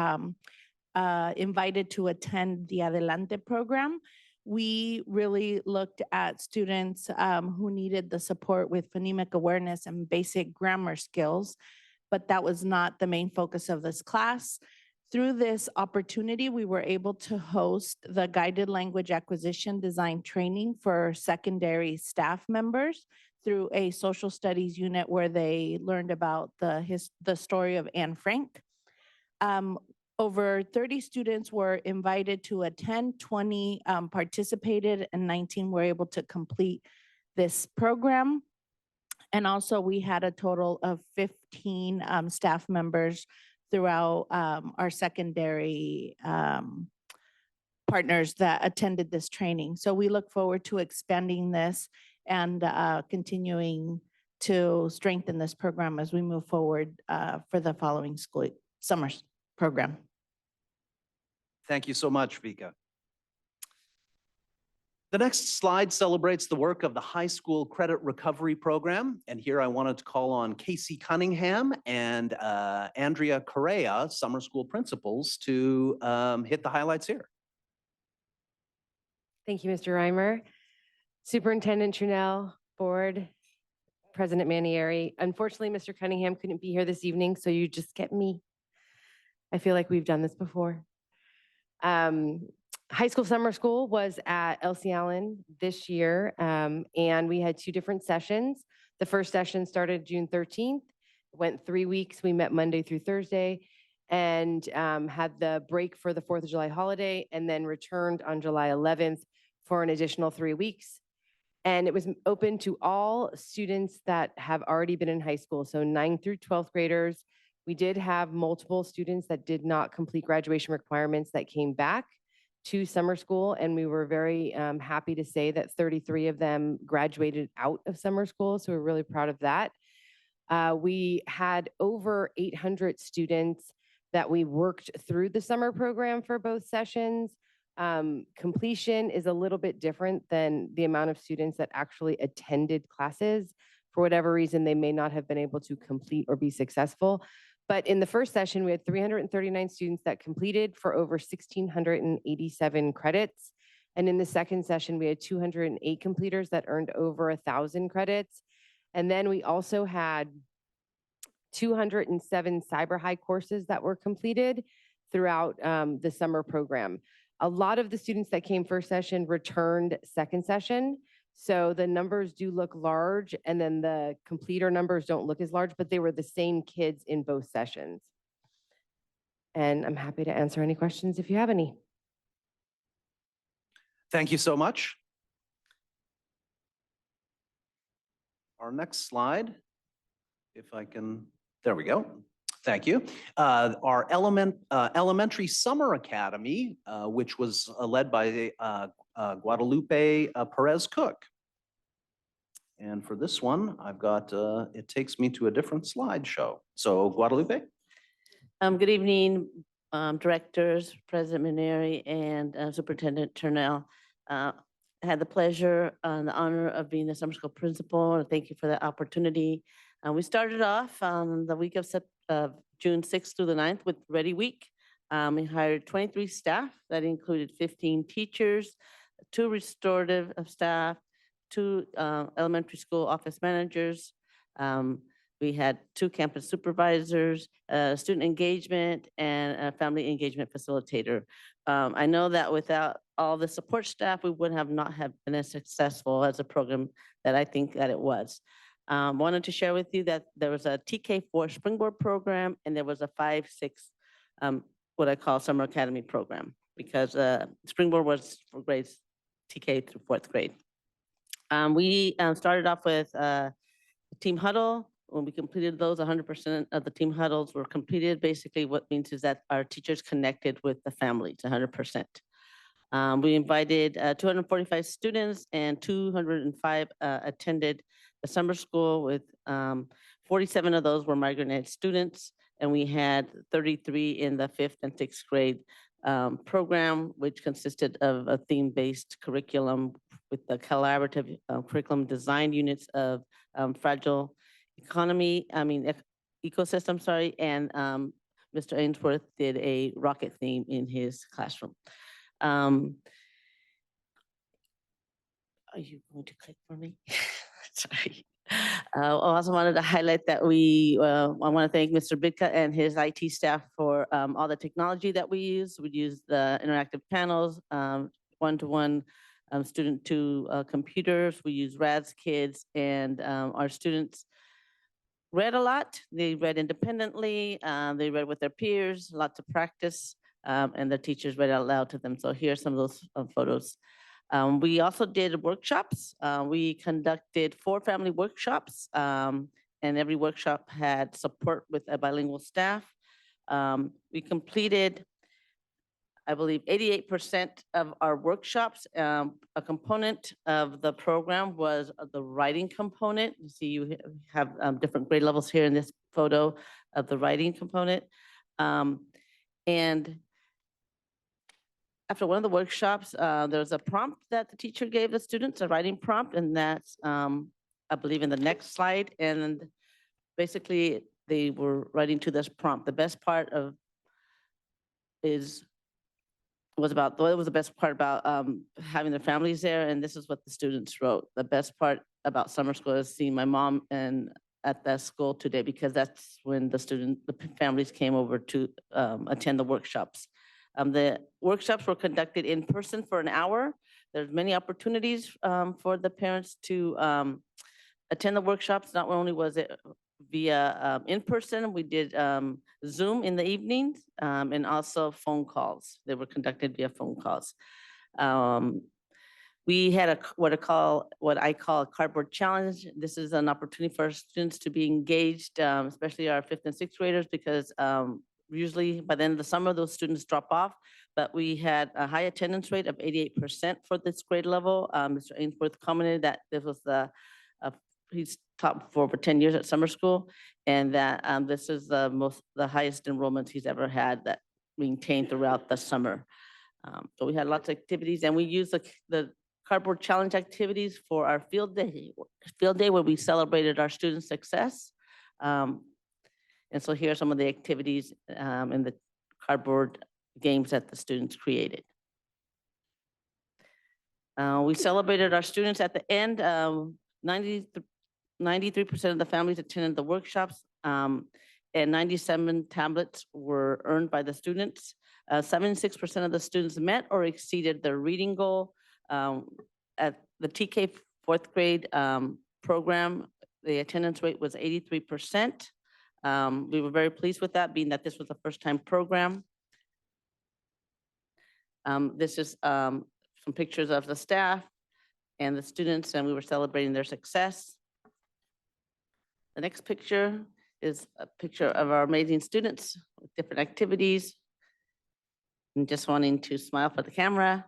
invited to attend the Adelante program. We really looked at students who needed the support with phonemic awareness and basic grammar skills, but that was not the main focus of this class. Through this opportunity, we were able to host the guided language acquisition design training for secondary staff members through a social studies unit where they learned about the story of Anne Frank. Over 30 students were invited to attend, 20 participated, and 19 were able to complete this program. And also we had a total of 15 staff members throughout our secondary partners that attended this training. So we look forward to expanding this and continuing to strengthen this program as we move forward for the following school summer's program. Thank you so much, Vika. The next slide celebrates the work of the High School Credit Recovery Program. And here I wanted to call on Casey Cunningham and Andrea Correa, summer school principals, to hit the highlights here. Thank you, Mr. Reimer. Superintendent Trunell, Board, President Manieri. Unfortunately, Mr. Cunningham couldn't be here this evening, so you just get me. I feel like we've done this before. High school summer school was at Elsie Allen this year, and we had 2 different sessions. The first session started June 13th, went 3 weeks. We met Monday through Thursday, and had the break for the 4th of July holiday, and then returned on July 11th for an additional 3 weeks. And it was open to all students that have already been in high school, so 9th through 12th graders. We did have multiple students that did not complete graduation requirements that came back to summer school, and we were very happy to say that 33 of them graduated out of summer school, so we're really proud of that. We had over 800 students that we worked through the summer program for both sessions. Completion is a little bit different than the amount of students that actually attended classes. For whatever reason, they may not have been able to complete or be successful. But in the first session, we had 339 students that completed for over 1,687 credits. And in the second session, we had 208 completers that earned over 1,000 credits. And then we also had 207 cyber high courses that were completed throughout the summer program. A lot of the students that came first session returned second session. So the numbers do look large, and then the completer numbers don't look as large, but they were the same kids in both sessions. And I'm happy to answer any questions if you have any. Thank you so much. Our next slide, if I can, there we go. Thank you. Our elementary summer academy, which was led by Guadalupe Perez Cook. And for this one, I've got, it takes me to a different slideshow. So Guadalupe. Good evening, directors, President Manieri, and Superintendent Turnell. I had the pleasure and the honor of being the summer school principal, and thank you for the opportunity. We started off the week of June 6th through the 9th with Ready Week. We hired 23 staff that included 15 teachers, 2 restorative staff, 2 elementary school office managers. We had 2 campus supervisors, student engagement, and a family engagement facilitator. I know that without all the support staff, we would have not have been as successful as a program that I think that it was. Wanted to share with you that there was a TK4 Springboard program, and there was a 5-6, what I call Summer Academy program, because Springboard was for grades TK through 4th grade. We started off with team huddle. When we completed those, 100% of the team huddles were completed. Basically, what means is that our teachers connected with the families 100%. We invited 245 students, and 205 attended the summer school, with 47 of those were migrant students, and we had 33 in the 5th and 6th grade program, which consisted of a theme-based curriculum with the collaborative curriculum design units of fragile ecosystem, sorry, and Mr. Ainsworth did a rocket theme in his classroom. Are you going to click for me? Sorry. I also wanted to highlight that I want to thank Mr. Bidka and his IT staff for all the technology that we use. We use the interactive panels, one-to-one student to computers. We use RADS Kids, and our students read a lot. They read independently. They read with their peers, lots of practice, and the teachers read out loud to them. So here are some of those photos. We also did workshops. We conducted 4 family workshops, and every workshop had support with a bilingual staff. We completed, I believe, 88% of our workshops. A component of the program was the writing component. You see, you have different grade levels here in this photo of the writing component. And after one of the workshops, there was a prompt that the teacher gave the students, a writing prompt, and that's, I believe in the next slide. And basically, they were writing to this prompt. The best part of was about, what was the best part about having their families there? And this is what the students wrote. The best part about summer school is seeing my mom and at that school today, because that's when the families came over to attend the workshops. The workshops were conducted in person for an hour. There's many opportunities for the parents to attend the workshops. Not only was it via in person, we did Zoom in the evenings and also phone calls. They were conducted via phone calls. We had what I call a cardboard challenge. This is an opportunity for our students to be engaged, especially our 5th and 6th graders, because usually by the end of the summer, those students drop off. But we had a high attendance rate of 88% for this grade level. Mr. Ainsworth commented that this was he's taught for over 10 years at summer school, and that this is the highest enrollment he's ever had that maintained throughout the summer. So we had lots of activities, and we used the cardboard challenge activities for our field day where we celebrated our students' success. And so here are some of the activities and the cardboard games that the students created. We celebrated our students at the end. 93% of the families attended the workshops, and 97 tablets were earned by the students. 76% of the students met or exceeded their reading goal. At the TK 4th grade program, the attendance rate was 83%. We were very pleased with that, being that this was a first-time program. This is some pictures of the staff and the students, and we were celebrating their success. The next picture is a picture of our amazing students with different activities and just wanting to smile for the camera.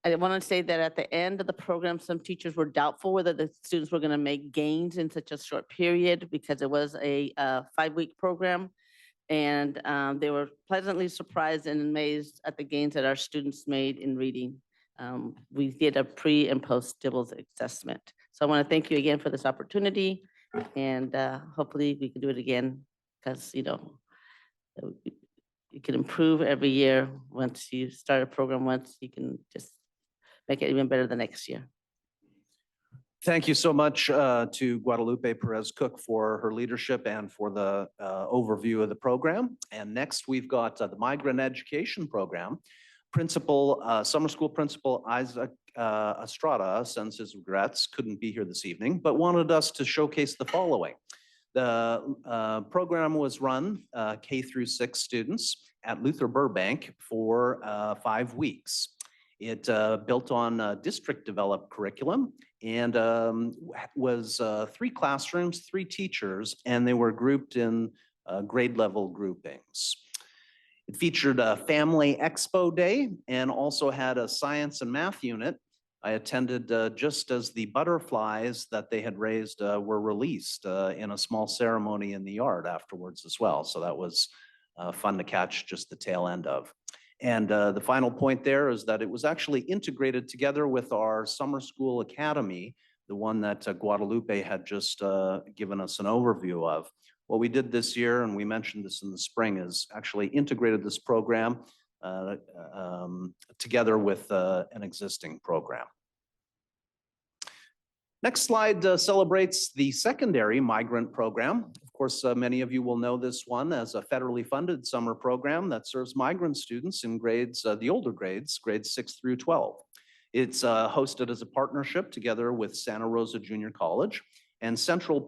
I want to say that at the end of the program, some teachers were doubtful whether the students were going to make gains in such a short period, because it was a 5-week program. And they were pleasantly surprised and amazed at the gains that our students made in reading. We did a pre and post Dibbles assessment. So I want to thank you again for this opportunity, and hopefully we can do it again, because you can improve every year. Once you start a program once, you can just make it even better the next year. Thank you so much to Guadalupe Perez Cook for her leadership and for the overview of the program. And next we've got the Migrant Education Program. Summer school principal Isaac Estrada sends his regrets, couldn't be here this evening, but wanted us to showcase the following. The program was run K through 6 students at Luther Burbank for 5 weeks. It built on district developed curriculum and was 3 classrooms, 3 teachers, and they were grouped in grade level groupings. It featured a family expo day and also had a science and math unit. I attended just as the butterflies that they had raised were released in a small ceremony in the yard afterwards as well. So that was fun to catch just the tail end of. And the final point there is that it was actually integrated together with our summer school academy, the one that Guadalupe had just given us an overview of. What we did this year, and we mentioned this in the spring, is actually integrated this program together with an existing program. Next slide celebrates the secondary migrant program. Of course, many of you will know this one as a federally funded summer program that serves migrant students in grades, the older grades 6 through 12. It's hosted as a partnership together with Santa Rosa Junior College, and central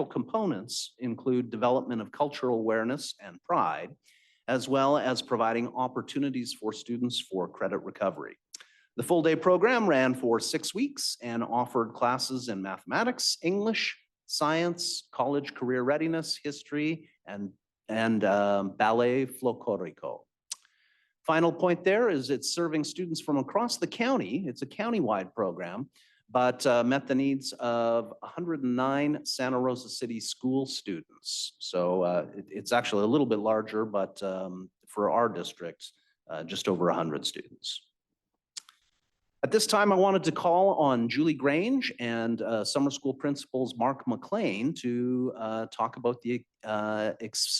components include development of cultural awareness and pride, as well as providing opportunities for students for credit recovery. The full day program ran for 6 weeks and offered classes in mathematics, English, science, college career readiness, history, and ballet folklorico. Final point there is it's serving students from across the county. It's a county-wide program, but met the needs of 109 Santa Rosa City school students. So it's actually a little bit larger, but for our district, just over 100 students. At this time, I wanted to call on Julie Grange and summer school principals Mark McLean to talk about the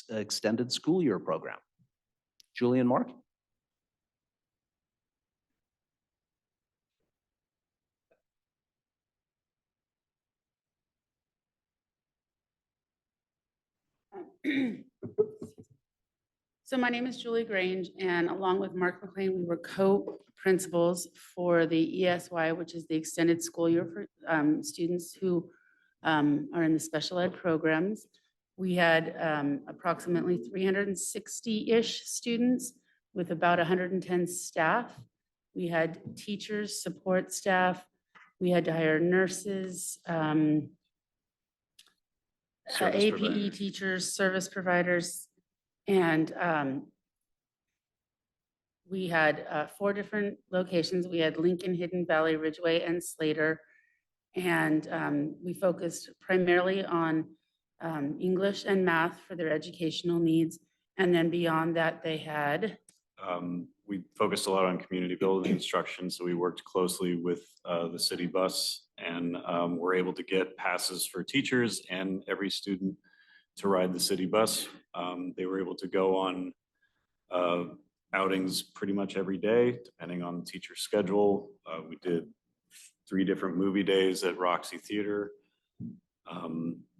extended school year program. Julie and Mark. So my name is Julie Grange, and along with Mark McLean, we were co-principals for the ESY, which is the extended school year for students who are in the special ed programs. We had approximately 360-ish students with about 110 staff. We had teachers, support staff. We had to hire nurses, APE teachers, service providers, and we had 4 different locations. We had Lincoln, Hidden Valley, Ridgeway, and Slater. And we focused primarily on English and math for their educational needs. And then beyond that, they had we focused a lot on community building instruction, so we worked closely with the city bus and were able to get passes for teachers and every student to ride the city bus. They were able to go on outings pretty much every day, depending on the teacher's schedule. We did 3 different movie days at Roxy Theater.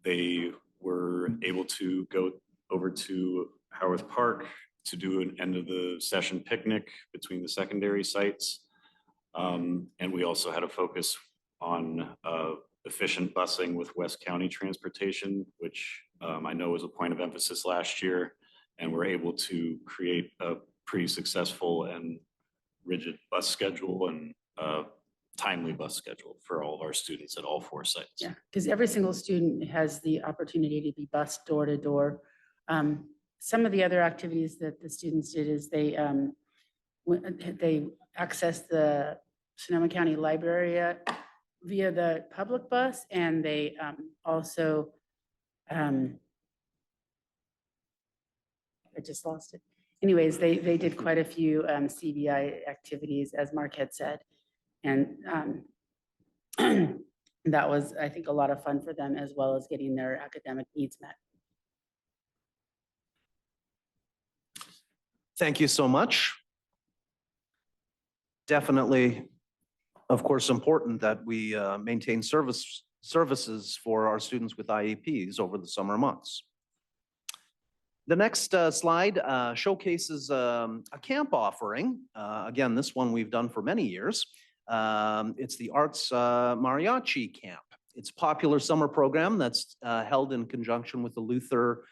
They were able to go over to Howarth Park to do an end of the session picnic between the secondary sites. And we also had a focus on efficient busing with West County Transportation, which I know was a point of emphasis last year. And we're able to create a pretty successful and rigid bus schedule and timely bus schedule for all of our students at all 4 sites. Yeah, because every single student has the opportunity to be bused door to door. Some of the other activities that the students did is they accessed the Sonoma County Library via the public bus, and they also, I just lost it. Anyways, they did quite a few CBI activities, as Mark had said. And that was, I think, a lot of fun for them, as well as getting their academic needs met. Thank you so much. Definitely, of course, important that we maintain services for our students with IEPs over the summer months. The next slide showcases a camp offering. Again, this one we've done for many years. It's the Arts Mariachi Camp. It's a popular summer program that's held in conjunction with the Luther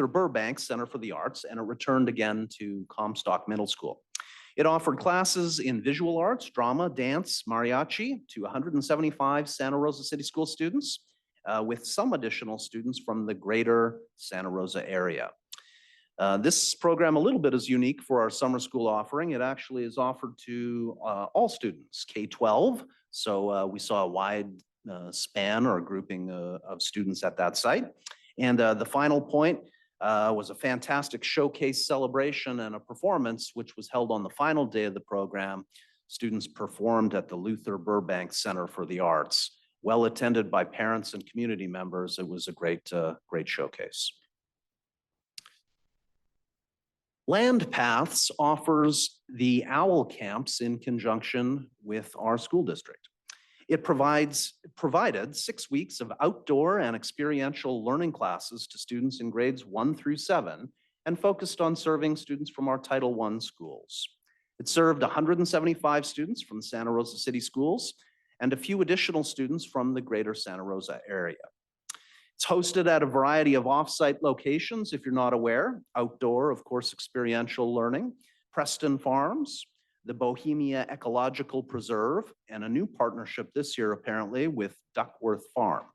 Burbank Center for the Arts, and it returned again to Comstock Middle School. It offered classes in visual arts, drama, dance, mariachi to 175 Santa Rosa City School students, with some additional students from the greater Santa Rosa area. This program a little bit is unique for our summer school offering. It actually is offered to all students, K-12. So we saw a wide span or grouping of students at that site. And the final point was a fantastic showcase celebration and a performance, which was held on the final day of the program. Students performed at the Luther Burbank Center for the Arts, well attended by parents and community members. It was a great showcase. Land Paths offers the OWL camps in conjunction with our school district. It provided 6 weeks of outdoor and experiential learning classes to students in grades 1 through 7 and focused on serving students from our Title I schools. It served 175 students from Santa Rosa City Schools and a few additional students from the greater Santa Rosa area. It's hosted at a variety of off-site locations, if you're not aware. Outdoor, of course, experiential learning, Preston Farms, the Bohemia Ecological Preserve, and a new partnership this year, apparently, with Duckworth Farm.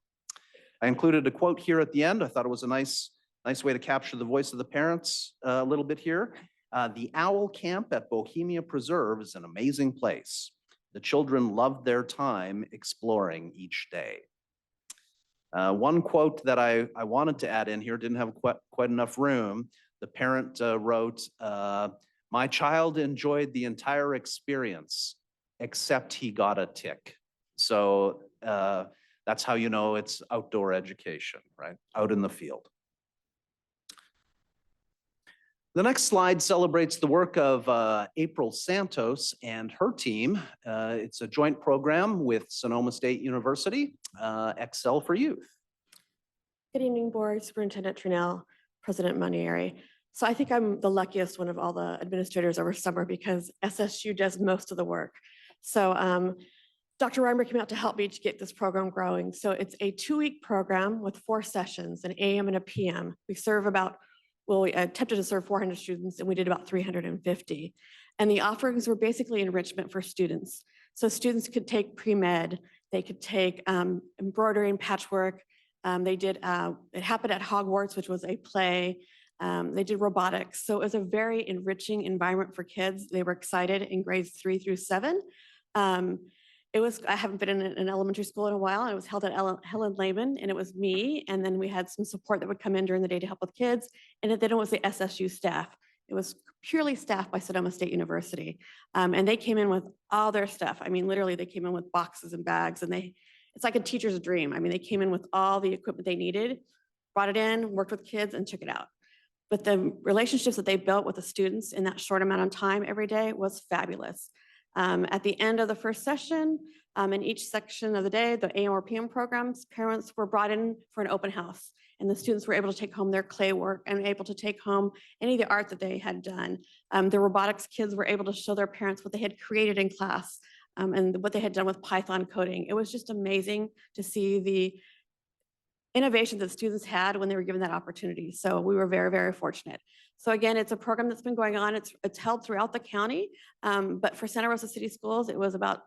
I included a quote here at the end. I thought it was a nice way to capture the voice of the parents a little bit here. The OWL camp at Bohemia Preserve is an amazing place. The children loved their time exploring each day. One quote that I wanted to add in here, didn't have quite enough room. The parent wrote, "My child enjoyed the entire experience, except he got a tick." So that's how you know it's outdoor education, right? Out in the field. The next slide celebrates the work of April Santos and her team. It's a joint program with Sonoma State University, Excel for Youth. Good evening, Board, Superintendent Trinnell, President Manieri. So I think I'm the luckiest one of all the administrators over summer because SSU does most of the work. So Dr. Reimer came out to help me to get this program growing. So it's a 2-week program with 4 sessions, an AM and a PM. We serve about, well, we attempted to serve 400 students and we did about 350. And the offerings were basically enrichment for students. So students could take pre-med, they could take embroidery and patchwork. They did, it happened at Hogwarts, which was a play. They did robotics. So it was a very enriching environment for kids. They were excited in grades 3 through 7. I haven't been in an elementary school in a while. It was held at Helen Lehman, and it was me. And then we had some support that would come in during the day to help with kids. And then it was the SSU staff. It was purely staffed by Sonoma State University. And they came in with all their stuff. I mean, literally, they came in with boxes and bags, and it's like a teacher's dream. I mean, they came in with all the equipment they needed, brought it in, worked with kids, and took it out. But the relationships that they built with the students in that short amount of time every day was fabulous. At the end of the first session, in each section of the day, the AM or PM programs, parents were brought in for an open house, and the students were able to take home their clay work and able to take home any of the art that they had done. The robotics kids were able to show their parents what they had created in class and what they had done with Python coding. It was just amazing to see the innovation that students had when they were given that opportunity. So we were very, very fortunate. So again, it's a program that's been going on. It's held throughout the county, but for Santa Rosa City Schools, it was about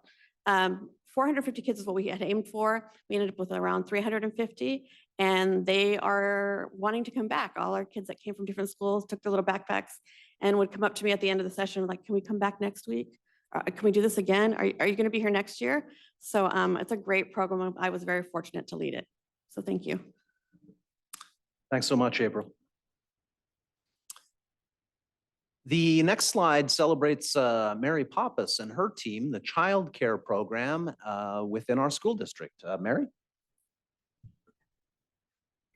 450 kids is what we had aimed for. We ended up with around 350, and they are wanting to come back. All our kids that came from different schools took their little backpacks and would come up to me at the end of the session like, "Can we come back next week? Can we do this again? Are you going to be here next year?" So it's a great program. I was very fortunate to lead it. So thank you. Thanks so much, April. The next slide celebrates Mary Pappas and her team, the child care program within our school district. Mary?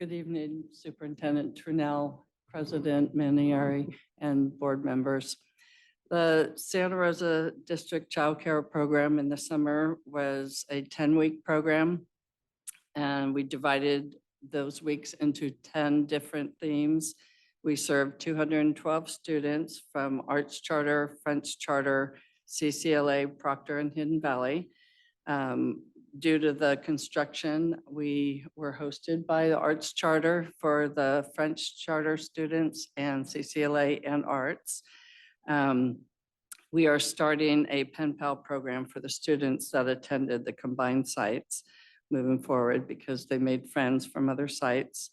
Good evening, Superintendent Trinnell, President Manieri, and board members. The Santa Rosa District Child Care Program in the summer was a 10-week program, and we divided those weeks into 10 different themes. We served 212 students from Arts Charter, French Charter, CCLA, Proctor, and Hidden Valley. Due to the construction, we were hosted by the Arts Charter for the French Charter students and CCLA and Arts. We are starting a pen pal program for the students that attended the combined sites moving forward because they made friends from other sites.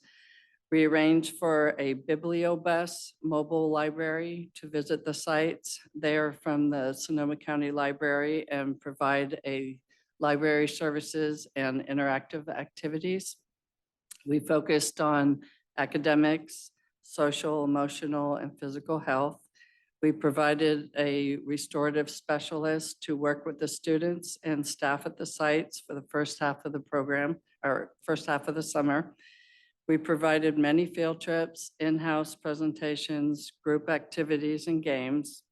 We arranged for a bibliobus mobile library to visit the sites. They are from the Sonoma County Library and provide a library services and interactive activities. We focused on academics, social, emotional, and physical health. We provided a restorative specialist to work with the students and staff at the sites for the first half of the program, or first half of the summer. We provided many field trips, in-house presentations, group activities, and games.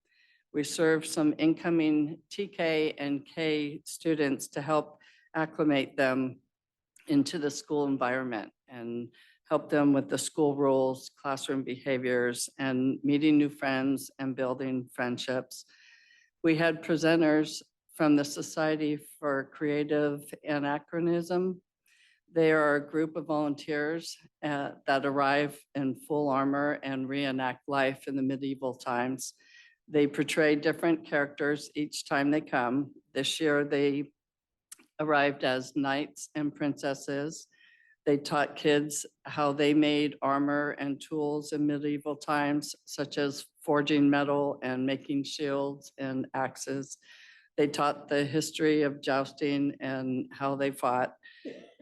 We served some incoming TK and K students to help acclimate them into the school environment and help them with the school rules, classroom behaviors, and meeting new friends and building friendships. We had presenters from the Society for Creative Anachronism. They are a group of volunteers that arrive in full armor and reenact life in the medieval times. They portray different characters each time they come. This year, they arrived as knights and princesses. They taught kids how they made armor and tools in medieval times, such as forging metal and making shields and axes. They taught the history of jousting and how they fought.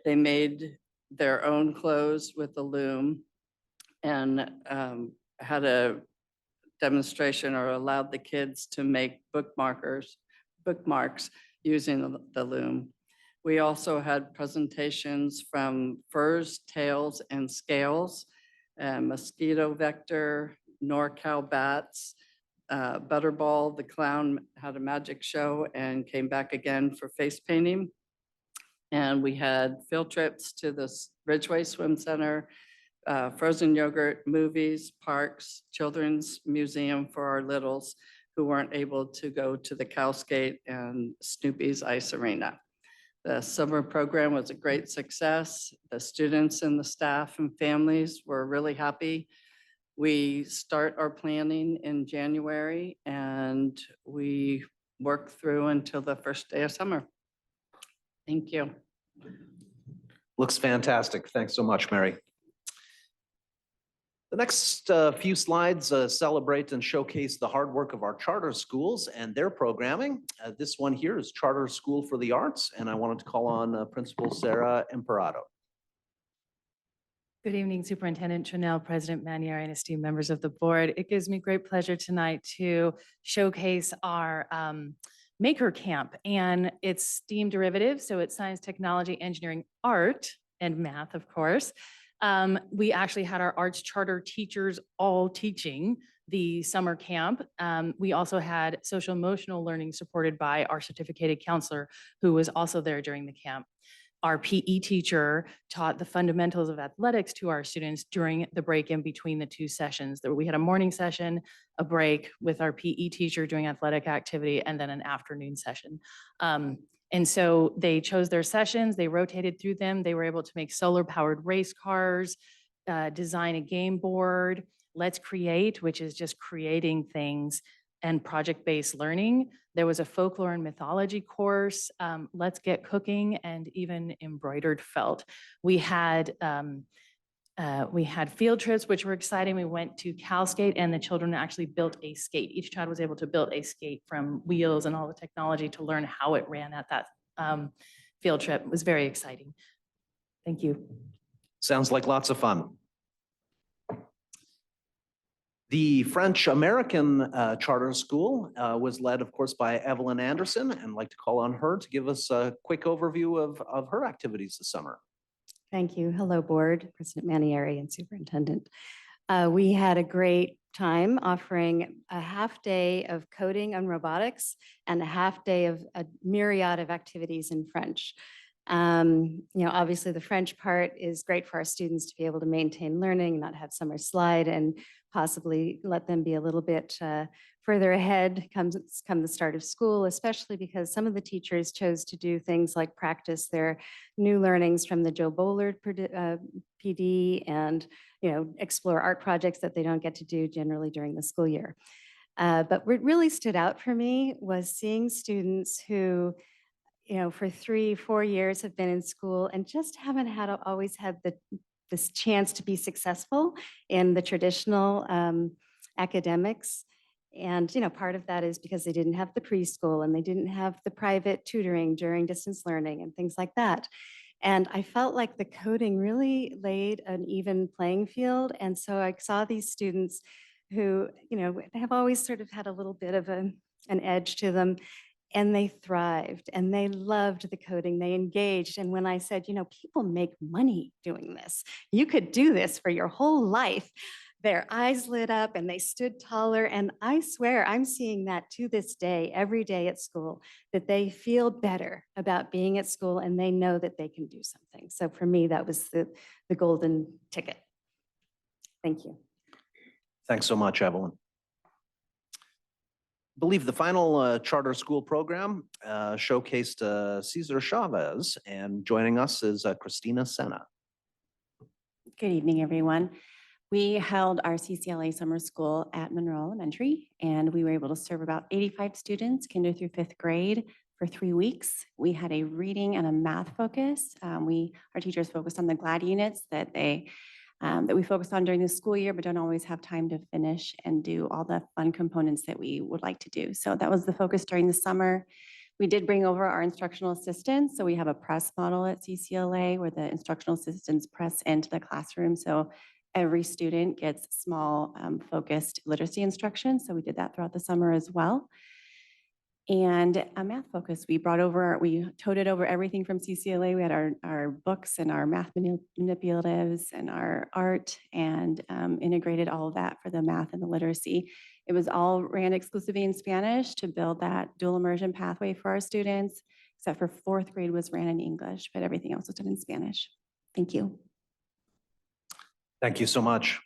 They made their own clothes with a loom and had a demonstration or allowed the kids to make bookmarks using the loom. We also had presentations from furs, tails, and scales, mosquito vector, NorCal bats, Butterball, the clown had a magic show and came back again for face painting. And we had field trips to the Ridgeway Swim Center, frozen yogurt, movies, parks, children's museum for our littles who weren't able to go to the Cowskate and Snoopy's Ice Arena. The summer program was a great success. The students and the staff and families were really happy. We start our planning in January and we work through until the first day of summer. Thank you. Looks fantastic. Thanks so much, Mary. The next few slides celebrate and showcase the hard work of our charter schools and their programming. This one here is Charter School for the Arts, and I wanted to call on Principal Sarah Imperato. Good evening, Superintendent Trinnell, President Manieri, and esteemed members of the board. It gives me great pleasure tonight to showcase our Maker Camp and its STEAM derivatives. So it's science, technology, engineering, art, and math, of course. We actually had our arts charter teachers all teaching the summer camp. We also had social emotional learning supported by our certificated counselor who was also there during the camp. Our PE teacher taught the fundamentals of athletics to our students during the break in between the two sessions. We had a morning session, a break with our PE teacher doing athletic activity, and then an afternoon session. And so they chose their sessions, they rotated through them, they were able to make solar powered race cars, design a game board, Let's Create, which is just creating things, and project-based learning. There was a folklore and mythology course, Let's Get Cooking, and even embroidered felt. We had field trips, which were exciting. We went to Cowskate and the children actually built a skate. Each child was able to build a skate from wheels and all the technology to learn how it ran at that field trip. It was very exciting. Thank you. Sounds like lots of fun. The French-American charter school was led, of course, by Evelyn Anderson, and I'd like to call on her to give us a quick overview of her activities this summer. Thank you. Hello, Board, President Manieri and Superintendent. We had a great time offering a half day of coding and robotics and a half day of a myriad of activities in French. Obviously the French part is great for our students to be able to maintain learning, not have summer slide, and possibly let them be a little bit further ahead come the start of school, especially because some of the teachers chose to do things like practice their new learnings from the Joe Bollard PD and explore art projects that they don't get to do generally during the school year. But what really stood out for me was seeing students who for 3-4 years have been in school and just haven't always had this chance to be successful in the traditional academics. And, part of that is because they didn't have the preschool and they didn't have the private tutoring during distance learning and things like that. And I felt like the coding really laid an even playing field. And so I saw these students who, have always sort of had a little bit of an edge to them. And they thrived and they loved the coding, they engaged. And when I said, people make money doing this, you could do this for your whole life, their eyes lit up and they stood taller. And I swear I'm seeing that to this day, every day at school, that they feel better about being at school and they know that they can do something. So for me, that was the golden ticket. Thank you. Thanks so much, Evelyn. I believe the final charter school program showcased Cesar Chavez, and joining us is Christina Senna. Good evening, everyone. We held our CCLA summer school at Monroe Elementary, and we were able to serve about 85 students, kinder through 5th grade, for 3 weeks. We had a reading and a math focus. Our teachers focused on the GLAD units that we focused on during the school year, but don't always have time to finish and do all the fun components that we would like to do. So that was the focus during the summer. We did bring over our instructional assistants. So we have a press model at CCLA where the instructional assistants press into the classroom. So every student gets small focused literacy instruction. So we did that throughout the summer as well. And a math focus, we toted over everything from CCLA. We had our books and our math manipulatives and our art and integrated all of that for the math and the literacy. It was all ran exclusively in Spanish to build that dual immersion pathway for our students, except for fourth grade was ran in English, but everything else was done in Spanish. Thank you. Thank you so much.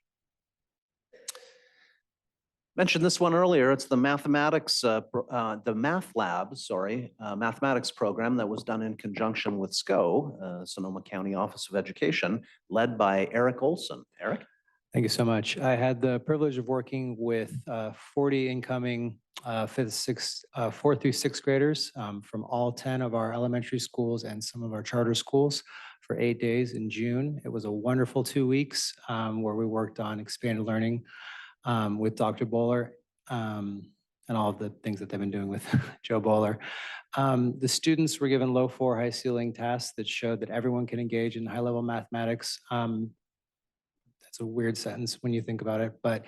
Mentioned this one earlier. It's the mathematics, the math lab, mathematics program that was done in conjunction with SCO, Sonoma County Office of Education, led by Eric Olson. Eric? Thank you so much. I had the privilege of working with 40 incoming fourth through sixth graders from all 10 of our elementary schools and some of our charter schools for 8 days in June. It was a wonderful 2 weeks where we worked on expanded learning with Dr. Bowler and all of the things that they've been doing with Joe Bowler. The students were given low 4 high ceiling tasks that showed that everyone can engage in high level mathematics. That's a weird sentence when you think about it, but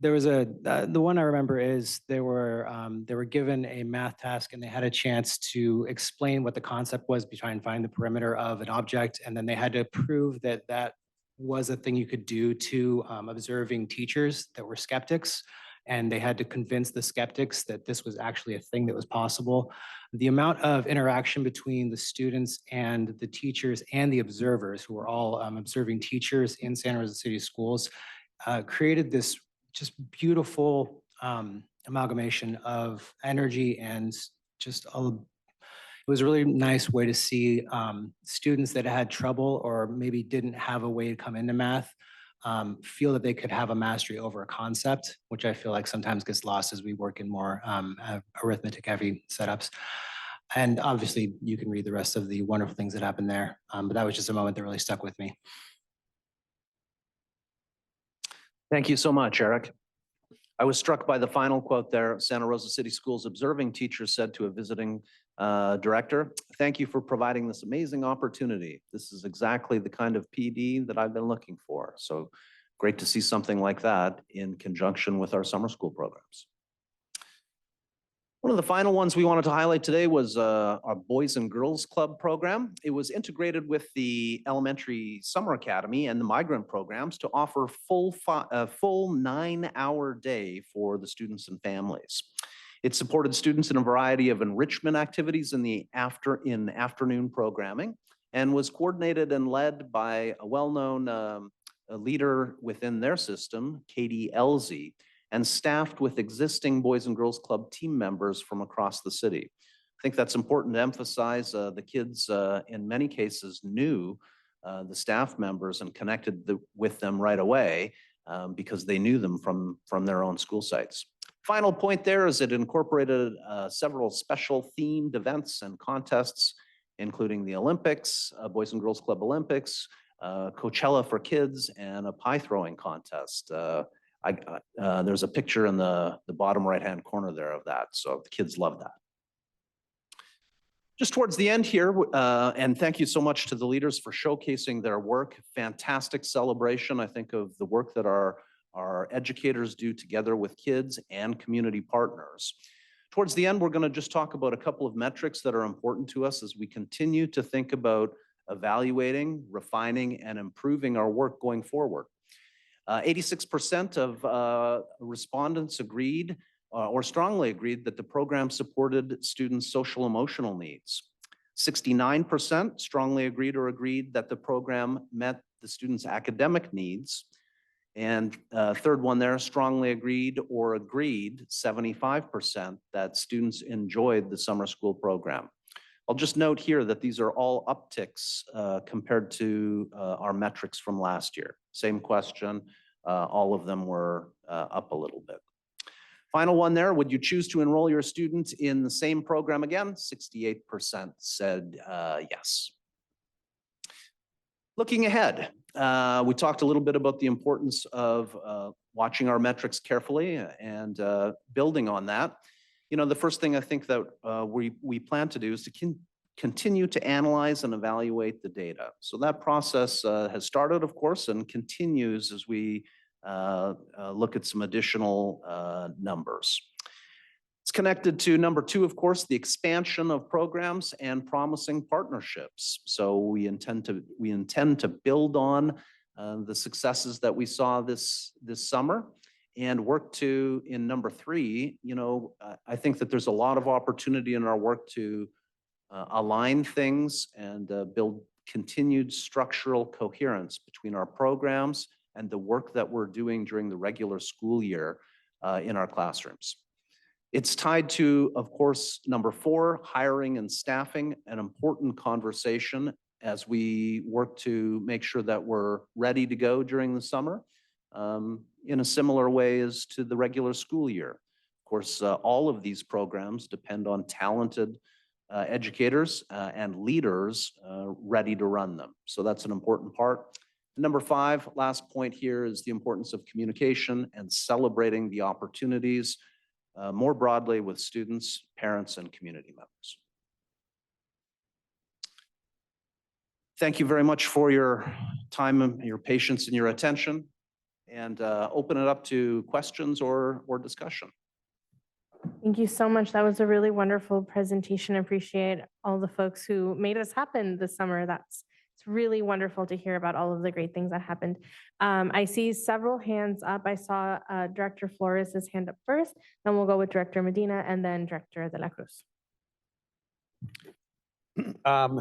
there was the one I remember is they were given a math task and they had a chance to explain what the concept was to try and find the perimeter of an object. And then they had to prove that that was a thing you could do to observing teachers that were skeptics. And they had to convince the skeptics that this was actually a thing that was possible. The amount of interaction between the students and the teachers and the observers, who were all observing teachers in Santa Rosa City Schools, created this just beautiful amalgamation of energy and just it was a really nice way to see students that had trouble or maybe didn't have a way to come into math feel that they could have a mastery over a concept, which I feel like sometimes gets lost as we work in more arithmetic heavy setups. And obviously you can read the rest of the wonderful things that happened there. But that was just a moment that really stuck with me. Thank you so much, Eric. I was struck by the final quote there. Santa Rosa City Schools observing teacher said to a visiting director, "Thank you for providing this amazing opportunity. This is exactly the kind of PD that I've been looking for." So great to see something like that in conjunction with our summer school programs. One of the final ones we wanted to highlight today was our Boys and Girls Club program. It was integrated with the Elementary Summer Academy and the migrant programs to offer a full 9-hour day for the students and families. It supported students in a variety of enrichment activities in afternoon programming and was coordinated and led by a well-known leader within their system, Katie Elzy, and staffed with existing Boys and Girls Club team members from across the city. I think that's important to emphasize. The kids, in many cases, knew the staff members and connected with them right away because they knew them from their own school sites. Final point there is it incorporated several special themed events and contests, including the Olympics, Boys and Girls Club Olympics, Coachella for kids, and a pie throwing contest. There's a picture in the bottom right-hand corner there of that, so the kids love that. Just towards the end here, and thank you so much to the leaders for showcasing their work. Fantastic celebration, I think, of the work that our educators do together with kids and community partners. Towards the end, we're going to just talk about a couple of metrics that are important to us as we continue to think about evaluating, refining, and improving our work going forward. 86% of respondents agreed or strongly agreed that the program supported students' social emotional needs. 69% strongly agreed or agreed that the program met the students' academic needs. And third one there, strongly agreed or agreed, 75%, that students enjoyed the summer school program. I'll just note here that these are all upticks compared to our metrics from last year. Same question, all of them were up a little bit. Final one there, would you choose to enroll your student in the same program again? 68% said yes. Looking ahead, we talked a little bit about the importance of watching our metrics carefully and building on that. the first thing I think that we plan to do is to continue to analyze and evaluate the data. So that process has started, of course, and continues as we look at some additional numbers. It's connected to number two, of course, the expansion of programs and promising partnerships. So we intend to build on the successes that we saw this summer and work to, in number three, I think that there's a lot of opportunity in our work to align things and build continued structural coherence between our programs and the work that we're doing during the regular school year in our classrooms. It's tied to, of course, number four, hiring and staffing, an important conversation as we work to make sure that we're ready to go during the summer in a similar way as to the regular school year. Of course, all of these programs depend on talented educators and leaders ready to run them. So that's an important part. Number five, last point here is the importance of communication and celebrating the opportunities more broadly with students, parents, and community members. Thank you very much for your time and your patience and your attention, and open it up to questions or discussion. Thank you so much. That was a really wonderful presentation. Appreciate all the folks who made us happen this summer. It's really wonderful to hear about all of the great things that happened. I see several hands up. I saw Director Flores' hand up first, then we'll go with Director Medina and then Director De La Cruz.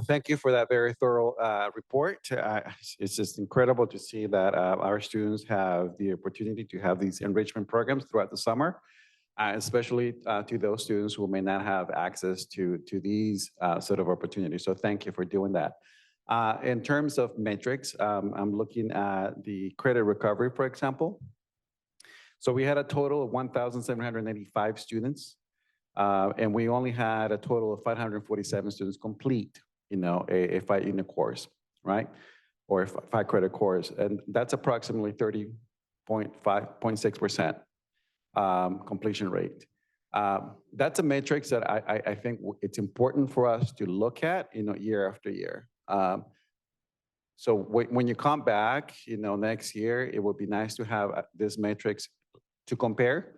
Thank you for that very thorough report. It's just incredible to see that our students have the opportunity to have these enrichment programs throughout the summer, especially to those students who may not have access to these sort of opportunities. So thank you for doing that. In terms of metrics, I'm looking at the credit recovery, for example. So we had a total of 1,785 students, and we only had a total of 547 students complete, a 5-unit course, right? Or a 5-credit course, and that's approximately 30.6% completion rate. That's a matrix that I think it's important for us to look at, year after year. So when you come back, next year, it would be nice to have this matrix to compare,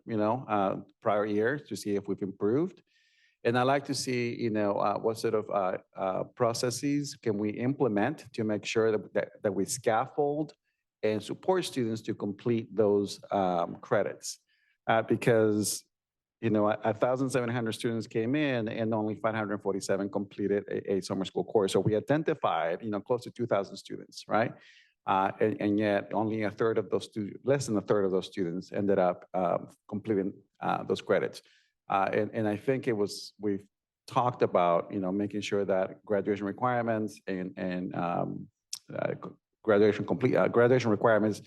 prior years to see if we've improved. And I like to see, what sort of processes can we implement to make sure that we scaffold and support students to complete those credits. Because 1,700 students came in and only 547 completed a summer school course. So we identified, close to 2,000 students, right? And yet only less than a third of those students ended up completing those credits. And I think we've talked about, making sure that graduation requirements and graduation requirements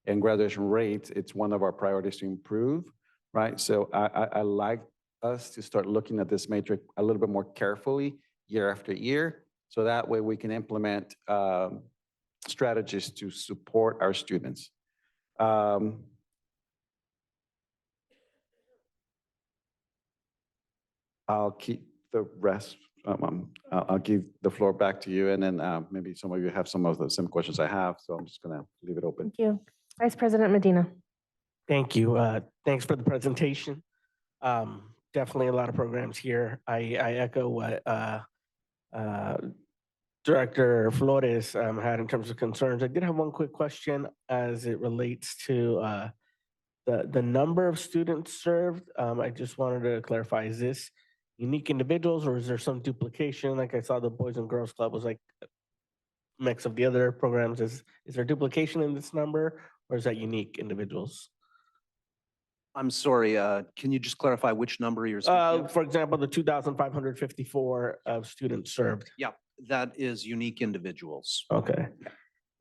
and graduation rates, it's one of our priorities to improve. Right, so I like us to start looking at this matrix a little bit more carefully year after year, so that way we can implement strategies to support our students. I'll keep the rest. I'll give the floor back to you, and then maybe some of you have some of the same questions I have, so I'm just gonna leave it open. Thank you. Vice President Medina. Thank you. Thanks for the presentation. Definitely a lot of programs here. I echo what Director Flores had in terms of concerns. I did have one quick question as it relates to the number of students served. I just wanted to clarify, is this unique individuals or is there some duplication? Like I saw the Boys and Girls Club was like a mix of the other programs. Is there duplication in this number or is that unique individuals? I'm sorry, can you just clarify which number you're speaking of? For example, the 2,554 students served. Yeah, that is unique individuals. Okay.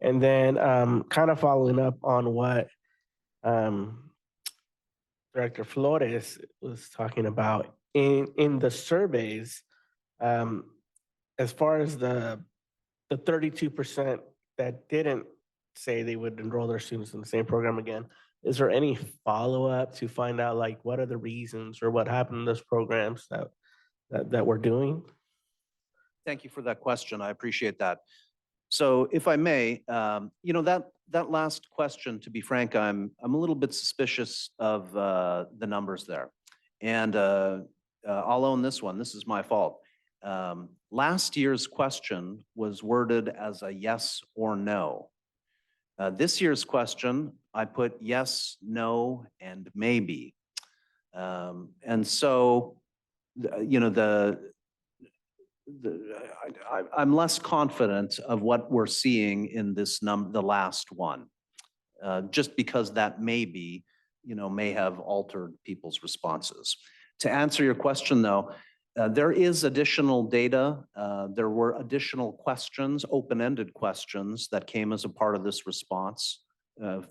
And then kind of following up on what Director Flores was talking about in the surveys, as far as the 32% that didn't say they would enroll their students in the same program again, is there any follow-up to find out like what are the reasons or what happened in those programs that we're doing? Thank you for that question. I appreciate that. So if I may, that last question, to be frank, I'm a little bit suspicious of the numbers there. And I'll own this one. This is my fault. Last year's question was worded as a yes or no. This year's question, I put yes, no, and maybe. And so, I'm less confident of what we're seeing in the last one, just because that maybe, may have altered people's responses. To answer your question, though, there is additional data. There were additional questions, open-ended questions that came as a part of this response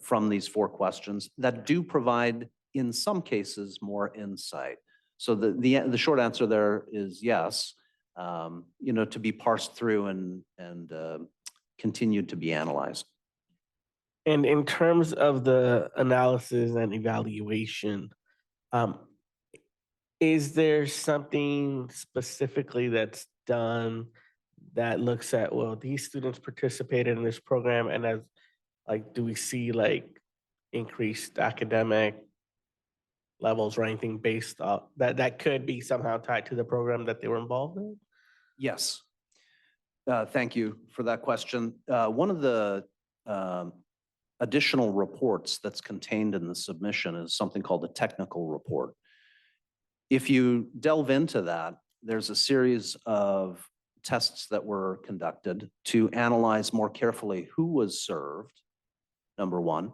from these 4 questions that do provide, in some cases, more insight. So the short answer there is yes, to be parsed through and continued to be analyzed. And in terms of the analysis and evaluation, is there something specifically that's done that looks at, well, these students participated in this program, and as like, do we see like increased academic levels or anything based off that could be somehow tied to the program that they were involved in? Yes. Thank you for that question. One of the additional reports that's contained in the submission is something called a technical report. If you delve into that, there's a series of tests that were conducted to analyze more carefully who was served, number one,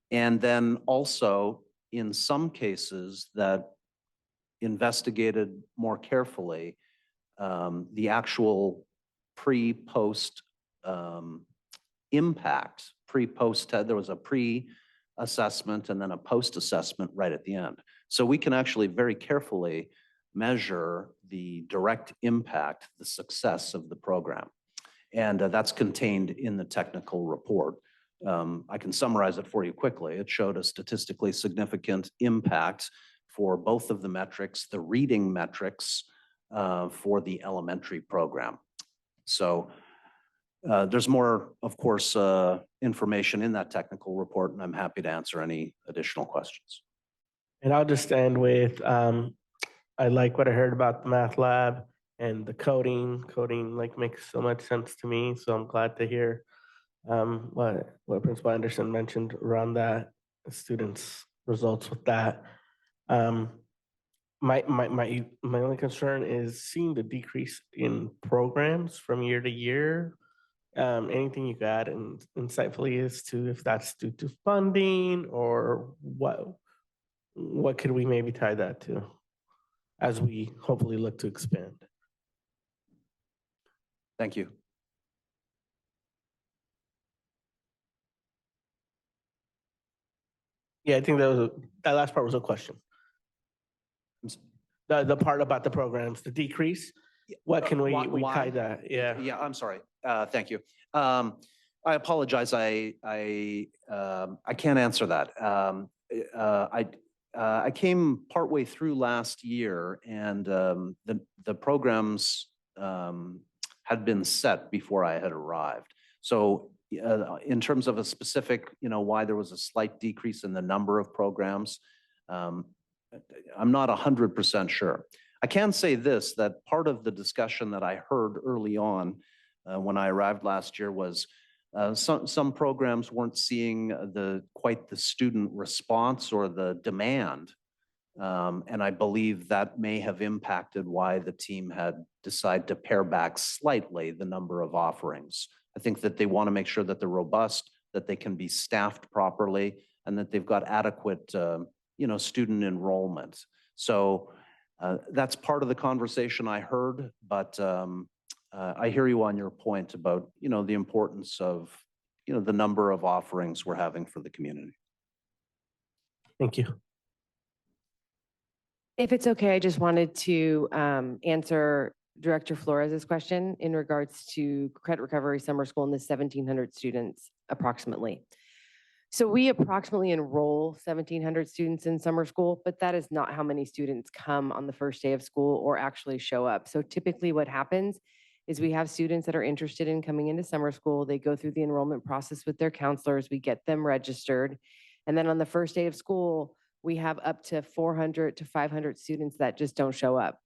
and then also in some cases that investigated more carefully the actual pre-post impact. Pre-post, there was a pre-assessment and then a post-assessment right at the end. So we can actually very carefully measure the direct impact, the success of the program. And that's contained in the technical report. I can summarize it for you quickly. It showed a statistically significant impact for both of the metrics, the reading metrics for the elementary program. So there's more, of course, information in that technical report, and I'm happy to answer any additional questions. And I'll just end with, I like what I heard about the math lab and the coding. Coding like makes so much sense to me. So I'm glad to hear what Principal Anderson mentioned around that, students' results with that. My only concern is seeing the decrease in programs from year to year. Anything you could add insightfully as to if that's due to funding or what could we maybe tie that to as we hopefully look to expand? Thank you. Yeah, I think that last part was a question. The part about the programs, the decrease, what can we tie that? Yeah. Yeah, I'm sorry. Thank you. I apologize. I can't answer that. I came partway through last year, and the programs had been set before I had arrived. So in terms of a specific, why there was a slight decrease in the number of programs, I'm not 100% sure. I can say this, that part of the discussion that I heard early on when I arrived last year was some programs weren't seeing quite the student response or the demand. And I believe that may have impacted why the team had decided to pare back slightly the number of offerings. I think that they want to make sure that they're robust, that they can be staffed properly, and that they've got adequate student enrollment. So that's part of the conversation I heard, but I hear you on your point about, the importance of, the number of offerings we're having for the community. Thank you. If it's okay, I just wanted to answer Director Flores's question in regards to credit recovery summer school and the 1,700 students approximately. So we approximately enroll 1,700 students in summer school, but that is not how many students come on the first day of school or actually show up. So typically what happens is we have students that are interested in coming into summer school. They go through the enrollment process with their counselors. We get them registered. And then on the first day of school, we have up to 400 to 500 students that just don't show up.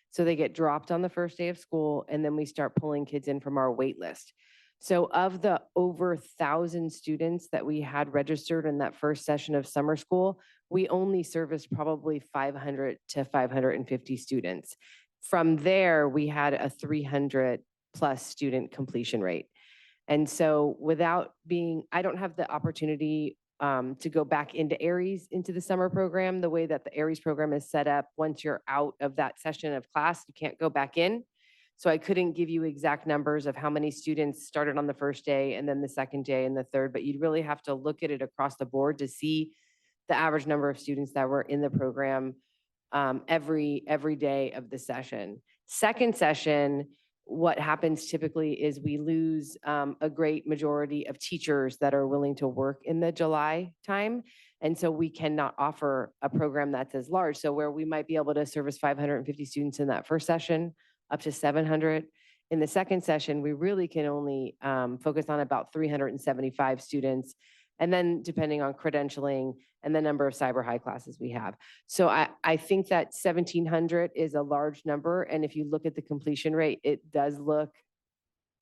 So they get dropped on the first day of school, and then we start pulling kids in from our wait list. So of the over 1,000 students that we had registered in that first session of summer school, we only serviced probably 500 to 550 students. From there, we had a 300 plus student completion rate. And so I don't have the opportunity to go back into Aries into the summer program. The way that the Aries program is set up, once you're out of that session of class, you can't go back in. So I couldn't give you exact numbers of how many students started on the first day and then the second day and the third, but you'd really have to look at it across the board to see the average number of students that were in the program every day of the session. Second session, what happens typically is we lose a great majority of teachers that are willing to work in the July time. And so we cannot offer a program that's as large. So where we might be able to service 550 students in that first session, up to 700. In the second session, we really can only focus on about 375 students. And then depending on credentialing and the number of cyber high classes we have. So I think that 1,700 is a large number. And if you look at the completion rate, it does look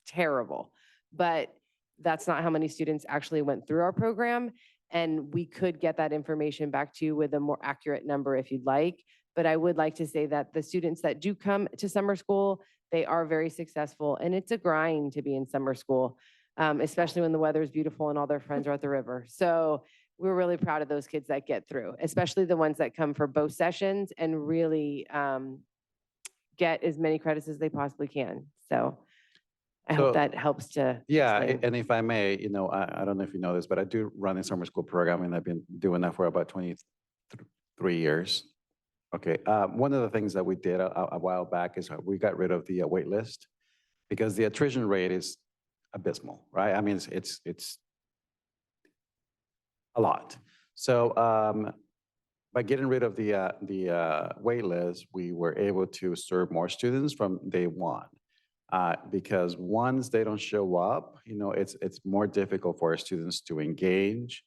terrible. But that's not how many students actually went through our program. And we could get that information back to you with a more accurate number if you'd like. But I would like to say that the students that do come to summer school, they are very successful. And it's a grind to be in summer school, especially when the weather is beautiful and all their friends are at the river. So we're really proud of those kids that get through, especially the ones that come for both sessions and really get as many credits as they possibly can. So I hope that helps to Yeah, explain. and if I may, I don't know if you know this, but I do run a summer school program, and I've been doing that for about 23 years. Okay, one of the things that we did a while back is we got rid of the wait list because the attrition rate is abysmal, right? I mean, it's a lot. So by getting rid of the wait list, we were able to serve more students from day one. Because once they don't show up, it's more difficult for our students to engage,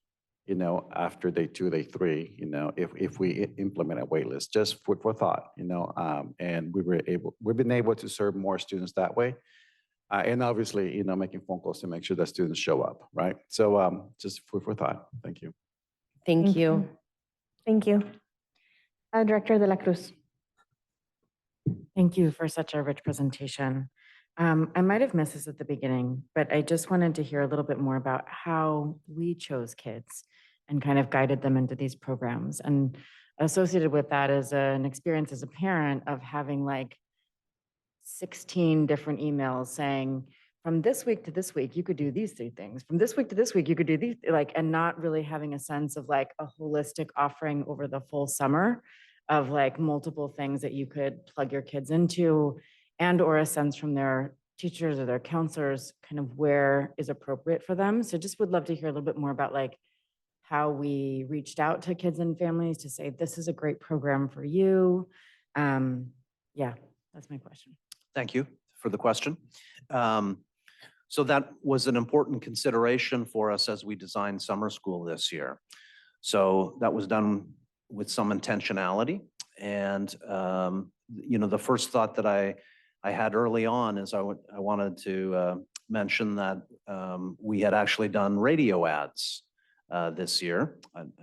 after day 2, day 3, if we implement a wait list, just food for thought, and we've been able to serve more students that way. And obviously, making phone calls to make sure that students show up, right? So just food for thought. Thank you. Thank you. Thank you. Director De La Cruz. Thank you for such a rich presentation. I might have missed this at the beginning, but I just wanted to hear a little bit more about how we chose kids and kind of guided them into these programs. And associated with that is an experience as a parent of having like 16 different emails saying, from this week to this week, you could do these 3 things. From this week to this week, you could do these, and not really having a sense of like a holistic offering over the full summer of like multiple things that you could plug your kids into, and or a sense from their teachers or their counselors kind of where is appropriate for them. So just would love to hear a little bit more about like how we reached out to kids and families to say, this is a great program for you. Yeah, that's my question. Thank you for the question. So that was an important consideration for us as we designed summer school this year. So that was done with some intentionality. And, the first thought that I had early on is I wanted to mention that we had actually done radio ads this year.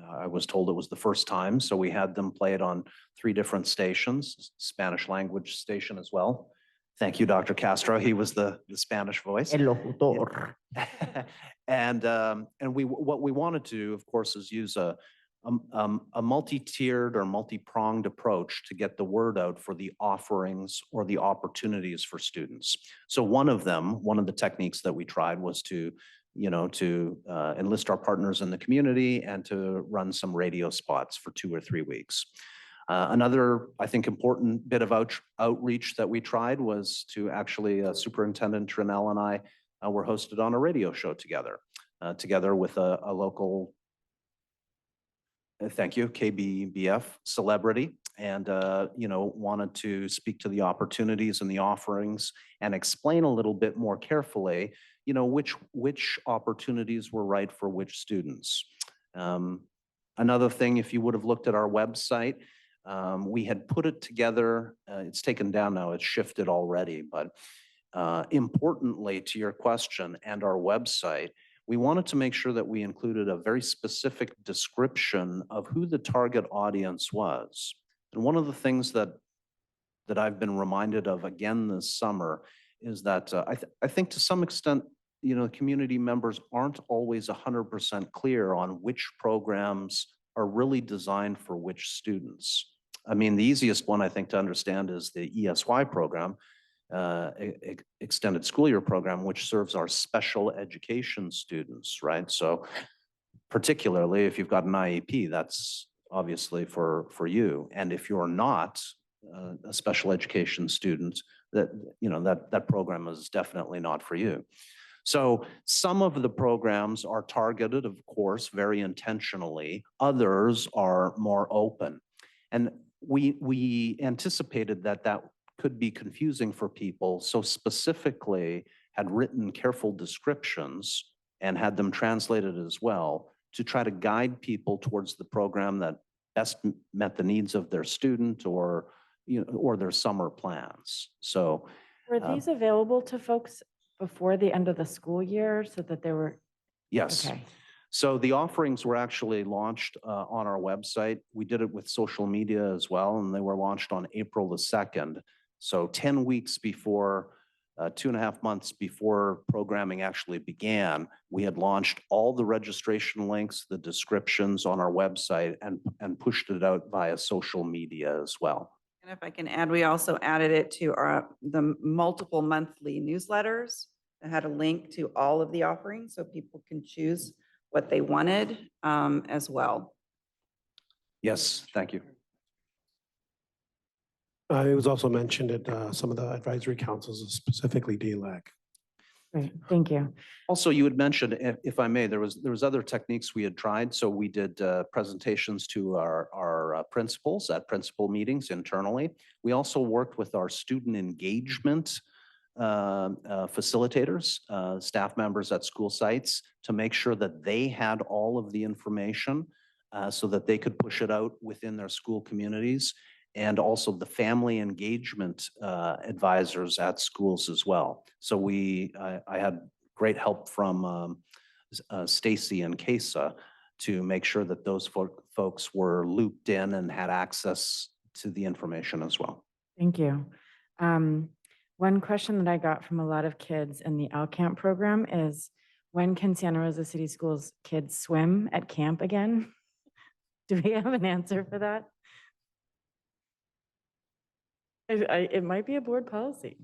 I was told it was the first time, so we had them play it on 3 different stations, Spanish language station as well. Thank you, Dr. Castro. He was the Spanish voice. El locutor. And what we wanted to, of course, is use a multi-tiered or multi-pronged approach to get the word out for the offerings or the opportunities for students. So one of the techniques that we tried was to enlist our partners in the community and to run some radio spots for 2 or 3 weeks. Another, I think, important bit of outreach that we tried was to actually, Superintendent Trinell and I were hosted on a radio show together with a local Thank you, KBBF celebrity, and, wanted to speak to the opportunities and the offerings and explain a little bit more carefully, which opportunities were right for which students. Another thing, if you would have looked at our website, we had put it together. It's taken down now, it's shifted already, but importantly to your question and our website, we wanted to make sure that we included a very specific description of who the target audience was. And one of the things that I've been reminded of again this summer is that I think to some extent, community members aren't always 100% clear on which programs are really designed for which students. I mean, the easiest one I think to understand is the ESY program, extended school year program, which serves our special education students, right? So particularly if you've got an IEP, that's obviously for you. And if you're not a special education student, that program is definitely not for you. So some of the programs are targeted, of course, very intentionally. Others are more open. And we anticipated that could be confusing for people. So specifically had written careful descriptions and had them translated as well to try to guide people towards the program that best met the needs of their student or their summer plans. So Were these available to folks before the end of the school year so that they were? yes. Okay. So the offerings were actually launched on our website. We did it with social media as well, and they were launched on April the 2nd. So 10 weeks before, 2.5 months before programming actually began, we had launched all the registration links, the descriptions on our website, and pushed it out via social media as well. And if I can add, we also added it to the multiple monthly newsletters that had a link to all of the offerings so people can choose what they wanted as well. Yes, thank you. It was also mentioned at some of the advisory councils, specifically DLAC. Great, thank you. Also, you had mentioned, if I may, there was other techniques we had tried. So we did presentations to our principals at principal meetings internally. We also worked with our student engagement facilitators, staff members at school sites to make sure that they had all of the information so that they could push it out within their school communities, and also the family engagement advisors at schools as well. So I had great help from Stacy and Kesa to make sure that those folks were looped in and had access to the information as well. Thank you. One question that I got from a lot of kids in the Camp program is, when can Santa Rosa City Schools kids swim at camp again? Do we have an answer for that? It might be a board policy.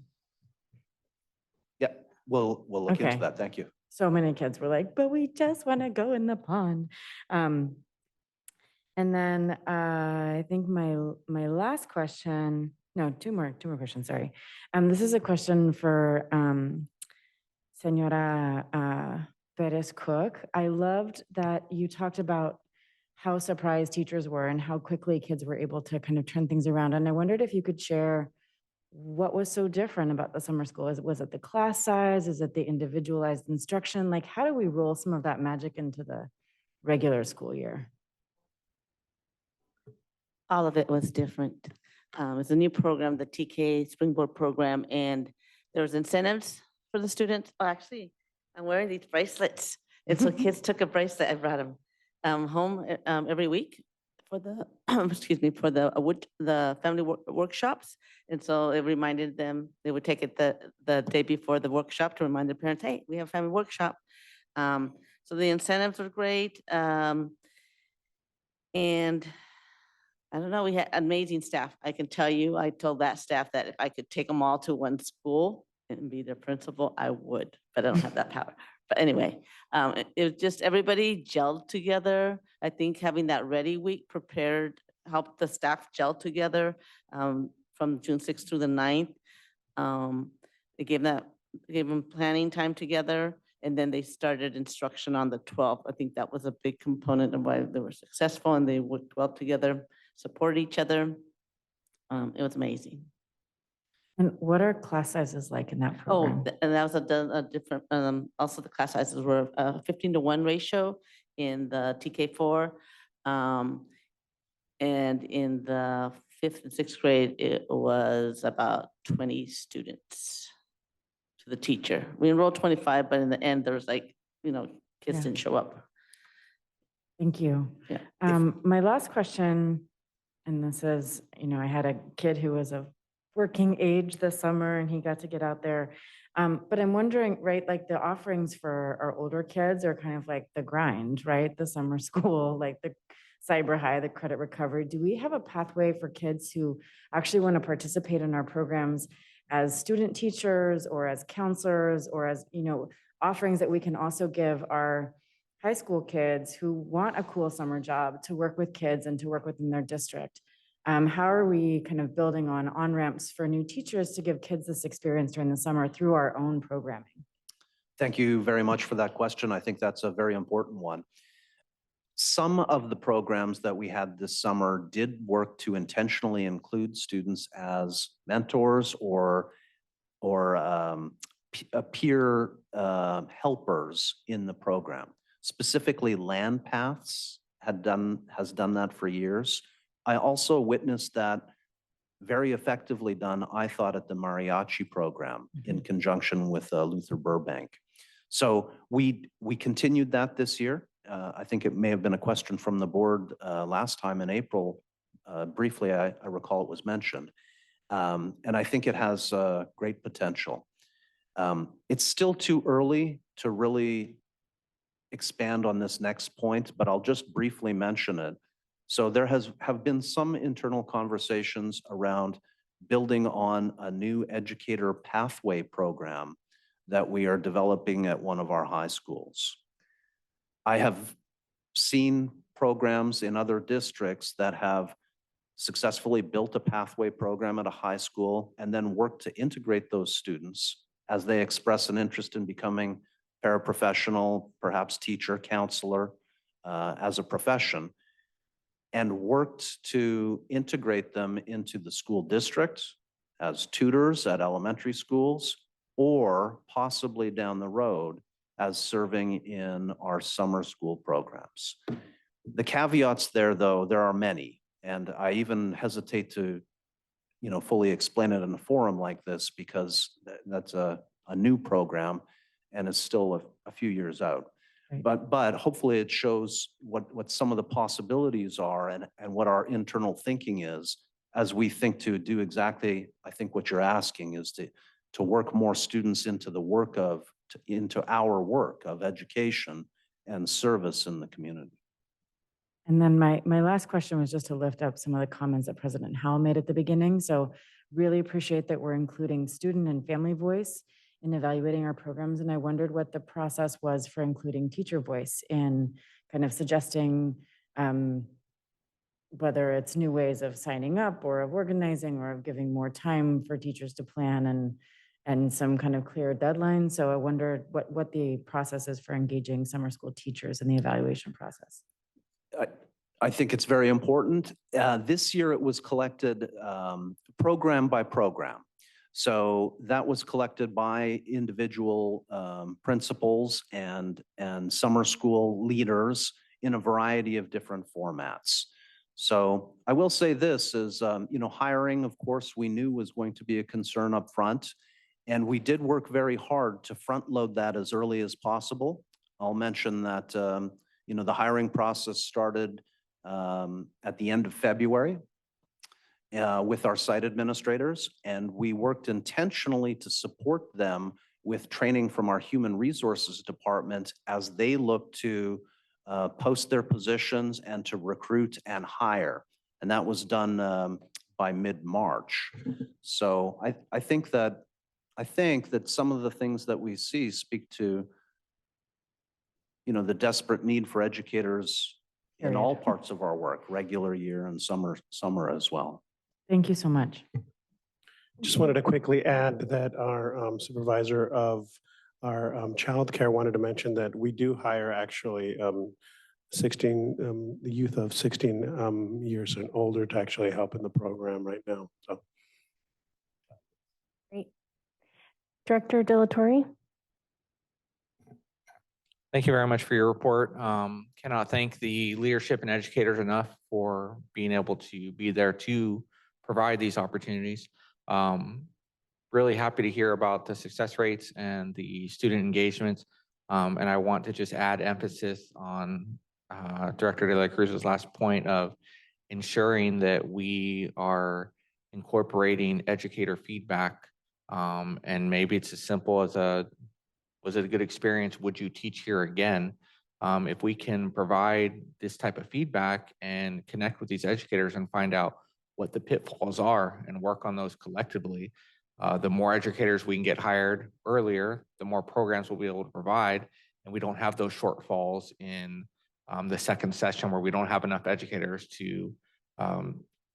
Yeah, we'll look into that. Thank you. So many kids were like, but we just want to go in the pond. And then I think my last question, no, two more questions, sorry. This is a question for Senora Perez Cook. I loved that you talked about how surprised teachers were and how quickly kids were able to kind of turn things around. And I wondered if you could share what was so different about the summer school. Was it the class size? Is it the individualized instruction? Like, how do we roll some of that magic into the regular school year? All of it was different. It's a new program, the TK Springboard program, and there was incentives for the students. Oh, actually, I'm wearing these bracelets. And so kids took a bracelet. I brought them home every week for the for the family workshops. And so it reminded them, they would take it the day before the workshop to remind their parents, hey, we have a family workshop. So the incentives were great. And I don't know, we had amazing staff. I can tell you, I told that staff that if I could take them all to one school and be their principal, I would, but I don't have that power. But anyway, it was just everybody gelled together. I think having that ready week helped the staff gel together from June 6th through the 9th. It gave them planning time together. And then they started instruction on the 12th. I think that was a big component of why they were successful and they worked well together, supported each other. It was amazing. And what are class sizes like in that program? And that was a different, also the class sizes were 15-to-1 ratio in the TK4. And in the 5th and 6th grade, it was about 20 students to the teacher. We enrolled 25, but in the end, there was like, kids Yeah. didn't show up. Thank you. Yeah. My last question, and this is, I had a kid who was of working age this summer and he got to get out there. But I'm wondering, right, like the offerings for our older kids are kind of like the grind, right? The summer school, like the cyber high, the credit recovery. Do we have a pathway for kids who actually want to participate in our programs as student teachers or as counselors or as, offerings that we can also give our high school kids who want a cool summer job to work with kids and to work within their district? How are we kind of building on on-ramps for new teachers to give kids this experience during the summer through our own programming? Thank you very much for that question. I think that's a very important one. Some of the programs that we had this summer did work to intentionally include students as mentors or peer helpers in the program. Specifically, Land Paths has done that for years. I also witnessed that very effectively done, I thought, at the mariachi program in conjunction with Luther Burbank. So we continued that this year. I think it may have been a question from the board last time in April. Briefly, I recall it was mentioned. And I think it has great potential. It's still too early to really expand on this next point, but I'll just briefly mention it. So there have been some internal conversations around building on a new educator pathway program that we are developing at one of our high schools. I have seen programs in other districts that have successfully built a pathway program at a high school and then worked to integrate those students as they express an interest in becoming paraprofessional, perhaps teacher, counselor, as a profession, and worked to integrate them into the school district as tutors at elementary schools, or possibly down the road as serving in our summer school programs. The caveats there, though, there are many, and I even hesitate to, fully explain it in a forum like this because that's a new program and is still a few years out. Right. But hopefully it shows what some of the possibilities are and what our internal thinking is as we think to do exactly, I think what you're asking is to work more students into the work into our work of education and service in the community. And then my last question was just to lift up some of the comments that President Howell made at the beginning. So really appreciate that we're including student and family voice in evaluating our programs. And I wondered what the process was for including teacher voice in kind of suggesting whether it's new ways of signing up or of organizing or of giving more time for teachers to plan and some kind of clear deadline. So I wondered what the process is for engaging summer school teachers in the evaluation process. I think it's very important. This year it was collected program by program. So that was collected by individual principals and summer school leaders in a variety of different formats. So I will say this is, hiring, of course, we knew was going to be a concern up front. And we did work very hard to front load that as early as possible. I'll mention that, the hiring process started at the end of February with our site administrators, and we worked intentionally to support them with training from our human resources department as they look to post their positions and to recruit and hire. And that was done by mid-March. So I think that some of the things that we see speak to, the desperate need for educators in all parts of our work, regular year and summer as well. Thank you so much. Just wanted to quickly add that our supervisor of our childcare, wanted to mention that we do hire actually 16, the youth of 16 years and older to actually help in the program right now. So. Great. Director Delatorre. Thank you very much for your report. Cannot thank the leadership and educators enough for being able to be there to provide these opportunities. Really happy to hear about the success rates and the student engagements. And I want to just add emphasis on Director De La Cruz's last point of ensuring that we are incorporating educator feedback. And maybe it's as simple as was it a good experience? Would you teach here again? If we can provide this type of feedback and connect with these educators and find out what the pitfalls are and work on those collectively, the more educators we can get hired earlier, the more programs we'll be able to provide. And we don't have those shortfalls in the second session where we don't have enough educators to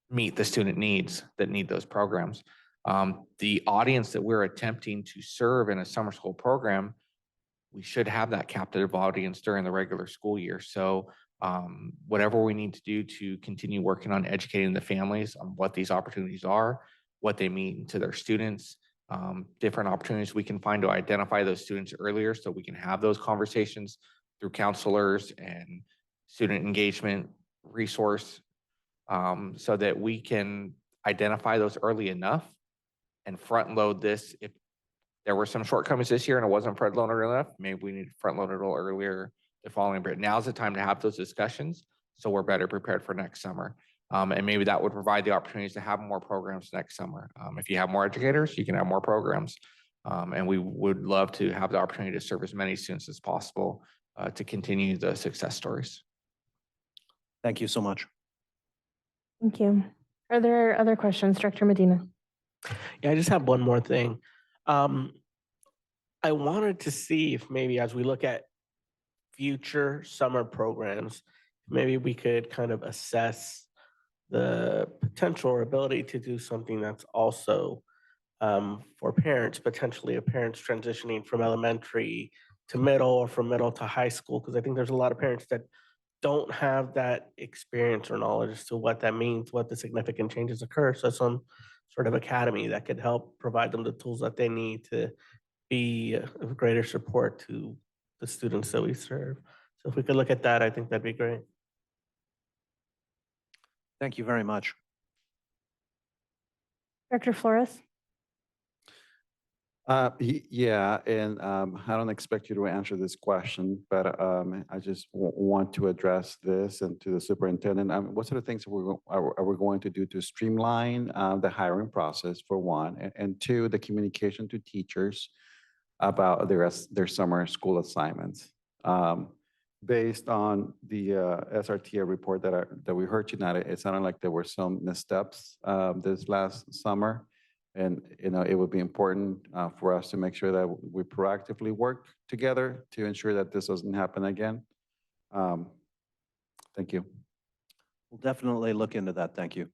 meet the student needs that need those programs. The audience that we're attempting to serve in a summer school program, we should have that captive audience during the regular school year. So whatever we need to do to continue working on educating the families on what these opportunities are, what they mean to their students, different opportunities we can find to identify those students earlier so we can have those conversations through counselors and student engagement resource so that we can identify those early enough and front load this. If there were some shortcomings this year and it wasn't front loaded enough, maybe we need to front load it a little earlier the following year. Now's the time to have those discussions so we're better prepared for next summer. And maybe that would provide the opportunities to have more programs next summer. If you have more educators, you can have more programs. And we would love to have the opportunity to serve as many students as possible to continue the success stories. Thank you so much. Thank you. Are there other questions, Director Medina? Yeah, I just have one more thing. I wanted to see if maybe as we look at future summer programs, maybe we could kind of assess the potential or ability to do something that's also for parents, potentially a parents transitioning from elementary to middle or from middle to high school, because I think there's a lot of parents that don't have that experience or knowledge as to what that means, what the significant changes occur. So some sort of academy that could help provide them the tools that they need to be of greater support to the students that we serve. So if we could look at that, I think that'd be great. Thank you very much. Director Flores? Yeah, and I don't expect you to answer this question, but I just want to address this and to the superintendent. What sort of things are we going to do to streamline the hiring process, for one, and two, the communication to teachers about their summer school assignments? Based on the SRTS report that we heard tonight, it sounded like there were some missteps this last summer. And, it would be important for us to make sure that we proactively work together to ensure that this doesn't happen again. Thank you. We'll definitely look into that. Thank you.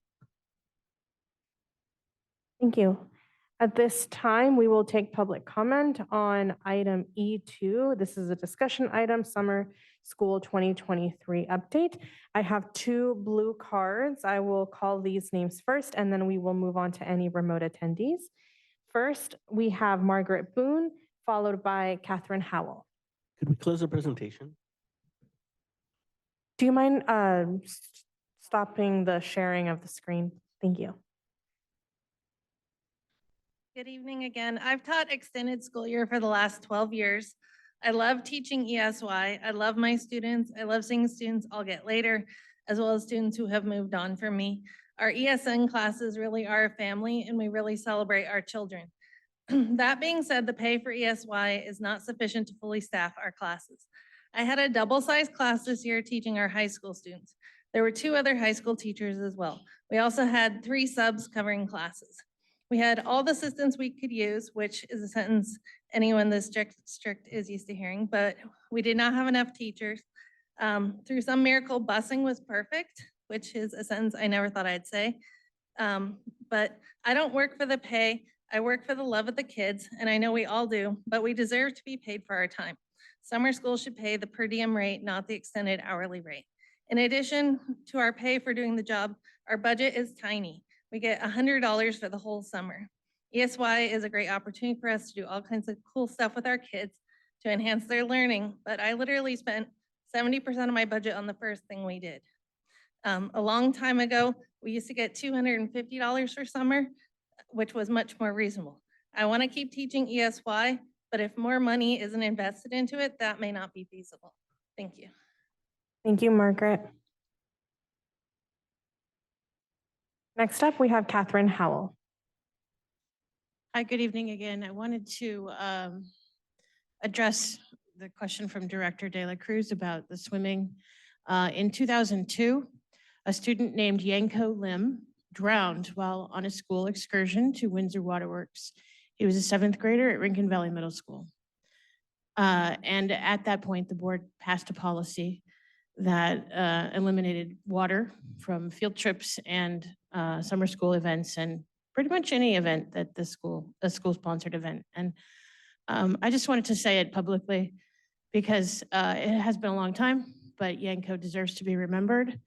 Thank you. At this time, we will take public comment on item E2. This is a discussion item, Summer School 2023 update. I have 2 blue cards. I will call these names first, and then we will move on to any remote attendees. First, we have Margaret Boone, followed by Catherine Howell. Could we close the presentation? Do you mind stopping the sharing of the screen? Thank you. Good evening again. I've taught extended school year for the last 12 years. I love teaching ESY. I love my students. I love seeing students all get later, as well as students who have moved on from me. Our ESN classes really are a family, and we really celebrate our children. That being said, the pay for ESY is not sufficient to fully staff our classes. I had a double-sized class this year teaching our high school students. There were 2 other high school teachers as well. We also had 3 subs covering classes. We had all the assistants we could use, which is a sentence anyone this strict is used to hearing, but we did not have enough teachers. Through some miracle, busing was perfect, which is a sentence I never thought I'd say. But I don't work for the pay. I work for the love of the kids, and I know we all do, but we deserve to be paid for our time. Summer school should pay the per diem rate, not the extended hourly rate. In addition to our pay for doing the job, our budget is tiny. We get $100 for the whole summer. ESY is a great opportunity for us to do all kinds of cool stuff with our kids to enhance their learning, but I literally spent 70% of my budget on the first thing we did. A long time ago, we used to get $250 for summer, which was much more reasonable. I want to keep teaching ESY, but if more money isn't invested into it, that may not be feasible. Thank you. Thank you, Margaret. Next up, we have Catherine Howell. Hi, good evening again. I wanted to address the question from Director De La Cruz about the swimming. In 2002, a student named Yanko Lim drowned while on a school excursion to Windsor Waterworks. He was a 7th grader at Rincon Valley Middle School. And at that point, the board passed a policy that eliminated water from field trips and summer school events and pretty much any event that a school-sponsored event. And I just wanted to say it publicly because it has been a long time, but Yanko deserves to be remembered.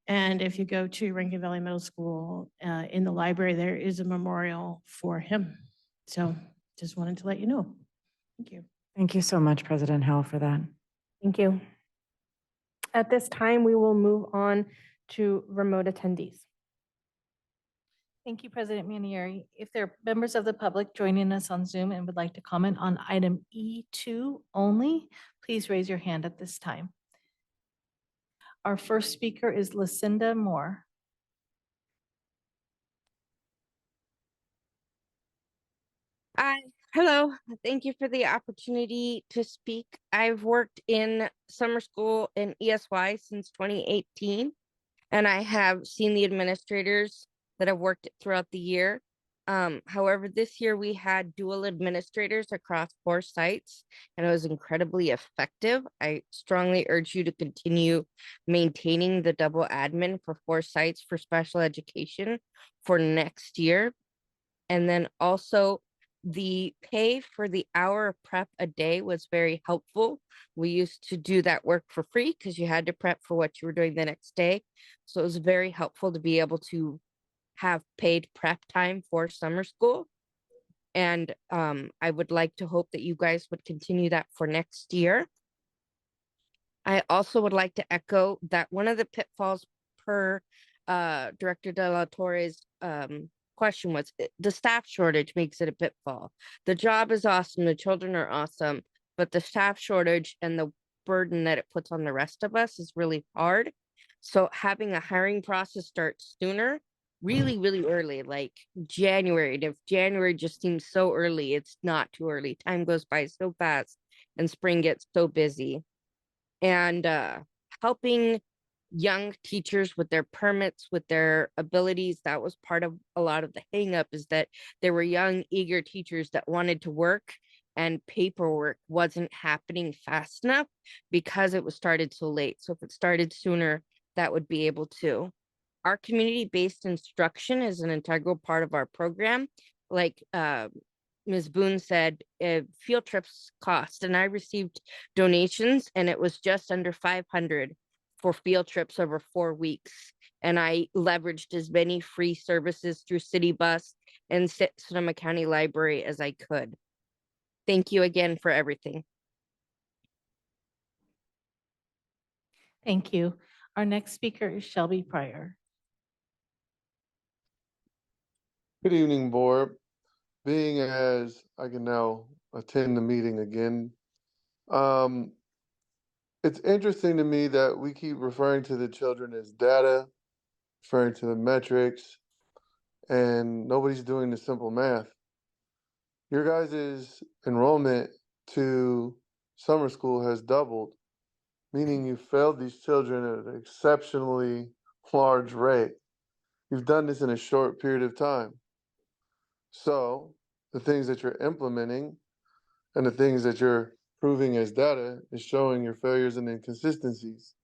And if you go to Rincon Valley Middle School, in the library, there is a memorial for him. So just wanted to let you know. Thank you. Thank you so much, President Howell, for that. Thank you. At this time, we will move on to remote attendees. Thank you, President Manieri. If there are members of the public joining us on Zoom and would like to comment on item E2 only, please raise your hand at this time. Our first speaker is Lucinda Moore. Hello, thank you for the opportunity to speak. I've worked in summer school in ESY since 2018, and I have seen the administrators that have worked throughout the year. However, this year we had dual administrators across 4 sites, and it was incredibly effective. I strongly urge you to continue maintaining the double admin for 4 sites for special education for next year. And then also, the pay for the hour of prep a day was very helpful. We used to do that work for free because you had to prep for what you were doing the next day. So it was very helpful to be able to have paid prep time for summer school. And I would like to hope that you guys would continue that for next year. I also would like to echo that one of the pitfalls per Director De La Torre's question was the staff shortage makes it a pitfall. The job is awesome, the children are awesome, but the staff shortage and the burden that it puts on the rest of us is really hard. So having a hiring process start sooner, really early, like January. And if January just seems so early, it's not too early. Time goes by so fast and spring gets so busy. And helping young teachers with their permits, with their abilities, that was part of a lot of the hang up, is that there were young, eager teachers that wanted to work and paperwork wasn't happening fast enough because it was started so late. So if it started sooner, that would be able to. Our community-based instruction is an integral part of our program. Like Ms. Boone said, field trips cost, and I received donations and it was just under 500 for field trips over 4 weeks. And I leveraged as many free services through City Bus and Sonoma County Library as I could. Thank you again for everything. Thank you. Our next speaker is Shelby Pryor. Good evening, board. Being as I can now attend the meeting again, it's interesting to me that we keep referring to the children as data, referring to the metrics, and nobody's doing the simple math. Your guys' enrollment to summer school has doubled, meaning you failed these children at an exceptionally large rate. You've done this in a short period of time. So the things that you're implementing and the things that you're proving as data is showing your failures and inconsistencies.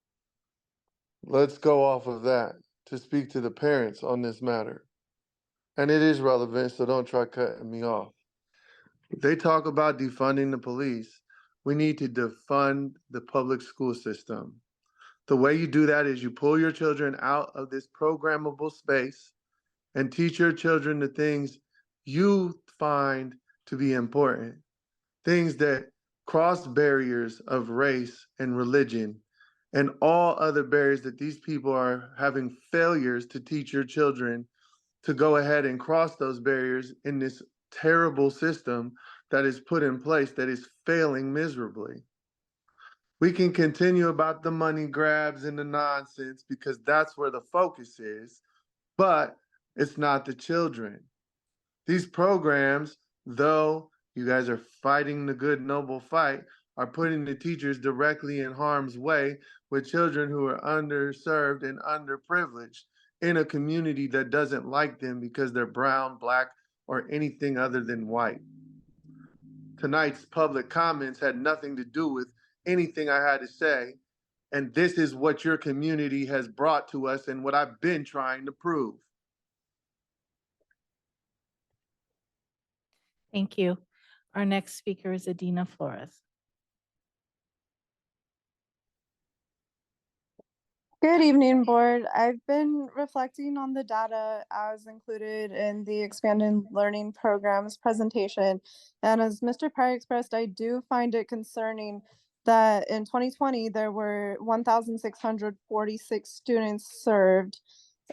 Let's go off of that to speak to the parents on this matter and it is relevant, so don't try cutting me off. They talk about defunding the police. We need to defund the public school system. The way you do that is you pull your children out of this programmable space and teach your children the things you find to be important, things that cross barriers of race and religion and all other barriers that these people are having failures to teach your children to go ahead and cross those barriers in this terrible system that is put in place that is failing miserably. We can continue about the money grabs and the nonsense because that's where the focus is, but it's not the children. These programs, though you guys are fighting the good, noble fight, are putting the teachers directly in harm's way with children who are underserved and underprivileged in a community that doesn't like them because they're brown, black, or anything other than white. Tonight's public comments had nothing to do with anything I had to say, and this is what your community has brought to us and what I've been trying to prove. Thank you. Our next speaker is Adina Flores. Good evening, board. I've been reflecting on the data as included in the expanded learning programs presentation. And as Mr. Pryor expressed, I do find it concerning that in 2020, there were 1,646 students served.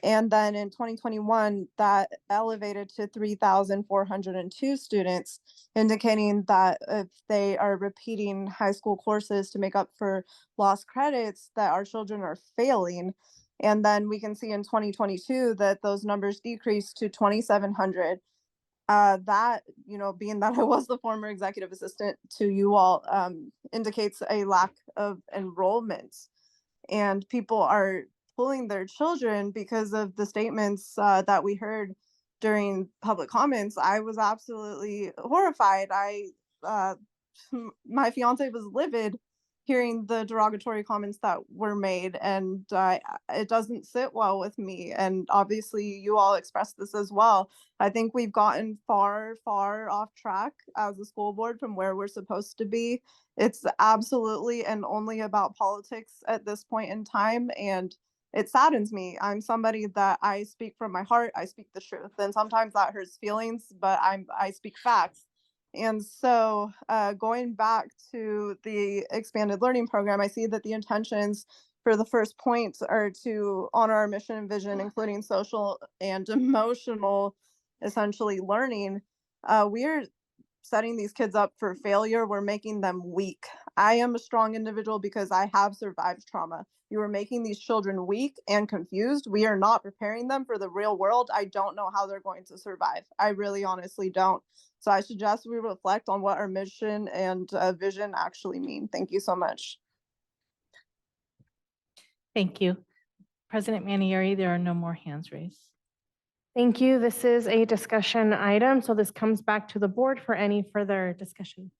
And then in 2021, that elevated to 3,402 students, indicating that if they are repeating high school courses to make up for lost credits, that our children are failing. And then we can see in 2022 that those numbers decreased to 2,700. That, being that I was the former executive assistant to you all, indicates a lack of enrollment. And people are pulling their children because of the statements that we heard during public comments. I was absolutely horrified. My fiance was livid hearing the derogatory comments that were made, and it doesn't sit well with me. And obviously you all expressed this as well. I think we've gotten far off track as a school board from where we're supposed to be. It's absolutely and only about politics at this point in time, and it saddens me. I'm somebody that I speak from my heart. I speak the truth, and sometimes that hurts feelings, but I speak facts. And so going back to the expanded learning program, I see that the intentions for the first point are to honor our mission and vision, including social and emotional, essentially, learning. We are setting these kids up for failure. We're making them weak. I am a strong individual because I have survived trauma. You are making these children weak and confused. We are not preparing them for the real world. I don't know how they're going to survive. I really honestly don't. So I suggest we reflect on what our mission and vision actually mean. Thank you so much. Thank you. President Manieri, there are no more hands raised. Thank you. This is a discussion item, so this comes back to the board for any further discussion.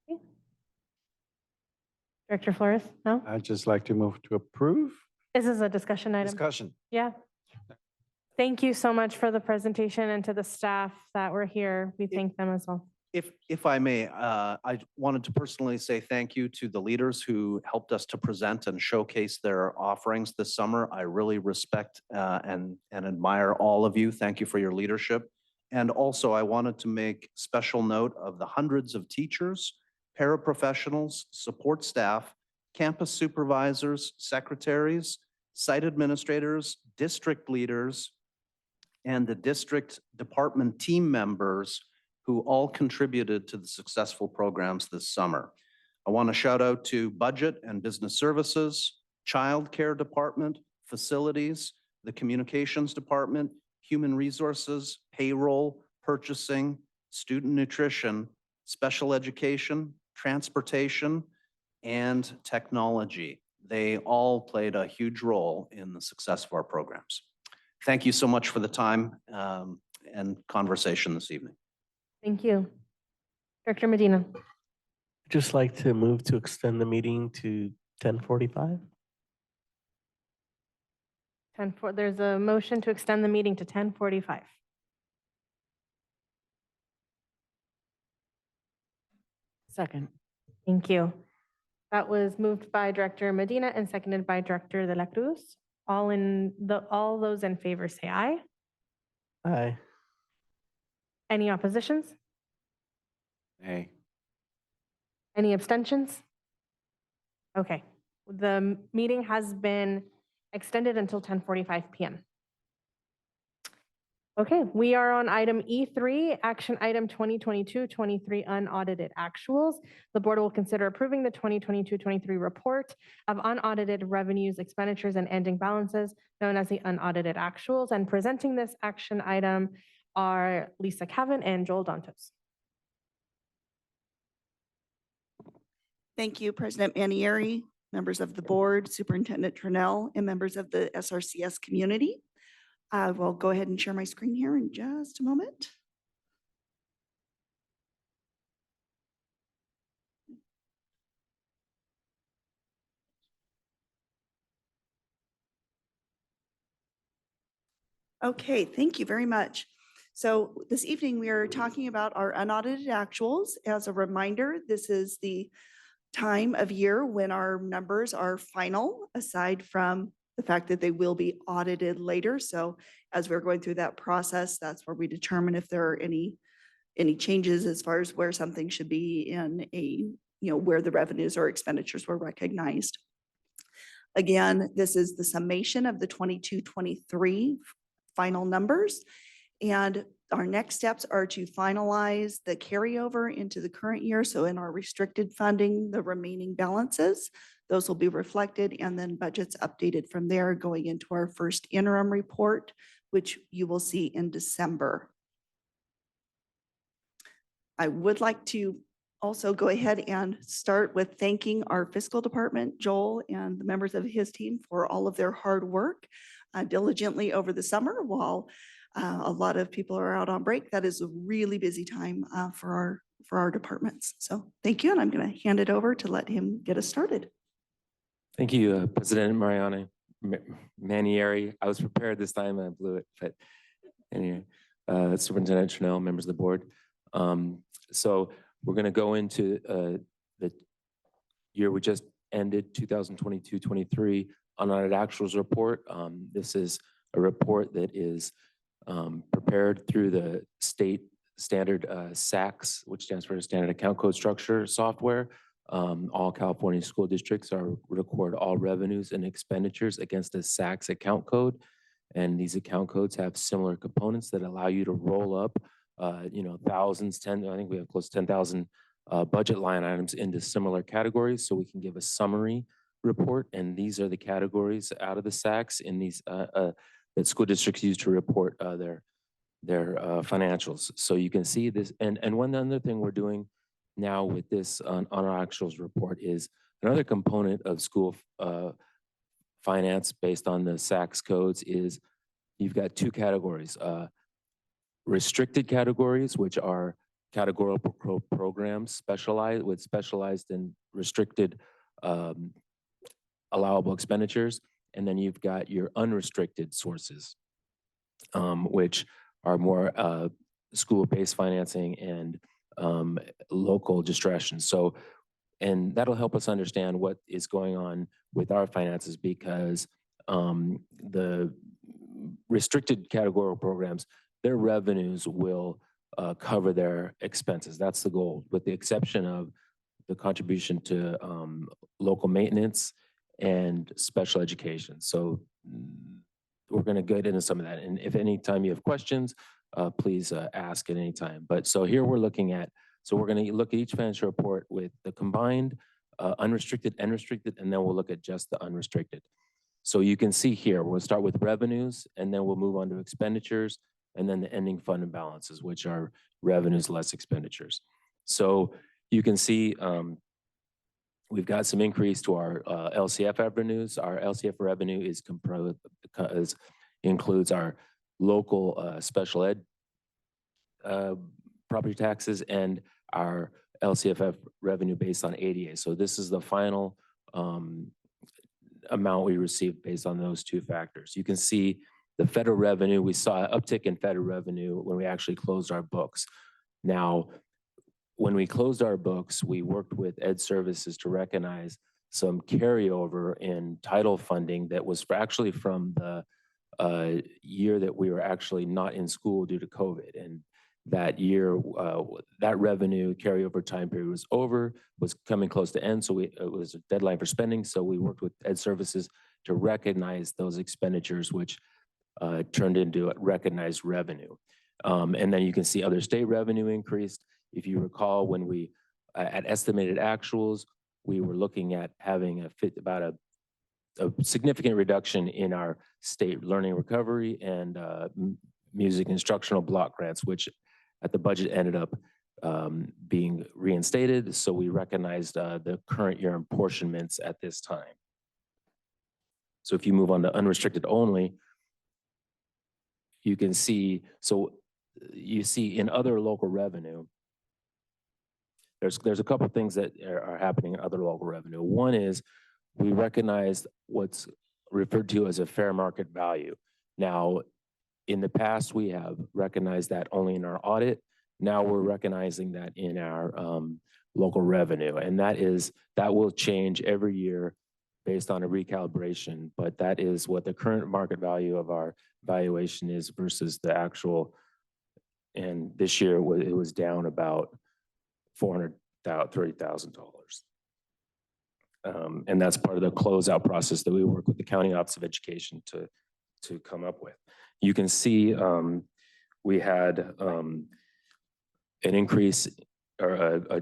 Okay. Director Flores, no? I'd just like to move to approve. This is a discussion item. Discussion. Yeah. Thank you so much for the presentation and to the staff that were here. We thank them as well. If I may, I wanted to personally say thank you to the leaders who helped us to present and showcase their offerings this summer. I really respect and admire all of you. Thank you for your leadership. And also, I wanted to make special note of the hundreds of teachers, paraprofessionals, support staff, campus supervisors, secretaries, site administrators, district leaders, and the district department team members who all contributed to the successful programs this summer. I want to shout out to Budget and Business Services, Child Care Department, Facilities, the Communications Department, Human Resources, Payroll, Purchasing, Student Nutrition, Special Education, Transportation, and Technology. They all played a huge role in the success of our programs. Thank you so much for the time and conversation this evening. Thank you. Director Medina. Just like to move to extend the meeting to 10:45. There's a motion to extend the meeting to 10:45. Second. Thank you. That was moved by Director Medina and seconded by Director De La Cruz. All those in favor say aye. Aye. Any oppositions? Hey. Any abstentions? Okay, the meeting has been extended until 10:45 p.m. Okay, we are on item E3, action item 2022-23 unaudited actuals. The board will consider approving the 2022-23 report of unaudited revenues, expenditures, and ending balances, known as the unaudited actuals. And presenting this action item are Lisa Cavan and Joel Dantos. Thank you, President Manieri, members of the board, Superintendent Trinnell, and members of the SRCS community. I will go ahead and share my screen here in just a moment. Okay, thank you very much. So this evening, we are talking about our unaudited actuals. As a reminder, this is the time of year when our numbers are final, aside from the fact that they will be audited later. So as we're going through that process, that's where we determine if there are any changes as far as where something should be in where the revenues or expenditures were recognized. Again, this is the summation of the 22-23 final numbers. And our next steps are to finalize the carryover into the current year. So in our restricted funding, the remaining balances, those will be reflected, and then budgets updated from there, going into our first interim report, which you will see in December. I would like to also go ahead and start with thanking our fiscal department, Joel, and the members of his team for all of their hard work diligently over the summer while a lot of people are out on break. That is a really busy time for our departments. So thank you, and I'm going to hand it over to let him get us started. Thank you, President Manieri. I was prepared this time and I blew it, but anyway, Superintendent Trinnell, members of the board. So we're going to go into the year we just ended, 2022-23 unaudited actuals report. This is a report that is prepared through the state standard SACS, which stands for Standard Account Code Structure software. All California school districts record all revenues and expenditures against a SACS account code. And these account codes have similar components that allow you to roll up, thousands, I think we have close to 10,000 budget line items into similar categories. So we can give a summary report. And these are the categories out of the SACS in these that school districts use to report their financials. So you can see this. And one other thing we're doing now with this on our actuals report is another component of school finance based on the SACS codes is you've got two categories. Restricted categories, which are categorical programs specialized in restricted allowable expenditures. And then you've got your unrestricted sources, which are more school-based financing and local discretion. So, and that'll help us understand what is going on with our finances, because the restricted categorical programs, their revenues will cover their expenses. That's the goal, with the exception of the contribution to local maintenance and special education. So we're going to get into some of that. And if any time you have questions, please ask at any time. But so here we're looking at, so we're going to look at each financial report with the combined unrestricted and restricted, and then we'll look at just the unrestricted. So you can see here, we'll start with revenues, and then we'll move on to expenditures, and then the ending fund and balances, which are revenues less expenditures. So you can see we've got some increase to our LCF revenues. Our LCF revenue includes our local special ed property taxes and our LCFF revenue based on ADA. So this is the final amount we received based on those two factors. You can see the federal revenue, we saw an uptick in federal revenue when we actually closed our books. Now, when we closed our books, we worked with Ed Services to recognize some carryover in title funding that was actually from the year that we were actually not in school due to COVID. And that year, that revenue carryover time period was coming close to end. So it was a deadline for spending. So we worked with Ed Services to recognize those expenditures, which turned into recognized revenue. And then you can see other state revenue increased. If you recall, when we, at estimated actuals, we were looking at having about a significant reduction in our state learning recovery and music instructional block grants, which at the budget ended up being reinstated. So we recognized the current year apportionments at this time. So if you move on to unrestricted only, you can see, so you see in other local revenue, there's a couple of things that are happening in other local revenue. One is we recognize what's referred to as a fair market value. Now, in the past, we have recognized that only in our audit. Now we're recognizing that in our local revenue. And that will change every year based on a recalibration, but that is what the current market value of our valuation is versus the actual. And this year it was down about $430,000. And that's part of the closeout process that we work with the County Office of Education to come up with. You can see we had an increase or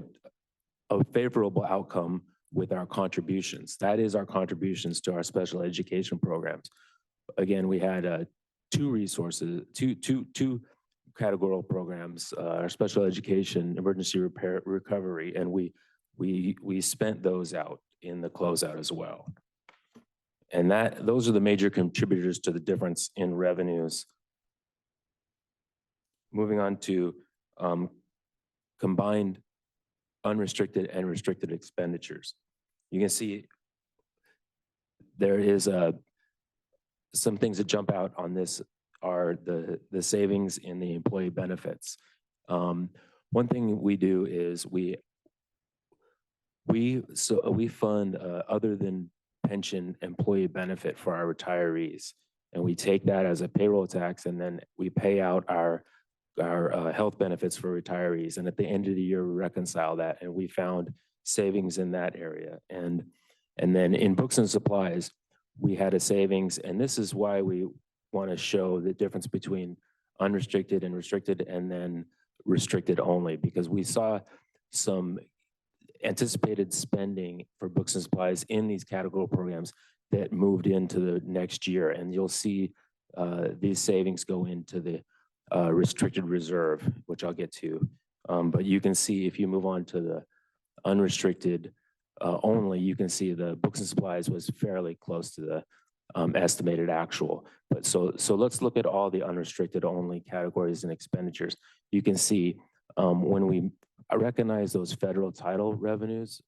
a favorable outcome with our contributions. That is our contributions to our special education programs. Again, we had two categorical programs, our special education, emergency repair, recovery, and we spent those out in the closeout as well. And those are the major contributors to the difference in revenues. Moving on to combined unrestricted and restricted expenditures. You can see there is some things that jump out on this are the savings in the employee benefits. One thing we do is we fund other than pension employee benefit for our retirees, and we take that as a payroll tax, and then we pay out our health benefits for retirees. And at the end of the year, we reconcile that, and we found savings in that area. And then in books and supplies, we had a savings, and this is why we want to show the difference between unrestricted and restricted, and then restricted only, because we saw some anticipated spending for books and supplies in these categorical programs that moved into the next year. And you'll see these savings go into the restricted reserve, which I'll get to. But you can see if you move on to the unrestricted only, you can see the books and supplies was fairly close to the estimated actual. But so let's look at all the unrestricted only categories and expenditures. You can see when we recognize those federal title revenues,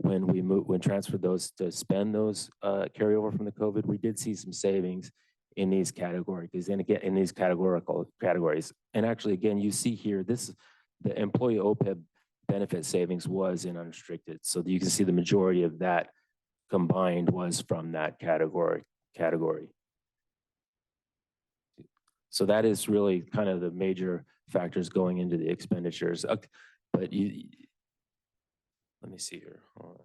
when transferred those to spend those carryover from the COVID, we did see some savings in these categories, and again in these categorical categories. And actually, again, you see here the employee OPEB benefit savings was in unrestricted, so you can see the majority of that combined was from that category. So that is really kind of the major factors going into the expenditures. But let me see here. Hold on.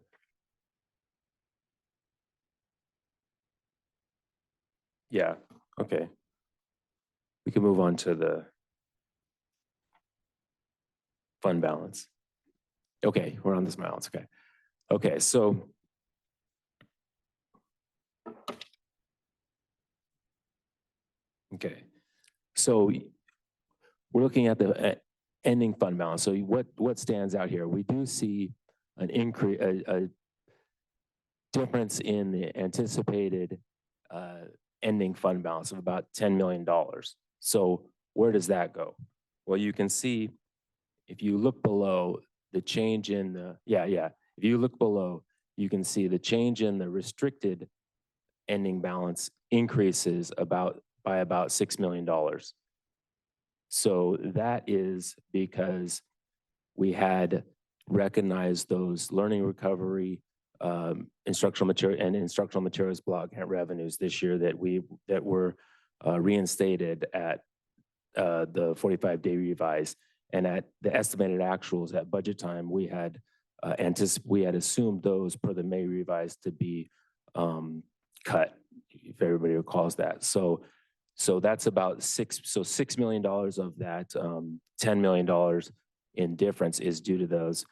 Yeah, okay. We can move on to the fund balance. Okay, we're on this balance, okay. Okay, so we're looking at the ending fund balance. So what stands out here? We do see an increase, a difference in the anticipated ending fund balance of about $10 million. So where does that go? Well, you can see if you look below the change in the, if you look below, you can see the change in the restricted ending balance increases by about $6 million. So that is because we had recognized those learning recovery, instructional materials block grant revenues this year that were reinstated at the 45-day revise, and at the estimated actuals at budget time, we had assumed those per the May revise to be cut, if everybody recalls that. So that's about $6 million of that $10 million in difference is due to the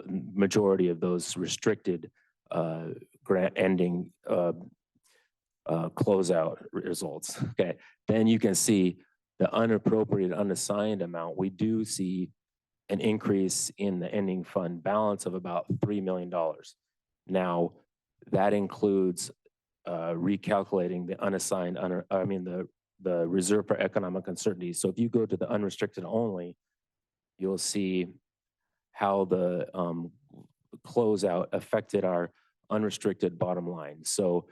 majority of those restricted grant ending closeout results. Okay, then you can see the unappropriated unassigned amount. We do see an increase in the ending fund balance of about $3 million. Now, that includes recalculating the unassigned, the reserve for economic uncertainty. So if you go to the unrestricted only, you'll see how the closeout affected our unrestricted bottom line. So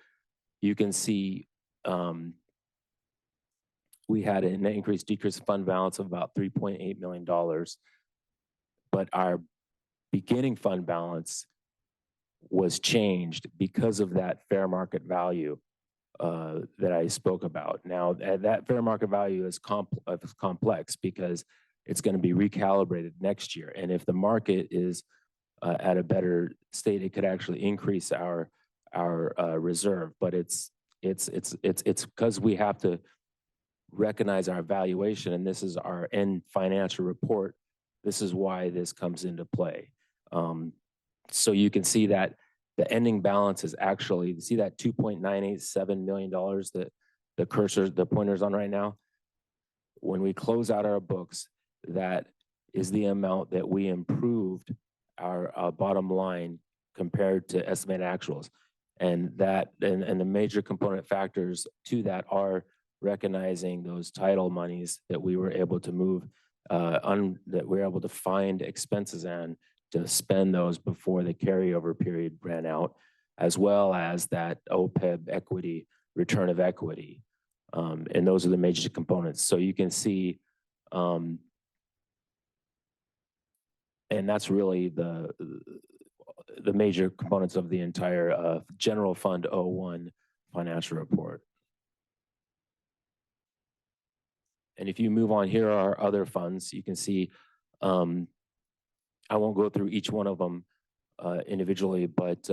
you can see we had an increased decrease fund balance of about $3.8 million, but our beginning fund balance was changed because of that fair market value that I spoke about. Now, that fair market value is complex because it's going to be recalibrated next year. And if the market is at a better state, it could actually increase our reserve. But it's because we have to recognize our valuation, and this is our end financial report. This is why this comes into play. So you can see that the ending balance is actually, you see that $2.987 million that the pointer's on right now? When we close out our books, that is the amount that we improved our bottom line compared to estimated actuals. And the major component factors to that are recognizing those title monies that we were able to move, that we were able to find expenses and to spend those before the carryover period ran out, as well as that OPEB equity, return of equity. And those are the major components. So you can see, and that's really the major components of the entire General Fund 01 financial report. And if you move on, here are other funds. You can see, I won't go through each one of them individually, but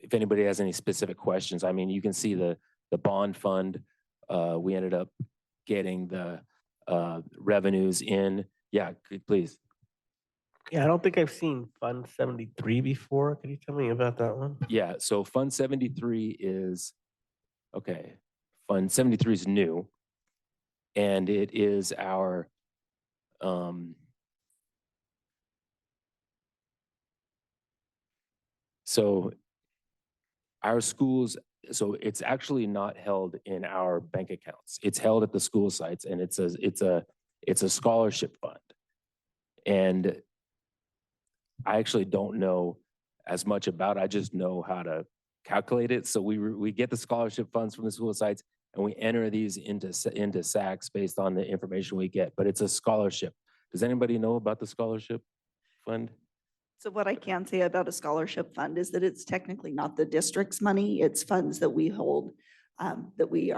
if anybody has any specific questions, I mean, you can see the bond fund. We ended up getting the revenues in. Yeah, please. Yeah, I don't think I've seen Fund 73 before. Can you tell me about that one? Yeah, so Fund 73 is, okay, Fund 73 is new, and it is our, so our schools, so it's actually not held in our bank accounts. It's held at the school sites, and it's a scholarship fund. And I actually don't know as much about it. I just know how to calculate it. So we get the scholarship funds from the school sites, and we enter these into SACs based on the information we get. But it's a scholarship. Does anybody know about the scholarship fund? So what I can say about a scholarship fund is that it's technically not the district's money. It's funds that we hold, that we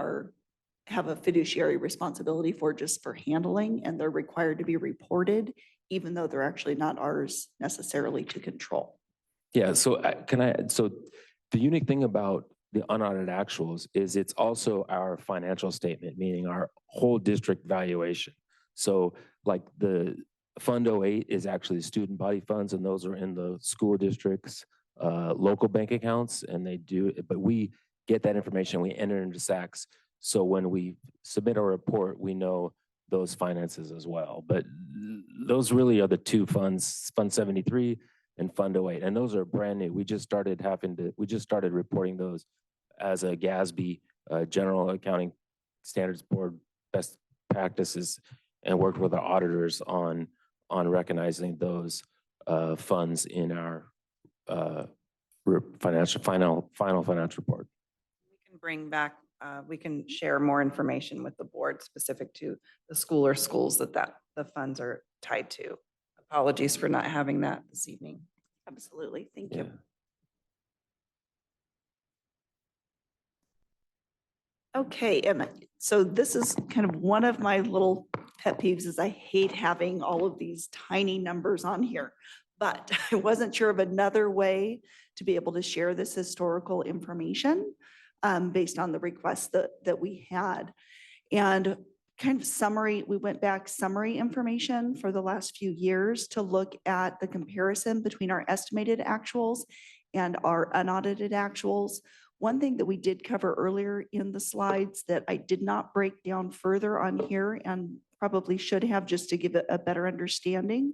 have a fiduciary responsibility for just for handling, and they're required to be reported, even though they're actually not ours necessarily to control. Yeah, so so the unique thing about the unaudited actuals is it's also our financial statement, meaning our whole district valuation. So like the Fund 08 is actually student body funds, and those are in the school district's local bank accounts, and they do, but we get that information, we enter into SACs. So when we submit our report, we know those finances as well. But those really are the two funds, Fund 73 and Fund 08, and those are brand new. We just started reporting those as a GASB, General Accounting Standards Board best practices, and worked with our auditors on on recognizing those funds in our final financial report. We can bring back, we can share more information with the board specific to the school or schools that the funds are tied to. Apologies for not having that this evening. Absolutely. Thank you. Okay, and so this is kind of one of my little pet peeves is I hate having all of these tiny numbers on here. But I wasn't sure of another way to be able to share this historical information based on the requests that we had. And kind of summary, we went back summary information for the last few years to look at the comparison between our estimated actuals and our unaudited actuals. One thing that we did cover earlier in the slides that I did not break down further on here and probably should have just to give it a better understanding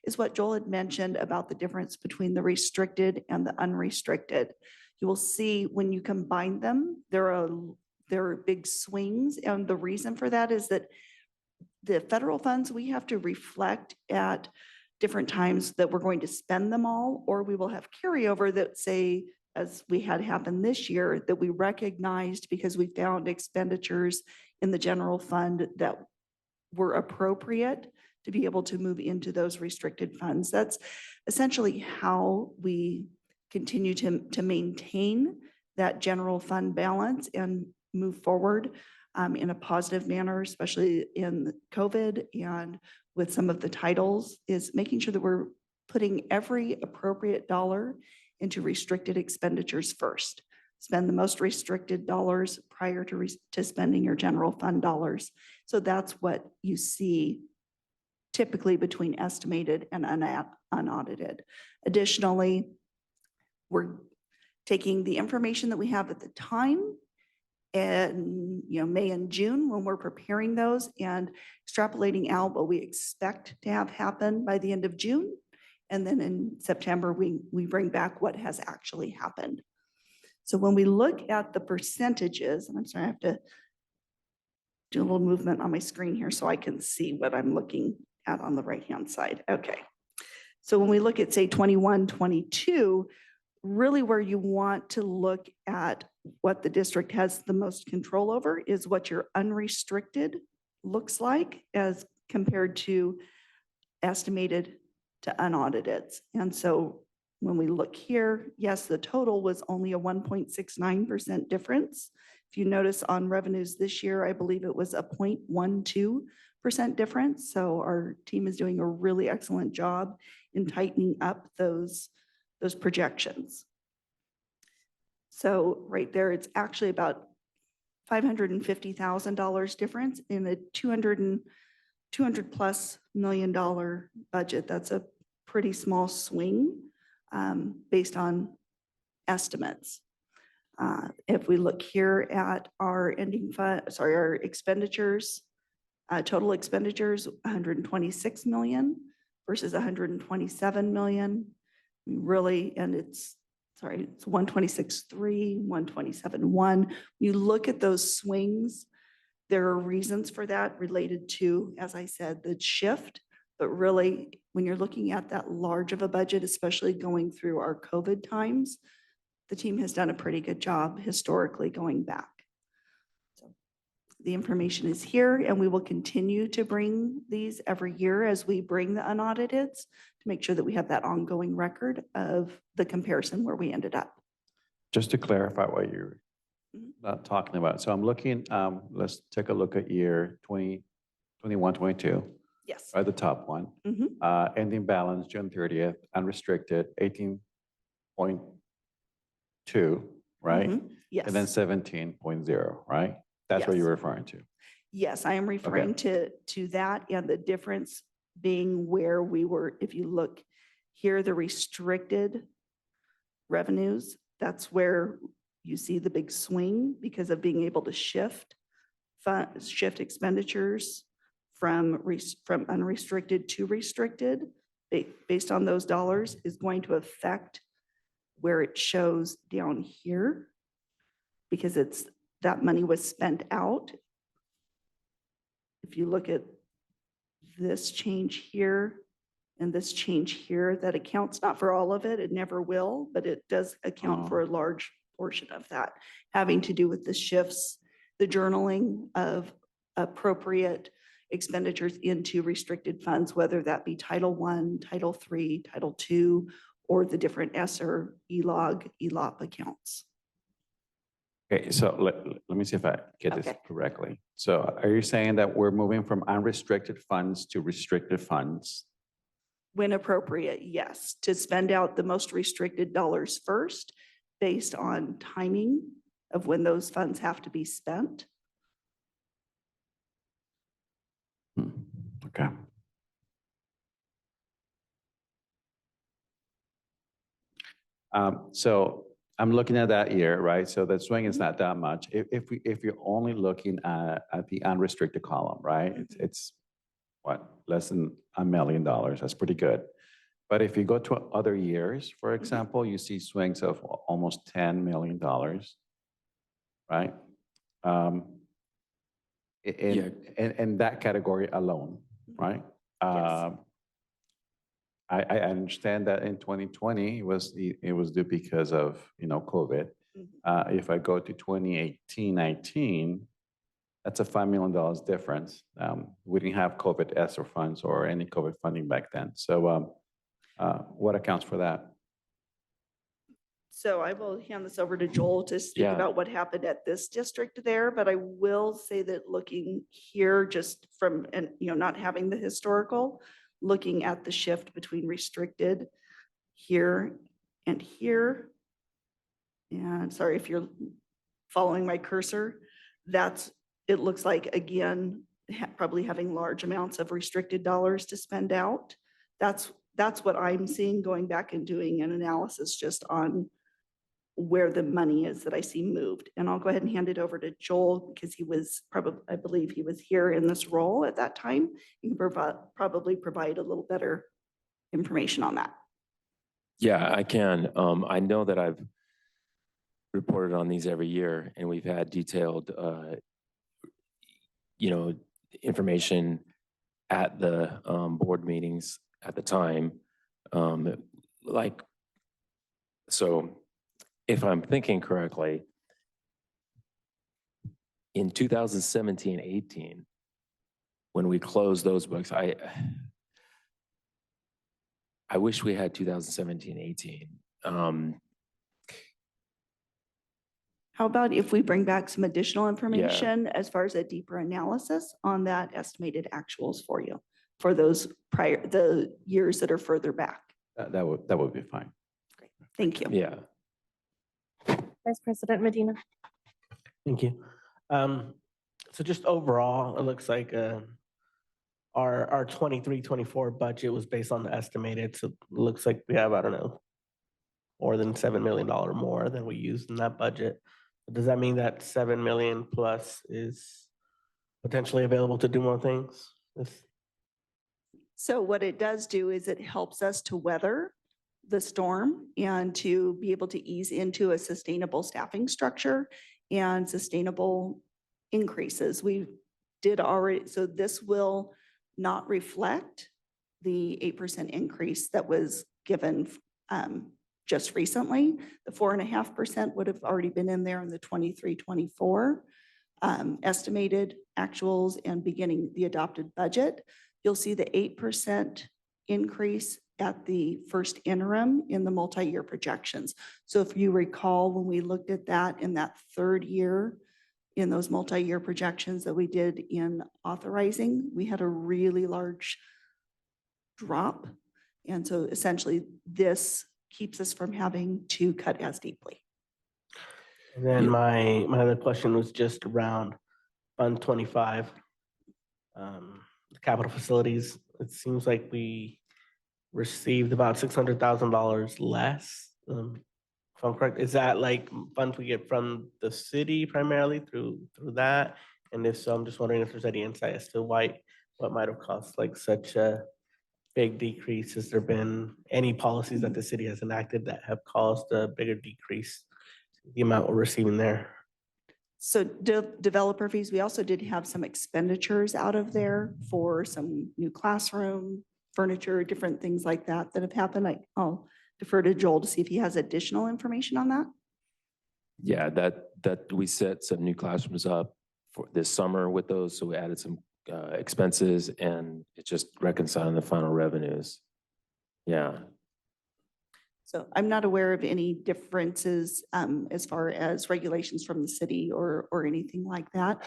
is what Joel had mentioned about the difference between the restricted and the unrestricted. You will see when you combine them, there are big swings. And the reason for that is that the federal funds, we have to reflect at different times that we're going to spend them all, or we will have carryover that say, as we had happen this year, that we recognized because we found expenditures in the general fund that were appropriate to be able to move into those restricted funds. That's essentially how we continue to maintain that general fund balance and move forward in a positive manner, especially in COVID and with some of the titles, is making sure that we're putting every appropriate dollar into restricted expenditures first. Spend the most restricted dollars prior to spending your general fund dollars. So that's what you see typically between estimated and unaudited. Additionally, we're taking the information that we have at the time and May and June when we're preparing those and extrapolating out what we expect to have happen by the end of June. And then in September, we bring back what has actually happened. So when we look at the percentages, and I'm sorry, I have to do a little movement on my screen here so I can see what I'm looking at on the right-hand side. Okay. So when we look at, say, 21, 22, really where you want to look at what the district has the most control over is what your unrestricted looks like as compared to estimated to unaudited. And so when we look here, yes, the total was only a 1.69% difference. If you notice on revenues this year, I believe it was a 0.12% difference. So our team is doing a really excellent job in tightening up those projections. So right there, it's actually about $550,000 difference in a $200+ million budget. That's a pretty small swing based on estimates. If we look here at our our expenditures, total expenditures, 126 million versus 127 million. Really, and it's 126.3, 127.1. You look at those swings, there are reasons for that related to, as I said, the shift. But really, when you're looking at that large of a budget, especially going through our COVID times, the team has done a pretty good job historically going back. So the information is here, and we will continue to bring these every year as we bring the unaudited to make sure that we have that ongoing record of the comparison where we ended up. Just to clarify what you're not talking about. So I'm looking, let's take a look at year 2021, 22. Yes. Right, the top one. Ending balance, June 30th, unrestricted, 18.2, right? Yes. And then 17.0, right? That's what Yes. you're referring to. Yes, I am referring to that, and the difference being where we were, if you look here, the restricted revenues, that's where you see the big swing because of being able to shift expenditures from unrestricted to restricted based on those dollars is going to affect where it shows down here because that money was spent out. If you look at this change here, And this change here that accounts not for all of it, it never will, but it does account for a large portion of that, having to do with the shifts, the journaling of appropriate expenditures into restricted funds, whether that be Title I, Title III, Title II, or the different ESSER, ELOG, ELOP accounts. Okay, so let me see if I get this Okay. correctly. So are you saying that we're moving from unrestricted funds to restricted funds? When appropriate, yes, to spend out the most restricted dollars first based on timing of when those funds have to be spent. Okay. So I'm looking at that year, right? So the swing is not that much. If you're only looking at the unrestricted column, right? It's what, less than $1 million. That's pretty good. But if you go to other years, for example, you see swings of almost $10 million, right? In that category alone, right? I understand that in 2020 it was due because of COVID. If I go to 2018, 19, that's a $5 million difference. We didn't have COVID ESSER funds or any COVID funding back then. So what accounts for that? So I will hand this over to Joel to speak Yeah. about what happened at this district there, but I will say that looking here just from, and not having the historical, looking at the shift between restricted here and here. And sorry if you're following my cursor, it looks like, again, probably having large amounts of restricted dollars to spend out. That's what I'm seeing, going back and doing an analysis just on where the money is that I see moved. And I'll go ahead and hand it over to Joel because he was I believe he was here in this role at that time. He can probably provide a little better information on that. Yeah, I can. I know that I've reported on these every year, and we've had detailed, information at the board meetings at the time. So if I'm thinking correctly, in 2017-18, when we closed those books, I wish we had 2017-18. How about if we bring back some additional information as far as a deeper analysis on that estimated actuals for you for those the years that are further back? That would be fine. Great. Thank you. Yeah. Vice President Medina. Thank you. So just overall, it looks like our 23-24 budget was based on the estimated. So it looks like we have, I don't know, more than $7 million more than we used in that budget. Does that mean that 7 million plus is potentially available to do more things? So what it does do is it helps us to weather the storm and to be able to ease into a sustainable staffing structure and sustainable increases. We did already, so this will not reflect the 8% increase that was given just recently. The 4.5% would have already been in there in the 23-24 estimated actuals and beginning the adopted budget. You'll see the 8% increase at the first interim in the multi-year projections. So if you recall, when we looked at that in that third year, in those multi-year projections that we did in authorizing, we had a really large drop. And so essentially this keeps us from having to cut as deeply. And then my other question was just around Fund 25, capital facilities. It seems like we received about $600,000 less. If I'm correct, is that like funds we get from the city primarily through that? And if so, I'm just wondering if there's any insight as to what might have caused like such a big decrease. Has there been any policies that the city has enacted that have caused a bigger decrease the amount we're receiving there? So developer fees, we also did have some expenditures out of there for some new classroom furniture, different things like that that have happened. I'll defer to Joel to see if he has additional information on that. Yeah, that we set some new classrooms up for this summer with those, so we added some expenses and it's just reconciling the final revenues. Yeah. So I'm not aware of any differences as far as regulations from the city or anything like that.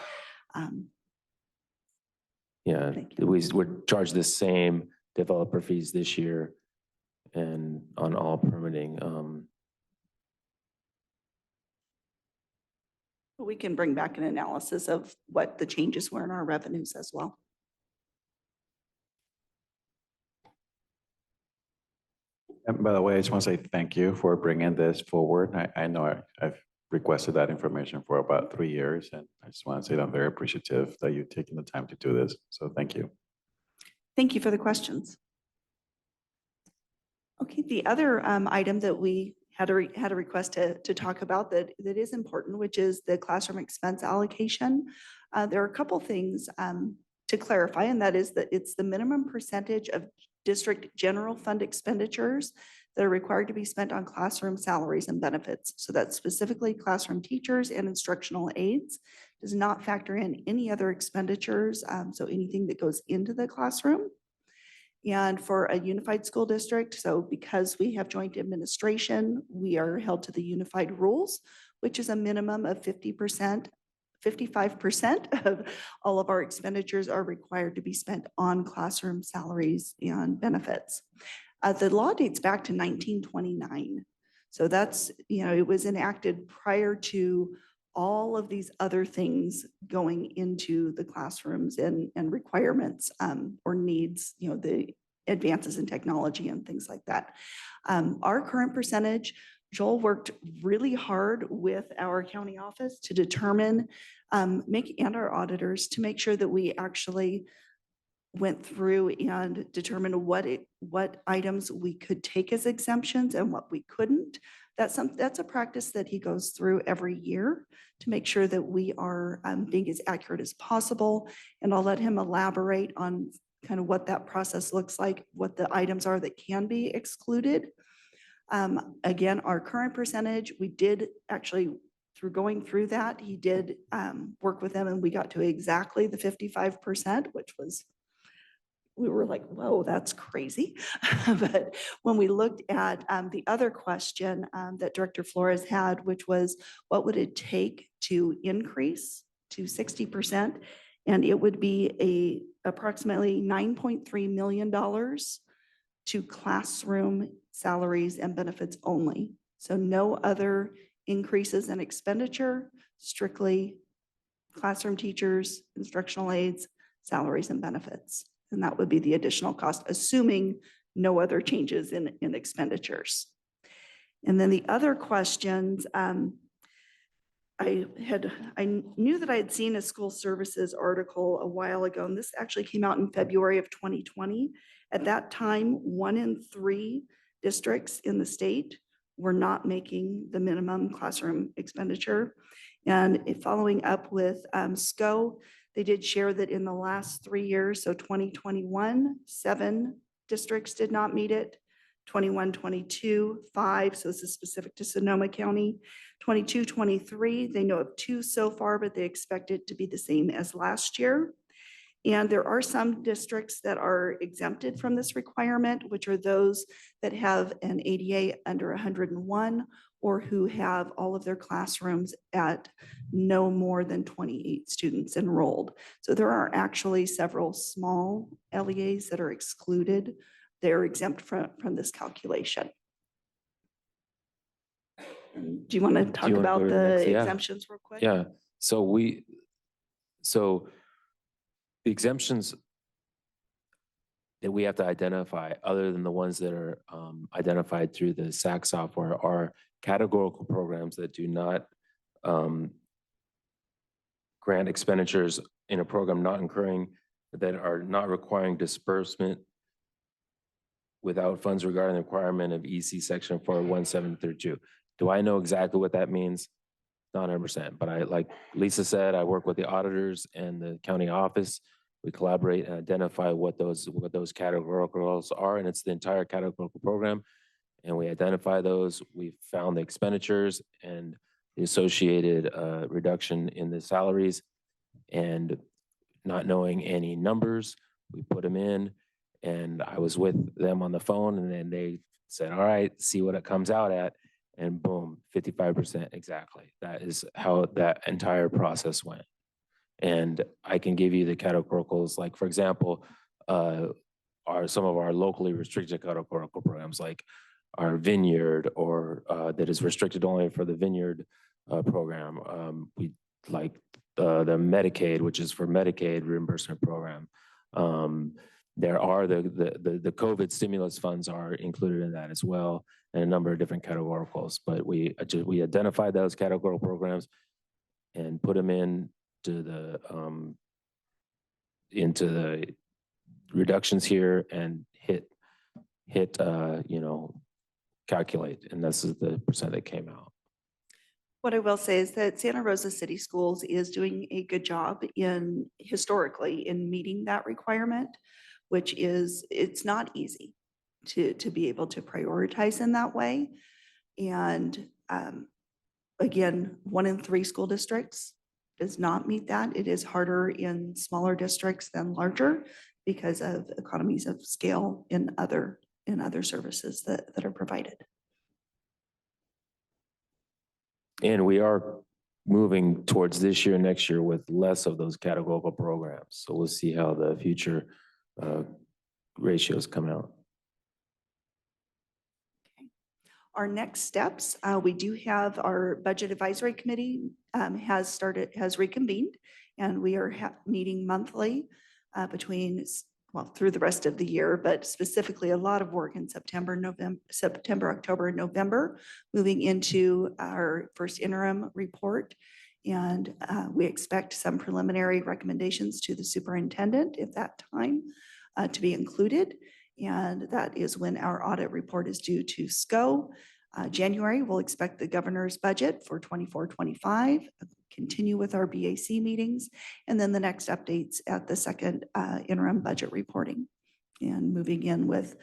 Yeah, we're charged the same developer fees this year and on all permitting. We can bring back an analysis of what the changes were in our revenues as well. And by the way, I just want to say thank you for bringing this forward. I know I've requested that information for about 3 years, and I just want to say that I'm very appreciative that you've taken the time to do this. So thank you. Thank you for the questions. Okay, the other item that we had a request to talk about that is important, which is the classroom expense allocation. There are a couple things to clarify, and that is that it's the minimum percentage of district general fund expenditures that are required to be spent on classroom salaries and benefits. So that's specifically classroom teachers and instructional aides. Does not factor in any other expenditures, so anything that goes into the classroom. And for a unified school district, so because we have joint administration, we are held to the unified rules, which is a minimum of 50%, 55% of all of our expenditures are required to be spent on classroom salaries and benefits. The law dates back to 1929. So that's, it was enacted prior to all of these other things going into the classrooms and requirements or needs, the advances in technology and things like that. Our current percentage, Joel worked really hard with our county office to determine, and our auditors to make sure that we actually went through and determined what items we could take as exemptions and what we couldn't. That's a practice that he goes through every year to make sure that we are being as accurate as possible. And I'll let him elaborate on kind of what that process looks like, what the items are that can be excluded. Again, our current percentage, we did actually, through going through that, he did work with them and we got to exactly the 55%, which was, we were like, whoa, that's crazy. But when we looked at the other question that Director Flores had, which was, what would it take to increase to 60%? And it would be approximately $9.3 million to classroom salaries and benefits only. So no other increases in expenditure, strictly classroom teachers, instructional aides, salaries and benefits. And that would be the additional cost, assuming no other changes in expenditures. And then the other questions, I knew that I had seen a school services article a while ago, and this actually came out in February of 2020. At that time, 1 in 3 districts in the state were not making the minimum classroom expenditure. And following up with SCO, they did share that in the last 3 years, so 2021, 7 districts did not meet it. 21, 22, 5, so this is specific to Sonoma County. 22, 23, they know of 2 so far, but they expect it to be the same as last year. And there are some districts that are exempted from this requirement, which are those that have an ADA under 101 or who have all of their classrooms at no more than 28 students enrolled. So there are actually several small LEAs that are excluded. They're exempt from this calculation. Do you want to talk about the exemptions real quick? Yeah, so the exemptions that we have to identify, other than the ones that are identified through the SAC software, are categorical programs that do not grant expenditures in a program not incurring, that are not requiring disbursement without funds regarding the requirement of EC section 41732. Do I know exactly what that means? Not 100%, but like Lisa said, I work with the auditors and the county office We collaborate and identify what those categoricals are, and it's the entire categorical program. And we identify those. We found the expenditures and the associated reduction in the salaries, and not knowing any numbers, we put them in. And I was with them on the phone, and then they said, "All right, see what it comes out at." And boom, 55% exactly. That is how that entire process went. And I can give you the categoricals, like, for example, some of our locally restricted categorical programs, like our vineyard, or that is restricted only for the vineyard program. We like the Medicaid, which is for Medicaid reimbursement program. There are the COVID stimulus funds are included in that as well, and a number of different categoricals. But we identify those categorical programs and put them into the reductions here and hit calculate, and this is the percent that came out. What I will say is that Santa Rosa City Schools is doing a good job historically in meeting that requirement, which is, it's not easy to be able to prioritize in that way. And again, 1 in 3 school districts does not meet that. It is harder in smaller districts than larger because of economies of scale in other services that are provided. And we are moving towards this year, next year, with less of those categorical programs. So we'll see how the future ratios come out. Our next steps, we do have our Budget Advisory Committee has reconvened, and we are meeting monthly through the rest of the year, but specifically a lot of work in September, October, and November, moving into our first interim report. And we expect some preliminary recommendations to the superintendent at that time to be included. And that is when our audit report is due to SCO. January, we'll expect the governor's budget for 24-25, continue with our BAC meetings, and then the next updates at the second interim budget reporting, and moving in with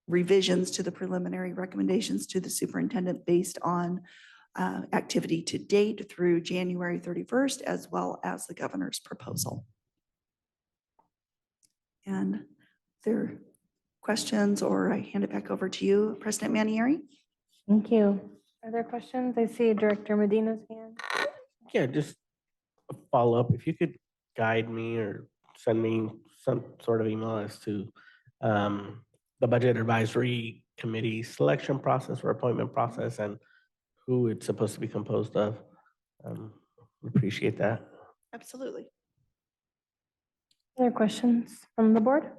revisions to the preliminary recommendations to the superintendent based on activity to date through January 31st, as well as the governor's proposal. And there are questions, or I hand it back over to you, President Manieri. Thank you. Are there questions? I see Director Medina's hand. Yeah, just a follow-up. If you could guide me or send me some sort of email as to the Budget Advisory Committee selection process or appointment process and who it's supposed to be composed of. Appreciate that. Absolutely. Other questions from the board?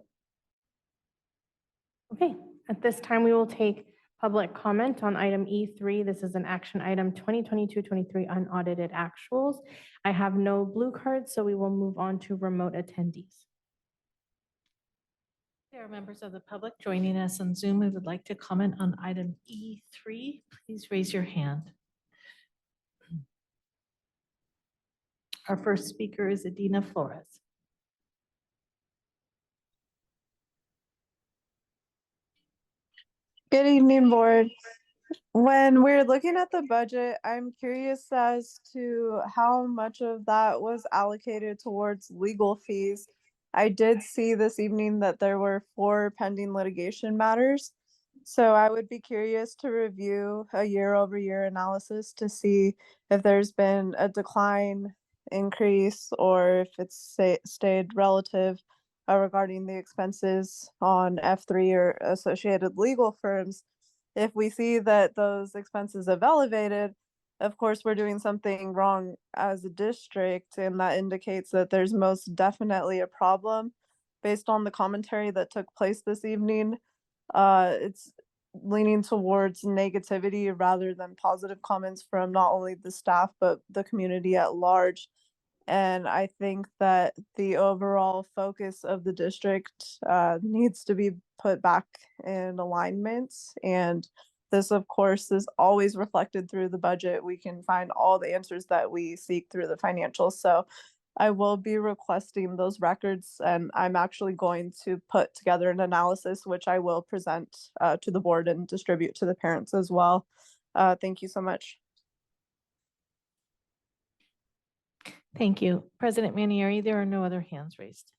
Okay, at this time, we will take public comment on item E3. This is an action item 2022-23 unaudited actuals. I have no blue cards, so we will move on to remote attendees. There are members of the public joining us on Zoom who would like to comment on item E3. Please raise your hand. Our first speaker is Adina Flores. Good evening, board. When we're looking at the budget, I'm curious as to how much of that was allocated towards legal fees. I did see this evening that there were 4 pending litigation matters. So I would be curious to review a year-over-year analysis to see if there's been a decline, increase, or if it's stayed relative regarding the expenses on F3 or associated legal firms. If we see that those expenses have elevated, of course, we're doing something wrong as a district, and that indicates that there's most definitely a problem. Based on the commentary that took place this evening, it's leaning towards negativity rather than positive comments from not only the staff, but the community at large. And I think that the overall focus of the district needs to be put back in alignment. And this, of course, is always reflected through the budget. We can find all the answers that we seek through the financials. So I will be requesting those records, and I'm actually going to put together an analysis, which I will present to the board and distribute to the parents as well. Thank you so much. Thank you. President Manieri, there are no other hands raised.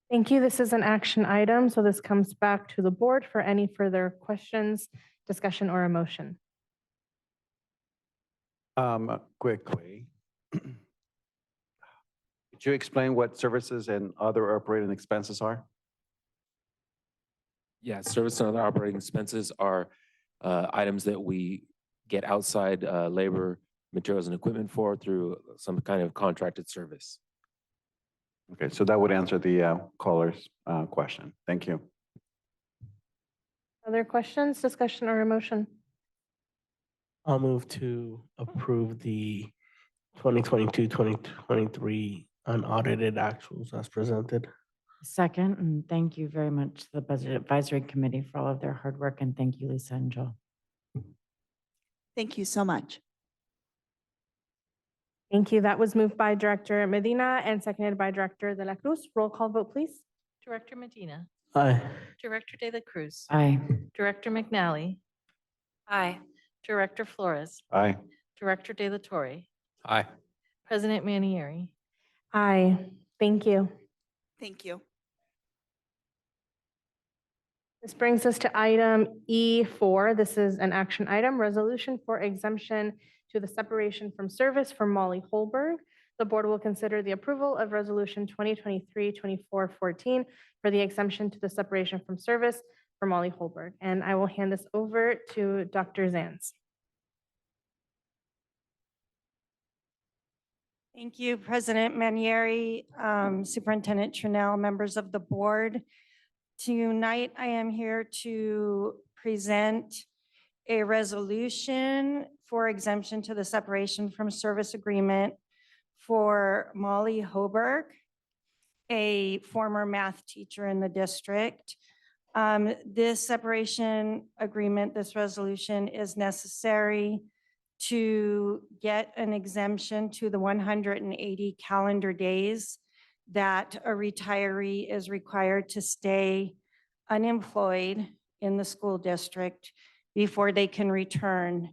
Thank you. This is an action item, so this comes back to the board for any further questions, discussion, or a motion. Quickly. Could you explain what services and other operating expenses are? Yeah, service and other operating expenses are items that we get outside labor, materials, and equipment for through some kind of contracted service. Okay, so that would answer the caller's question. Thank you. Other questions, discussion, or a motion? I'll move to approve the 2022-2023 unaudited actuals as presented. Second, and thank you very much to the Budget Advisory Committee for all of their hard work, and thank you, Lisa and Joel. Thank you so much. Thank you. That was moved by Director Medina and seconded by Director De La Cruz. Roll call vote, please. Director Medina. Aye. Director De La Cruz. Aye. Director McNally. Aye. Director Flores. Aye. Director De La Torre. Aye. President Manieri. Aye. Thank you. Thank you. This brings us to item E4. This is an action item, resolution for exemption to the separation from service for Molly Holberg. The board will consider the approval of resolution 2023-2414 for the exemption to the separation from service for Molly Holberg. And I will hand this over to Dr. Zanz. Thank you, President Manieri, Superintendent Trinnell, members of the board. Tonight, I am here to present a resolution for exemption to the separation from service agreement for Molly Holberg, a former math teacher in the district. This separation agreement, this resolution is necessary to get an exemption to the 180 calendar days that a retiree is required to stay unemployed in the school district before they can return.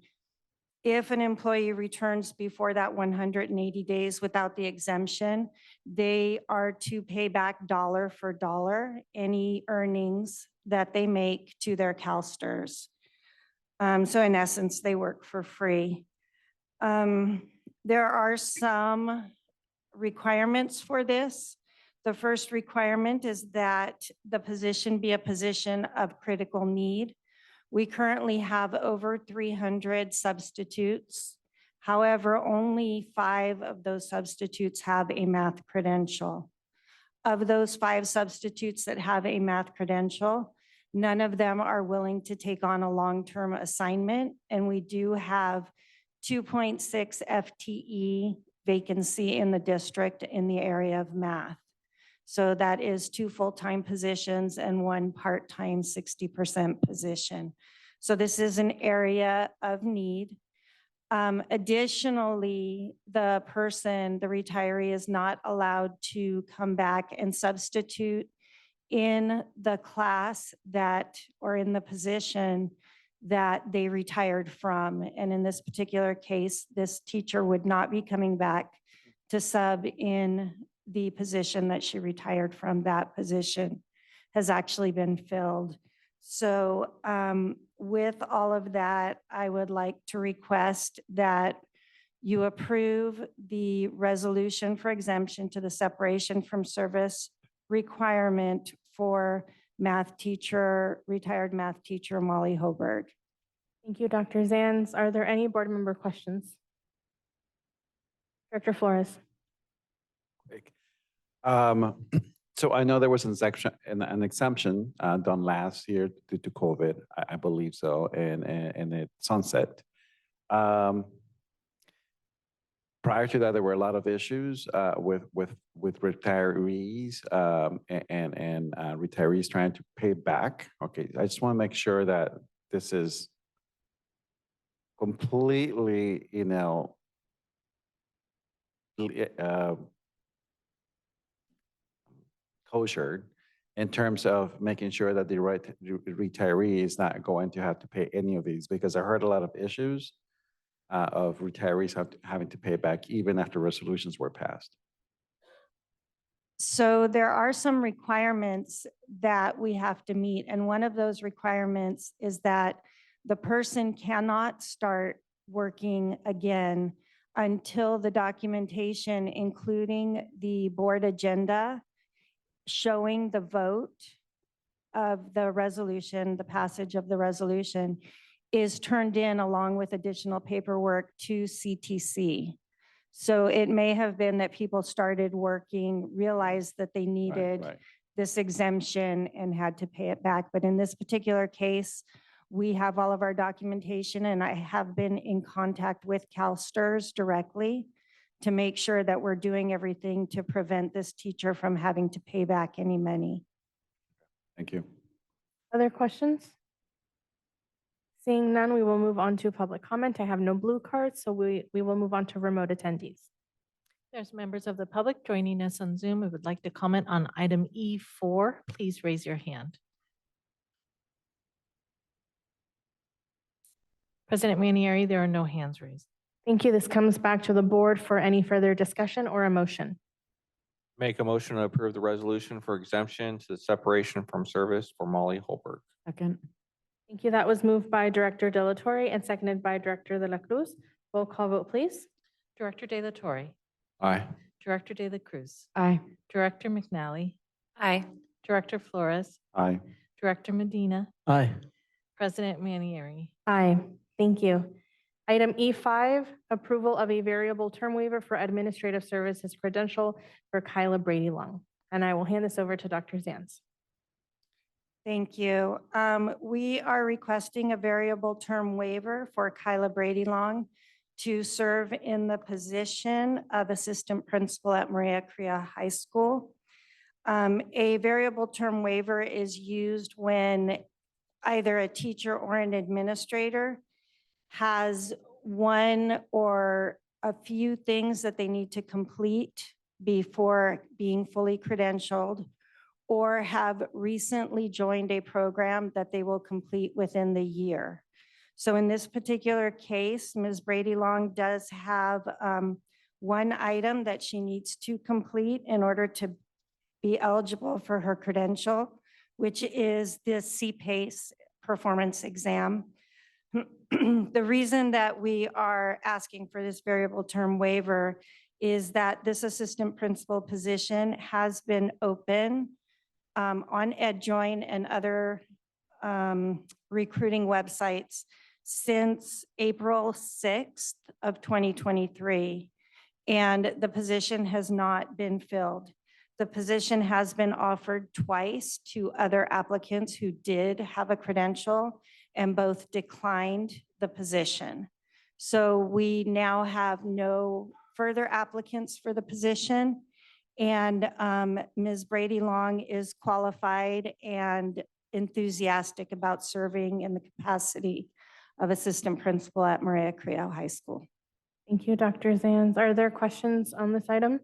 If an employee returns before that 180 days without the exemption, they are to pay back dollar for dollar any earnings that they make to their CalSTRS. So in essence, they work for free. There are some requirements for this. The first requirement is that the position be a position of critical need. We currently have over 300 substitutes. However, only 5 of those substitutes have a math credential. Of those 5 substitutes that have a math credential, none of them are willing to take on a long-term assignment, and we do have 2.6 FTE vacancy in the district in the area of math. So that is 2 full-time positions and 1 part-time 60% position. So this is an area of need. Additionally, the retiree is not allowed to come back and substitute in the class or in the position that they retired from. And in this particular case, this teacher would not be coming back to sub in the position that she retired from. That position has actually been filled. So with all of that, I would like to request that you approve the resolution for exemption to the separation from service requirement for retired math teacher Molly Holberg. Thank you, Dr. Zanz. Are there any board member questions? Director Flores. So I know there was an exemption done last year due to COVID, I believe so, and it sunset. Prior to that, there were a lot of issues with retirees and retirees trying to pay back. Okay, I just want to make sure that this is completely, koshered in terms of making sure that the right retiree is not going to have to pay any of these, because I heard a lot of issues of retirees having to pay back even after resolutions were passed. So there are some requirements that we have to meet, and one of those requirements is that the person cannot start working again until the documentation, including the board agenda, showing the vote of the resolution, the passage of the resolution, is turned in along with additional paperwork to CTC. So it may have been that people started working, realized that they needed this exemption and had to pay it back. But in this particular case, we have all of our documentation, and I have been in contact with CalSTRS directly to make sure that we're doing everything to prevent this teacher from having to pay back any money. Thank you. Other questions? Seeing none, we will move on to public comment. I have no blue cards, so we will move on to remote attendees. There's members of the public joining us on Zoom who would like to comment on item E4. Please raise your hand. President Manieri, there are no hands raised. Thank you. This comes back to the board for any further discussion or a motion. Make a motion to approve the resolution for exemption to the separation from service for Molly Holberg. Second. Thank you. That was moved by Director De La Torre and seconded by Director De La Cruz. Roll call vote, please. Director De La Torre. Aye. Director De La Cruz. Aye. Director McNally. Aye. Director Flores. Aye. Director Medina. Aye. President Manieri. Aye. Thank you. Item E5, approval of a variable term waiver for administrative services credential for Kyla Brady Long. And I will hand this over to Dr. Zanz. Thank you. We are requesting a variable term waiver for Kyla Brady Long to serve in the position of assistant principal at Maria Crea High School. A variable term waiver is used when either a teacher or an administrator has one or a few things that they need to complete before being fully credentialed, or have recently joined a program that they will complete within the year. So in this particular case, Ms. Brady Long does have one item that she needs to complete in order to be eligible for her credential, which is the CPACE performance exam. The reason that we are asking for this variable term waiver is that this assistant principal position has been open on EdJoin and other recruiting websites since April 6th of 2023, and the position has not been filled. The position has been offered twice to other applicants who did have a credential, and both declined the position. So we now have no further applicants for the position. And Ms. Brady Long is qualified and enthusiastic about serving in the capacity of assistant principal at Maria Crea High School. Thank you, Dr. Zanz. Are there questions on this item?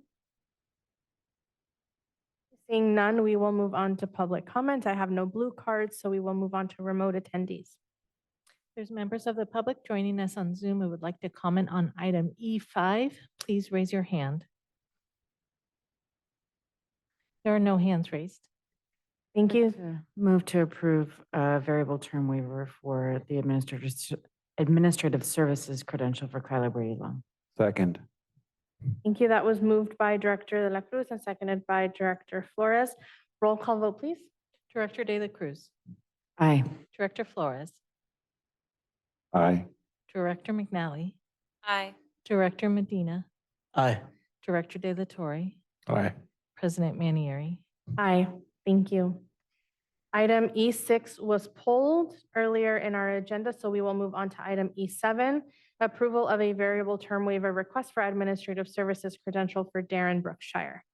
Seeing none, we will move on to public comment. I have no blue cards, so we will move on to remote attendees. There's members of the public joining us on Zoom who would like to comment on item E5. Please raise your hand. There are no hands raised. Thank you. Move to approve a variable term waiver for the administrative services credential for Kyla Brady Long. Second. Thank you. That was moved by Director De La Cruz and seconded by Director Flores. Roll call vote, please. Director De La Cruz. Aye. Director Flores. Aye. Director McNally. Aye. Director Medina. Aye. Director De La Torre. Aye. President Manieri. Aye. Thank you. Item E6 was pulled earlier in our agenda, so we will move on to item E7, approval of a variable term waiver request for administrative services credential for Darren Brookshire.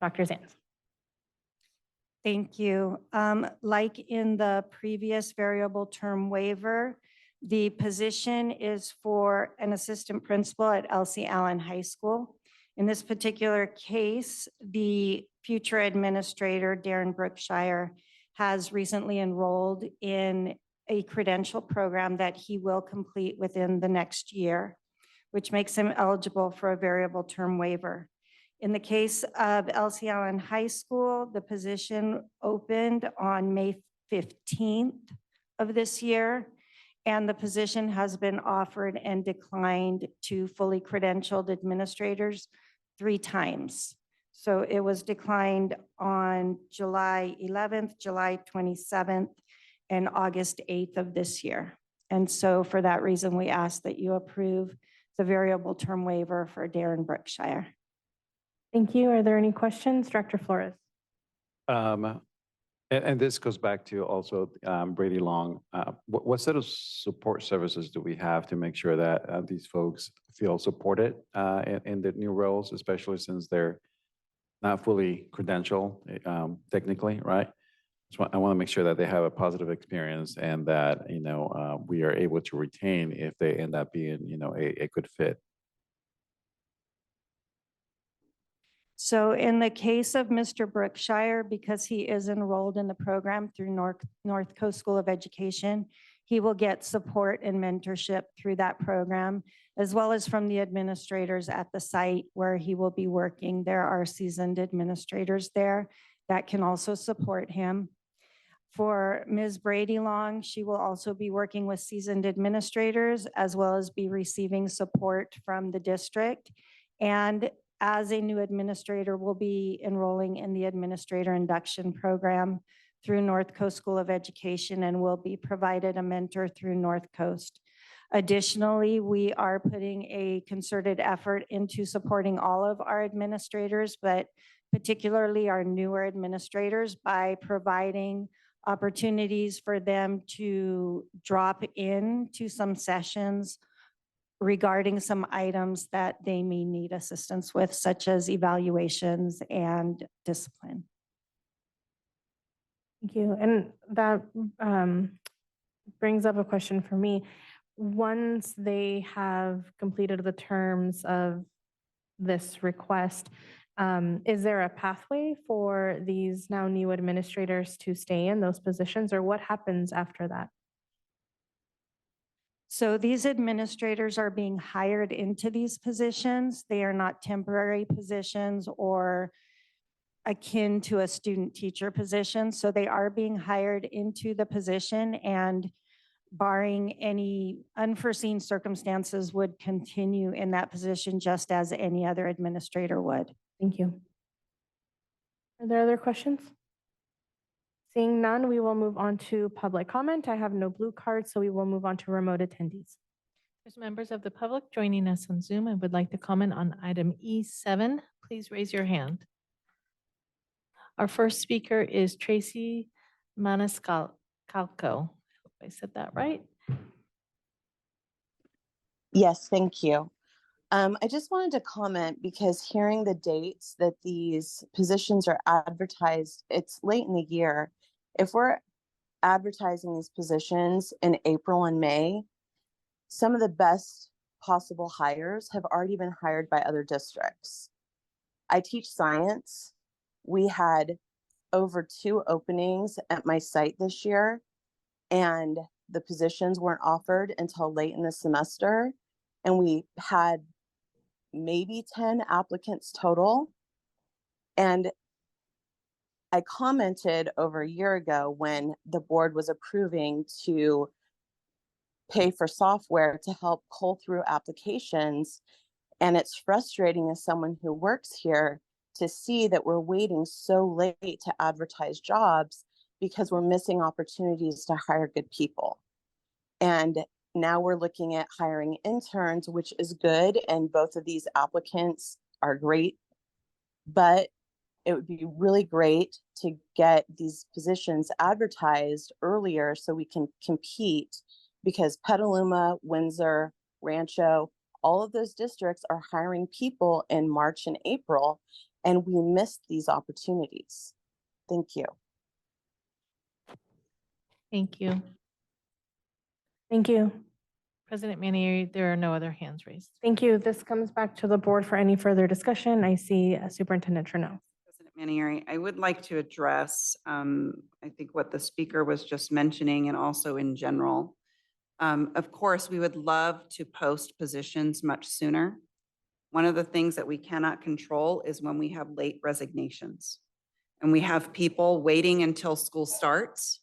Dr. Zanz. Thank you. Like in the previous variable term waiver, the position is for an assistant principal at Elsie Allen High School. In this particular case, the future administrator, Darren Brookshire, has recently enrolled in a credential program that he will complete within the next year, which makes him eligible for a variable term waiver. In the case of Elsie Allen High School, the position opened on May 15th of this year, and the position has been offered and declined to fully credentialed administrators 3 times. So it was declined on July 11th, July 27th, and August 8th of this year. And so for that reason, we ask that you approve the variable term waiver for Darren Brookshire. Thank you. Are there any questions? Director Flores. And this goes back to also Brady Long. What set of support services do we have to make sure that these folks feel supported in the new roles, especially since they're not fully credentialed technically, right? So I want to make sure that they have a positive experience and that, we are able to retain if they end up being, a good fit. So in the case of Mr. Brookshire, because he is enrolled in the program through North Coast School of Education, he will get support and mentorship through that program, as well as from the administrators at the site where he will be working. There are seasoned administrators there that can also support him. For Ms. Brady Long, she will also be working with seasoned administrators, as well as be receiving support from the district. And as a new administrator, will be enrolling in the administrator induction program through North Coast School of Education and will be provided a mentor through North Coast. Additionally, we are putting a concerted effort into supporting all of our administrators, but particularly our newer administrators, by providing opportunities for them to drop into some sessions regarding some items that they may need assistance with, such as evaluations and discipline. Thank you. And that brings up a question for me. Once they have completed the terms of this request, is there a pathway for these now new administrators to stay in those positions, or what happens after that? So these administrators are being hired into these positions. They are not temporary positions or akin to a student teacher position. So they are being hired into the position, and barring any unforeseen circumstances would continue in that position just as any other administrator would. Thank you. Are there other questions? Seeing none, we will move on to public comment. I have no blue cards, so we will move on to remote attendees. There's members of the public joining us on Zoom and would like to comment on item E7. Please raise your hand. Our first speaker is Tracy Maniscalco. Hope I said that right. Yes, thank you. I just wanted to comment because hearing the dates that these positions are advertised, it's late in the year. If we're advertising these positions in April and May, some of the best possible hires have already been hired by other districts. I teach science. We had over 2 openings at my site this year, and the positions weren't offered until late in the semester. And we had maybe 10 applicants total. And I commented over a year ago when the board was approving to pay for software to help cull through applications. And it's frustrating as someone who works here to see that we're waiting so late to advertise jobs because we're missing opportunities to hire good people. And now we're looking at hiring interns, which is good. And both of these applicants are great, but it would be really great to get these positions advertised earlier so we can compete, because Petaluma, Windsor, Rancho, all of those districts are hiring people in March and April, and we missed these opportunities. Thank you. Thank you. Thank you. President Manieri, there are no other hands raised. Thank you. This comes back to the board for any further discussion. I see Superintendent Trudeau. President Manieri, I would like to address, I think what the speaker was just mentioning and also in general. Of course, we would love to post positions much sooner. One of the things that we cannot control is when we have late resignations. And we have people waiting until school starts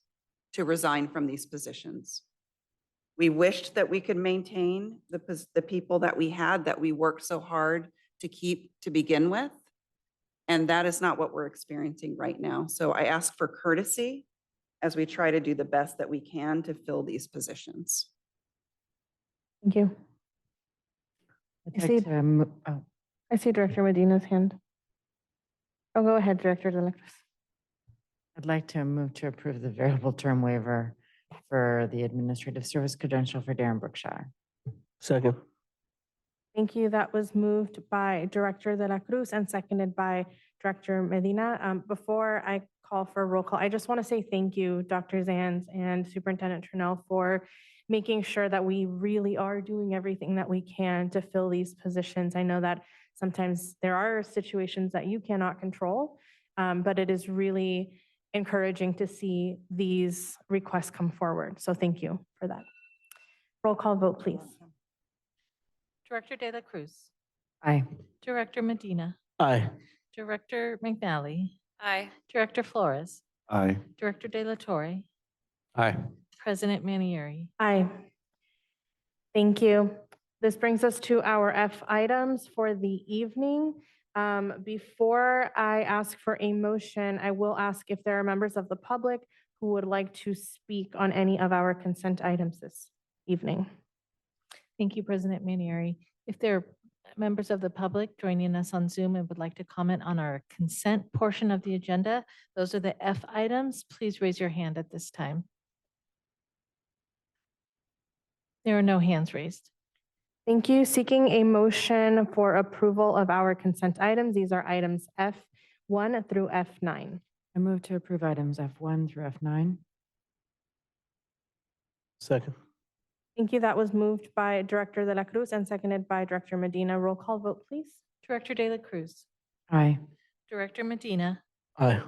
to resign from these positions. We wished that we could maintain the people that we had, that we worked so hard to keep to begin with. And that is not what we're experiencing right now. So I ask for courtesy as we try to do the best that we can to fill these positions. Thank you. I'd like to, I see Director Medina's hand. Oh, go ahead, Director De La Cruz. I'd like to move to approve the variable term waiver for the administrative service credential for Darren Brookshire. Second. Thank you. That was moved by Director De La Cruz and seconded by Director Medina. Before I call for a roll call, I just want to say thank you, Dr. Zanz and Superintendent Trudeau, for making sure that we really are doing everything that we can to fill these positions. I know that sometimes there are situations that you cannot control, but it is really encouraging to see these requests come forward. So thank you for that. Roll call vote, please. Director De La Cruz. Aye. Director Medina. Aye. Director McNally. Aye. Director Flores. Aye. Director De La Torre. Aye. President Manieri. Aye. Thank you. This brings us to our F items for the evening. Before I ask for a motion, I will ask if there are members of the public who would like to speak on any of our consent items this evening. Thank you, President Manieri. If there are members of the public joining us on Zoom and would like to comment on our consent portion of the agenda, those are the F items. Please raise your hand at this time. There are no hands raised. Thank you. Seeking a motion for approval of our consent items. These are items F1 through F9. I move to approve items F1 through F9. Second. Thank you. That was moved by Director De La Cruz and seconded by Director Medina. Roll call vote, please. Director De La Cruz. Aye. Director Medina. Aye.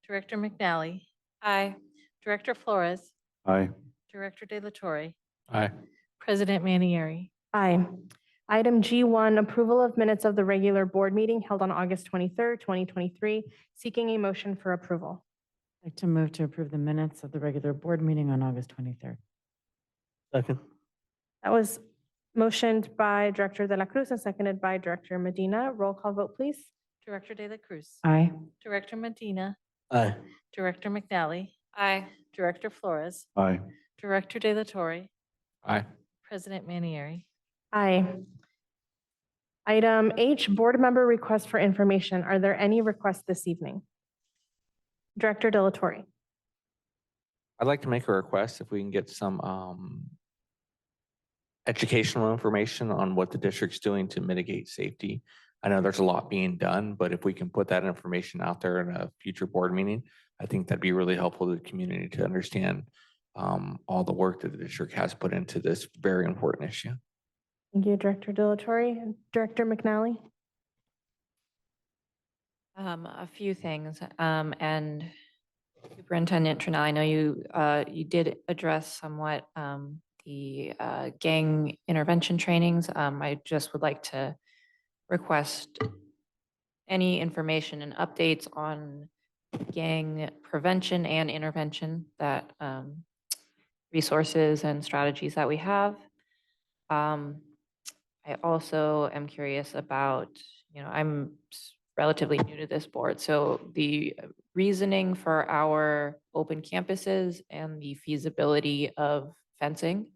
Director McNally. Aye. Director Flores. Aye. Director De La Torre. Aye. President Manieri. Aye. Item G1, approval of minutes of the regular board meeting held on August 23rd, 2023. Seeking a motion for approval. I'd like to move to approve the minutes of the regular board meeting on August 23rd. Second. That was motioned by Director De La Cruz and seconded by Director Medina. Roll call vote, please. Director De La Cruz. Aye. Director Medina. Aye. Director McNally. Aye. Director Flores. Aye. Director De La Torre. Aye. President Manieri. Aye. Item H, board member requests for information. Are there any requests this evening? Director De La Torre. I'd like to make a request if we can get some educational information on what the district's doing to mitigate safety. I know there's a lot being done, but if we can put that information out there in a future board meeting, I think that'd be really helpful to the community to understand all the work that the district has put into this very important issue. Thank you, Director De La Torre. Director McNally. A few things, and Superintendent Trudeau, I know you did address somewhat the gang intervention trainings. I just would like to request any information and updates on gang prevention and intervention, that resources and strategies that we have. I also am curious about, I'm relatively new to this board, so the reasoning for our open campuses and the feasibility of fencing.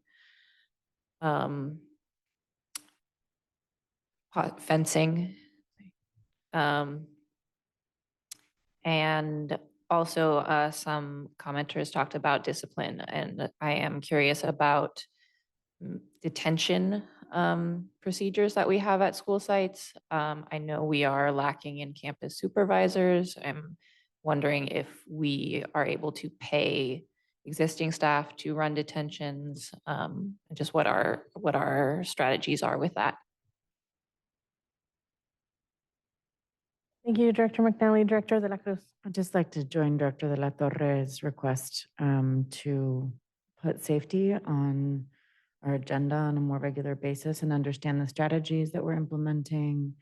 And also some commenters talked about discipline, and I am curious about detention procedures that we have at school sites. I know we are lacking in campus supervisors. I'm wondering if we are able to pay existing staff to run detentions, and just what our strategies are with that. Thank you, Director McNally. Director De La Cruz. I'd just like to join Director De La Torre's request to put safety on our agenda on a more regular basis and understand the strategies that we're implementing.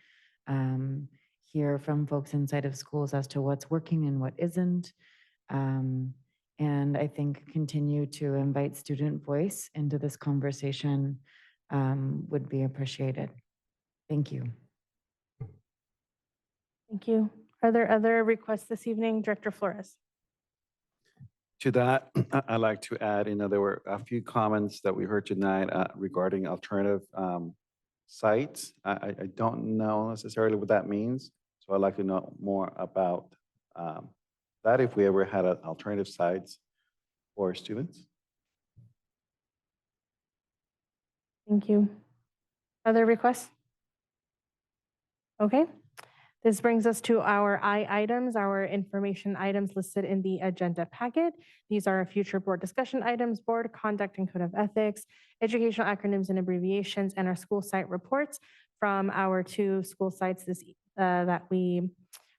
Hear from folks inside of schools as to what's working and what isn't. And I think continue to invite student voice into this conversation would be appreciated. Thank you. Thank you. Are there other requests this evening? Director Flores. To that, I'd like to add, there were a few comments that we heard tonight regarding alternative sites. I don't know necessarily what that means, so I'd like to know more about that if we ever had alternative sites for students. Thank you. Other requests? Okay. This brings us to our I items, our information items listed in the agenda packet. These are future board discussion items, board conduct and code of ethics, educational acronyms and abbreviations, and our school site reports from our 2 school sites that we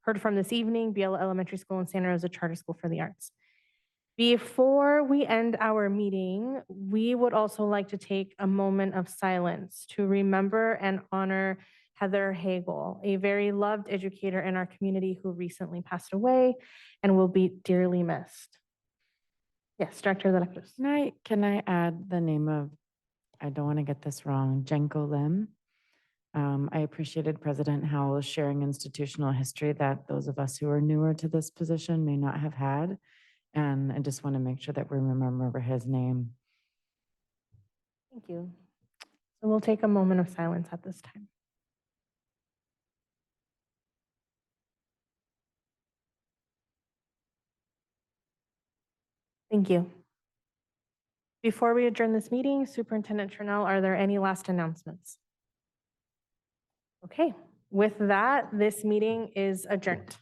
heard from this evening, Biela Elementary School and Santa Rosa Charter School for the Arts. Before we end our meeting, we would also like to take a moment of silence to remember and honor Heather Hagel, a very loved educator in our community who recently passed away and will be dearly missed. Yes, Director De La Cruz. Can I add the name of, I don't want to get this wrong, Jenko Lim? I appreciated President Howell's sharing institutional history that those of us who are newer to this position may not have had. And I just want to make sure that we remember his name. Thank you. So we'll take a moment of silence at this time. Thank you. Before we adjourn this meeting, Superintendent Turnell, are there any last announcements? Okay, with that, this meeting is adjourned.